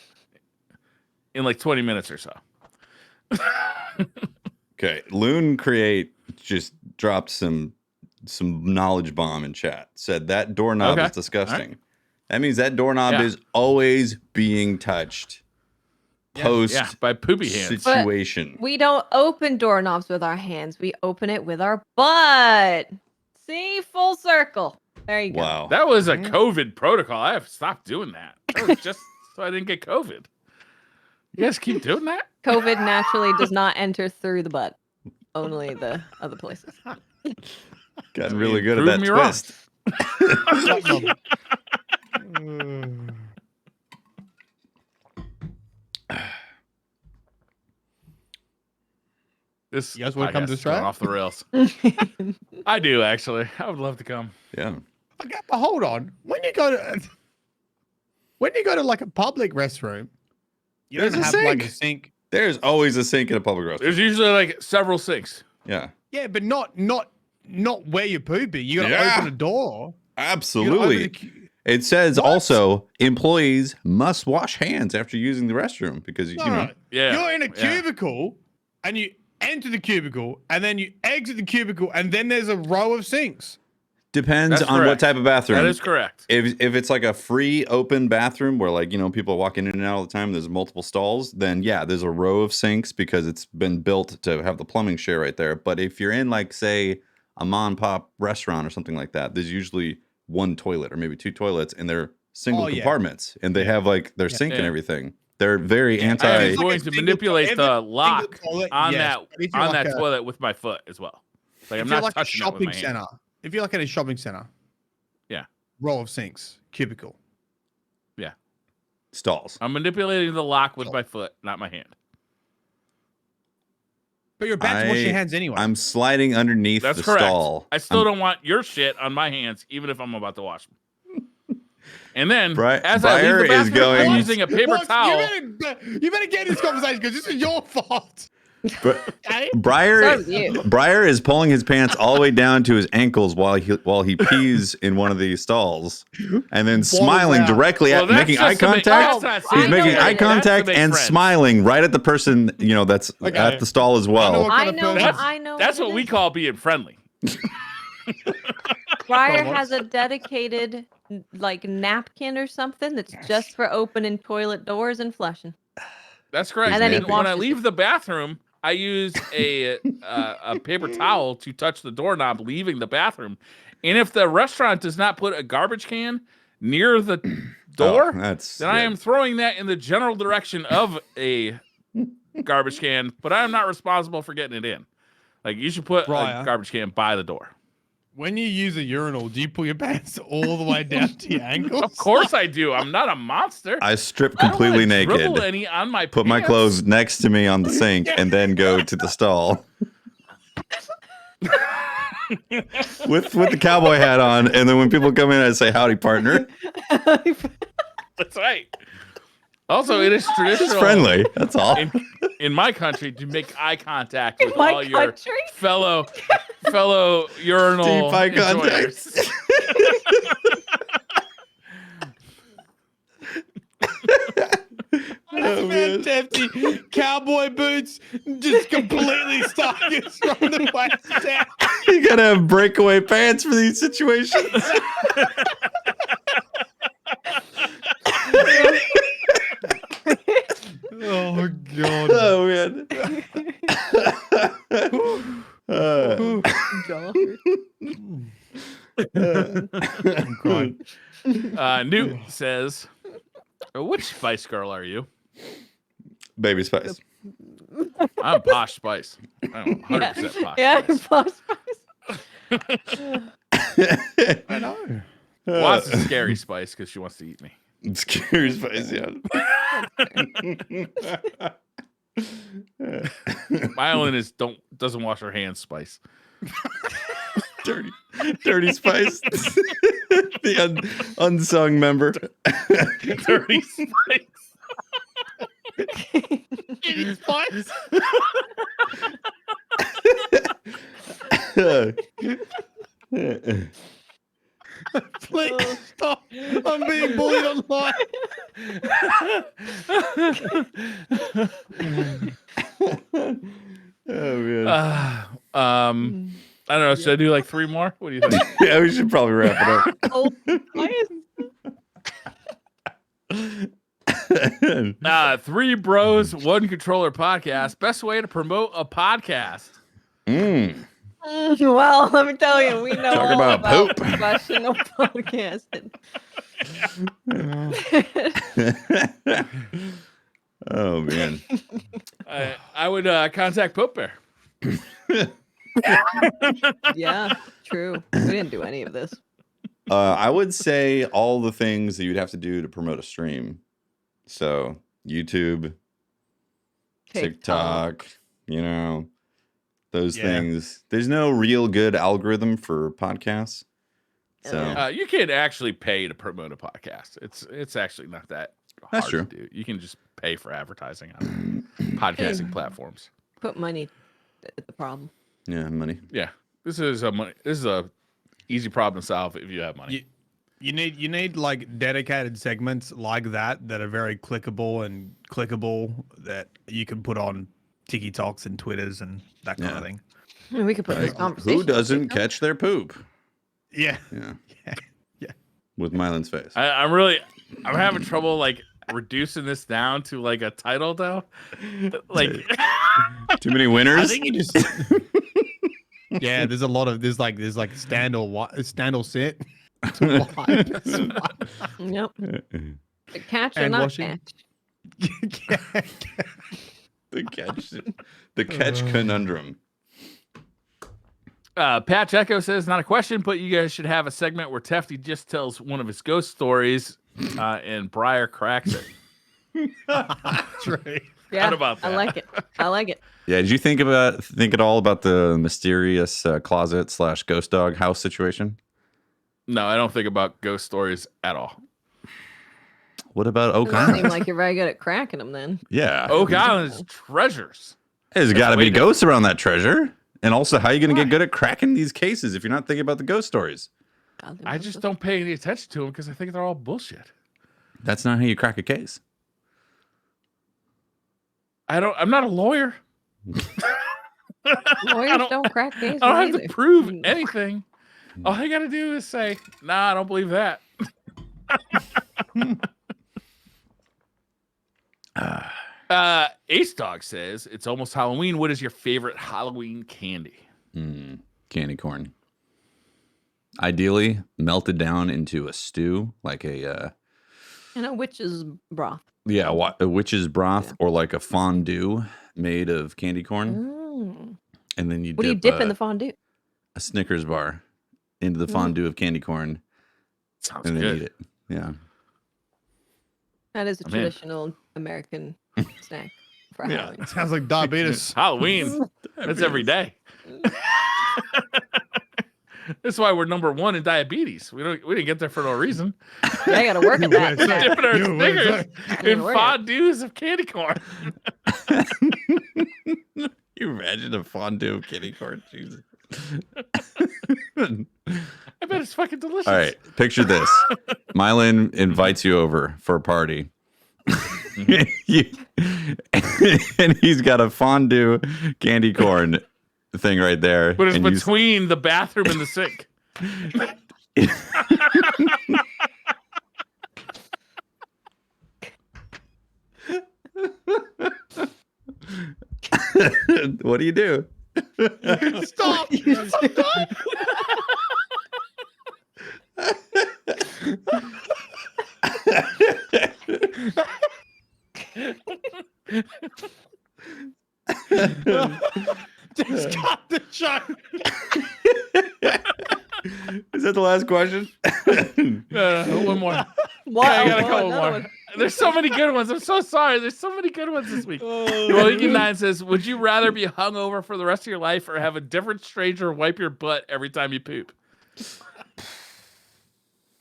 in like 20 minutes or so. Okay, Loon Create just dropped some knowledge bomb in chat. Said that doorknob Okay. is disgusting. That means that doorknob is always being touched. Post by poopy hands. situation. We don't open doorknobs with our hands. We open it with our butt. See, full circle. There you go. Wow. That was a COVID protocol. I have stopped doing that. That was just so I didn't get COVID. You guys keep doing that? COVID naturally does not enter through the butt. Only the other places. Gotten really good at Prove that me wrong. twist. This You guys wanna come podcast to is going Australia? off the rails. I do actually. I would love to come. Yeah. Okay, but hold on. When you go to like a public restroom, you don't There's a have like a sink. sink. There's always a sink in a public restroom. There's usually like several sinks. Yeah. Yeah, but not where you're pooping. You gotta Yeah. open a door. You gotta open Absolutely. the cu- It says What? also employees must wash hands after using the restroom because you know No, Yeah. You're in a Yeah. cubicle and you enter the cubicle and then you exit the cubicle and then there's a row of sinks. depends That's on what correct. type of bathroom. That is correct. If it's like a free open bathroom where like people walk in and out all the time, there's multiple stalls, then yeah, there's a row of sinks because it's been built to have the plumbing share right there. But if you're in like say a mom and pop restaurant or something like that, there's usually one toilet or maybe two toilets and they're single Oh, yeah. compartments and they have like their sink and Yeah. everything. They're very I anti. am It's like going a to single manipulate toilet. the lock toilet, on yes. But if you're like a- toilet with my foot as well. Like I'm if you're not like a touching it with shopping my hand. center, if you're like in a shopping center, Yeah. row of sinks, cubicle. stalls. I'm manipulating the lock with my foot, not my hand. But you're about to wash your I- hands anyway. I'm sliding underneath That's the correct. stall. I still don't want your shit on my hands, even if I'm about to wash them. And then, as I leave Briar the is bathroom, going- I'm using a paper What? towel. You better get in this conversation because this is your fault. Okay? Briar, So is you. Briar is pulling his pants all the way down to his ankles while he pees in one of these stalls, and then smiling around. directly Well, at that's making just eye to make- contact. that's not I He's know making what eye it is. contact That's to make and friends. smiling right at the person that's Okay. at the stall as I know well. what I kind of know. person- I know. That's it what we is. call being friendly. Briar What? has a dedicated like napkin or something that's just for opening toilet doors and flushing. That's correct. And then he And when I washes leave it. the bathroom, I use a paper towel to touch the doorknob leaving the bathroom. And if the restaurant does not put a garbage can near the door, then I am throwing that in the general direction of a garbage can, but I am not responsible for getting it in. Like, you should put a garbage can by the door. When you use a urinal, do you pull your pants all the way down to your ankles? Of course I do. I'm not a monster. I strip completely naked, any on my put my clothes next to me on the sink, and then go to the stall. with the cowboy hat on, and then when people come in, I say, "Howdy, partner." That's right. Also, it is traditional. It's friendly. That's all. In my country, to make eye contact with all your fellow urinal deep eye contact. Hefty cowboy boots, just completely stuck from the waist down. You gotta have breakaway pants for these situations. Oh god! Oh man! I'm crying. Newt says, "Which Spice Girl are you?" Baby Spice. I'm Posh Spice. I'm 100% Posh Yeah, Spice. Posh Spice. I know. Wants a Scary Spice because she wants to eat me. Scary Spice, yeah. My island is doesn't wash her hands Spice. Dirty Spice. The unsung member. Dirty Spice. Dirty Spice. Please stop. I'm being bullied online. Oh man. I don't know. Should I do like 3 more? What do you think? Yeah, we should probably wrap it up. 3 Bros, 1 Controller podcast. Best way to promote a podcast. Well, let me tell you, we know Talk all about poop. professional podcasting. Oh man. I would contact Pope Bear. Yeah, true. We didn't do any of this. I would say all the things that you'd have to do to promote a stream. So YouTube, TikTok, those things. There's no real good algorithm for podcasts. So you can actually pay to promote a podcast. It's actually not that hard that's true. to do. You can just pay for advertising on podcasting platforms. Put money at the problem. Yeah, money. Yeah. This is a easy problem to solve if you have money. You need like dedicated segments like that are very clickable that you can put on TikToks and Twitters and that kind of thing. And we could put this conversation. Who doesn't catch their poop? Yeah. Yeah. With Mylan's face. I'm having trouble like reducing this down to like a title though. Like too many winners. I think you just yeah. There's a lot of there's like stand or sit. Yep. The catch or And not washing. catch. The catch conundrum. Patch Echo says, not a question, but you guys should have a segment where Tefty just tells one of his ghost stories and Briar cracks it. True. Yeah, How about that? I like it. Yeah, did you think at all about the mysterious closet / ghost dog house situation? No, I don't think about ghost stories at all. What about Oak Doesn't seem Island? like you're very good at cracking them then. Yeah. Oak Island is treasures. There's got to be way to- ghosts around that treasure. And also, how are you going to get good at cracking these cases if you're not thinking about the ghost stories? God, I just don't pay any attention to them because I think they're all bullshit. That's not how you crack a case. I'm not a lawyer. Lawyers don't crack cases. I don't have either. to prove anything. All I got to do is say, nah, I don't believe that. Ace Dog says it's almost Halloween. What is your favorite Halloween candy? Candy corn. Ideally, melted down into a stew, like a witch's broth. a witch's broth, or like a fondue made of candy corn, and then What do you dip in the fondue? A Snickers bar into the fondue of candy corn. Sounds and then good. eat it. Yeah. That is a traditional American snack for Halloween. Sounds like diabetes. Halloween. That's every day. That's why we're number 1 in diabetes. We didn't get there for no reason. I gotta work at that. Dipping our Snickers in fondues of candy corn. You imagine a fondue of candy corn? Jesus. I bet it's fucking delicious. All right, picture this. Mylan invites you over for a party. And he's got a fondue candy corn thing right there. But it's between the bathroom and the sink. What do you do? Stop! Stop! Just cut the show. Is that the last question? One more. What? I got a Oh, couple another more. one. There's so many good ones. I'm so sorry. There's so many good ones this week. Well, 9 says, would you rather be hungover for the rest of your life or have a different stranger wipe your butt every time you poop?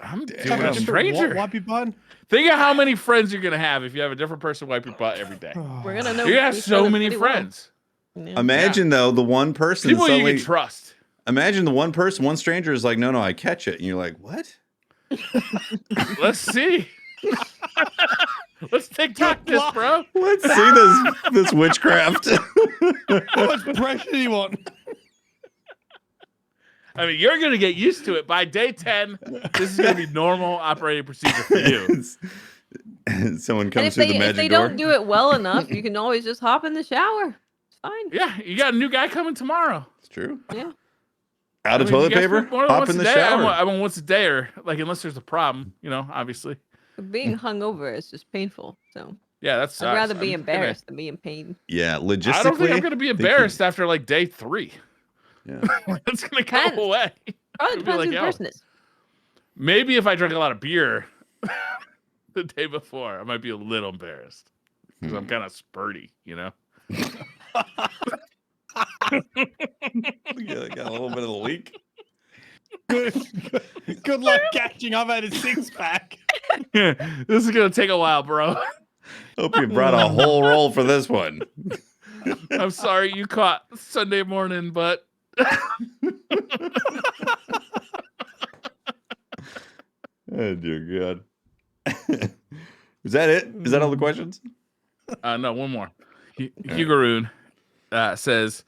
I'm doing a stranger. Wipe your butt? Think of how many friends you're going to have if you have a different person wipe your butt every day. We're gonna know. You have each so other many pretty well. friends. Yeah. Imagine though, the one person People suddenly, you can trust. imagine the one person, one stranger is like, no, I catch it. And you're like, what? Let's see. Let's TikTok this, bro. Let's see this witchcraft. How much pressure do you want? I mean, you're going to get used to it. By day 10, this is going to be normal operating procedure for you. Someone And comes through the if magic they door. don't do it well enough, you can always just hop in the shower. It's fine. Yeah, you got a new guy coming tomorrow. It's true. Yeah. Out of I mean, toilet you guys paper, poop more than hop once in a the day. shower. I want once a day, or like unless there's a problem, obviously. Being hungover is just painful. So Yeah, that's. I'd rather be embarrassed than be in pain. Yeah, logistically. I don't think I'm going to be embarrassed after like day 3. Yeah. It's going to Depends. go away. Probably It'll be depends like, who the "Oh." person is. Maybe if I drink a lot of beer the day before, I might be a little embarrassed because I'm kind of spurty, Yeah, got a little bit of a leak. Good luck catching up at a 6-pack. This is going to take a while, bro. Hope you brought a whole roll for this one. I'm sorry you caught Sunday morning, but Oh dear God. Is that it? Is that all the questions? no, one more. Hugaroon says,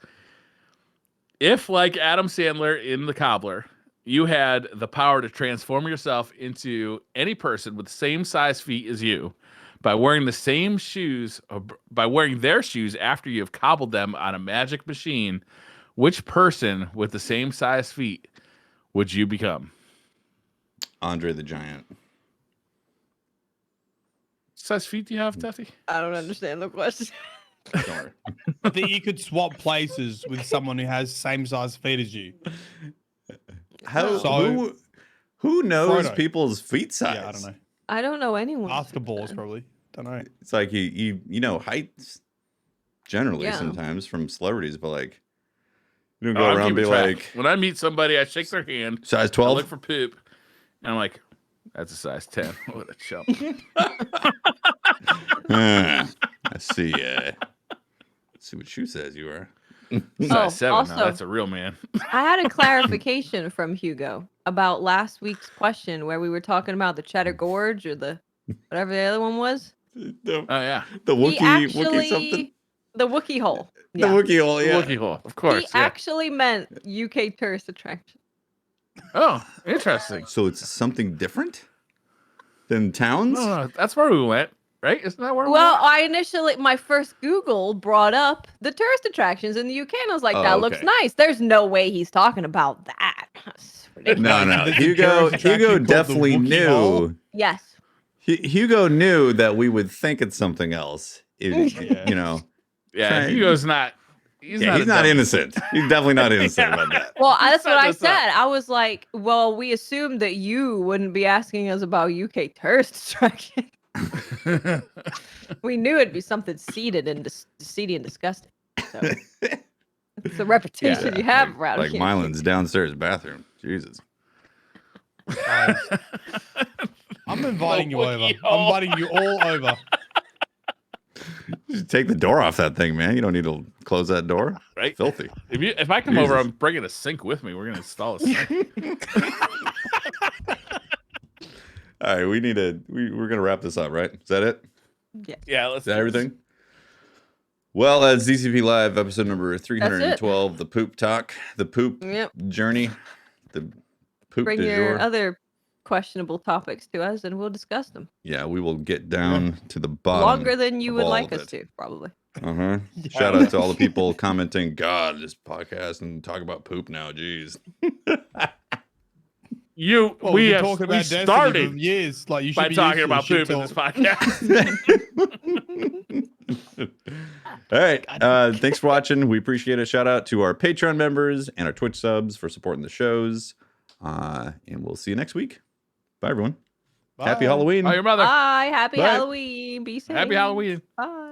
if like Adam Sandler in The Cobbler, you had the power to transform yourself into any person with the same size feet as you by wearing the same shoes, or by wearing their shoes after you have cobbled them on a magic machine, which person with the same size feet would you become? Andre the Giant. Size feet do you have, Teffy? I don't understand the question. Don't worry. I think you could swap places with someone who has same size feet as you. Who knows Frodo. people's feet size? Yeah, I don't know. I don't know anyone. Basketballs probably. Don't know. It's like you know heights generally Yeah. sometimes from celebrities, but like you don't Oh, go I'm around and be keeping track. like When I meet somebody, I shake their hand, size I 12. look for poop, and I'm like, that's a size 10. What a chump. I see. See what shoe says you are. Size 7. also- Now, that's a real man. I had a clarification from Hugo about last week's question where we were talking about the Cheddar Gorge or the whatever the other one was. The, Oh, yeah. the He Wookiee something. the Wookiee hole. The Yeah. Wookiee hole, yeah. Wookiee hole, of course. He Yeah. actually meant UK tourist attraction. Oh, interesting. So it's something different than towns? No, that's where we went. right? Isn't that where Well, we were? my first Google brought up the tourist attractions in the UK, and I was like, Oh, that looks okay. nice. There's no way he's talking about that. That's ridiculous. No, no. There's a Hugo tourist attraction called the definitely Wookiee Hall. knew. Yes. Hugo knew that we would think it's something else. Yeah. You know. Yeah, Trying- Hugo's not. He's Yeah, not, he's not innocent. He's definitely not innocent about that. Well, that's what I Set this up. said. I was like, well, we assumed that you wouldn't be asking us about UK tourist attraction. We knew it'd be something seedy and disgusting. So it's the reputation you have around Like here. Mylan's downstairs bathroom. Jesus. Guys, I'm inviting you over. Wookiee I'm Hall. inviting you all over. Just take the door off that thing, man. You don't need to close that door. Right? Filthy. If I come over, Jesus. I'm bringing a sink with me. We're gonna install a sink. All right, we're gonna wrap this up, right? Is that it? Yeah, let's Is that everything? Well, that's DCP Live, episode number 312, the poop talk, the poop Yep. journey, the poop Bring du your jour. other questionable topics to us, and we'll discuss them. Yeah, we will get down to the bottom. Longer than you of would all like of us it. to, probably. Uh-huh. Shout out to all the people commenting, God, this podcast and talk about poop now. Jeez. Well, Well, we we've been have talking we about Destiny started for years. Like you should by be talking used to about shit poop in this talk. podcast. All right. Thanks for watching. We appreciate it. Shout out to our Patreon members and our Twitch subs for supporting the shows. And we'll see you next week. Bye, everyone. Happy Bye. Halloween. Oh, your mother. Bye. Happy Bye. Halloween. Be safe. Happy Halloween. Bye.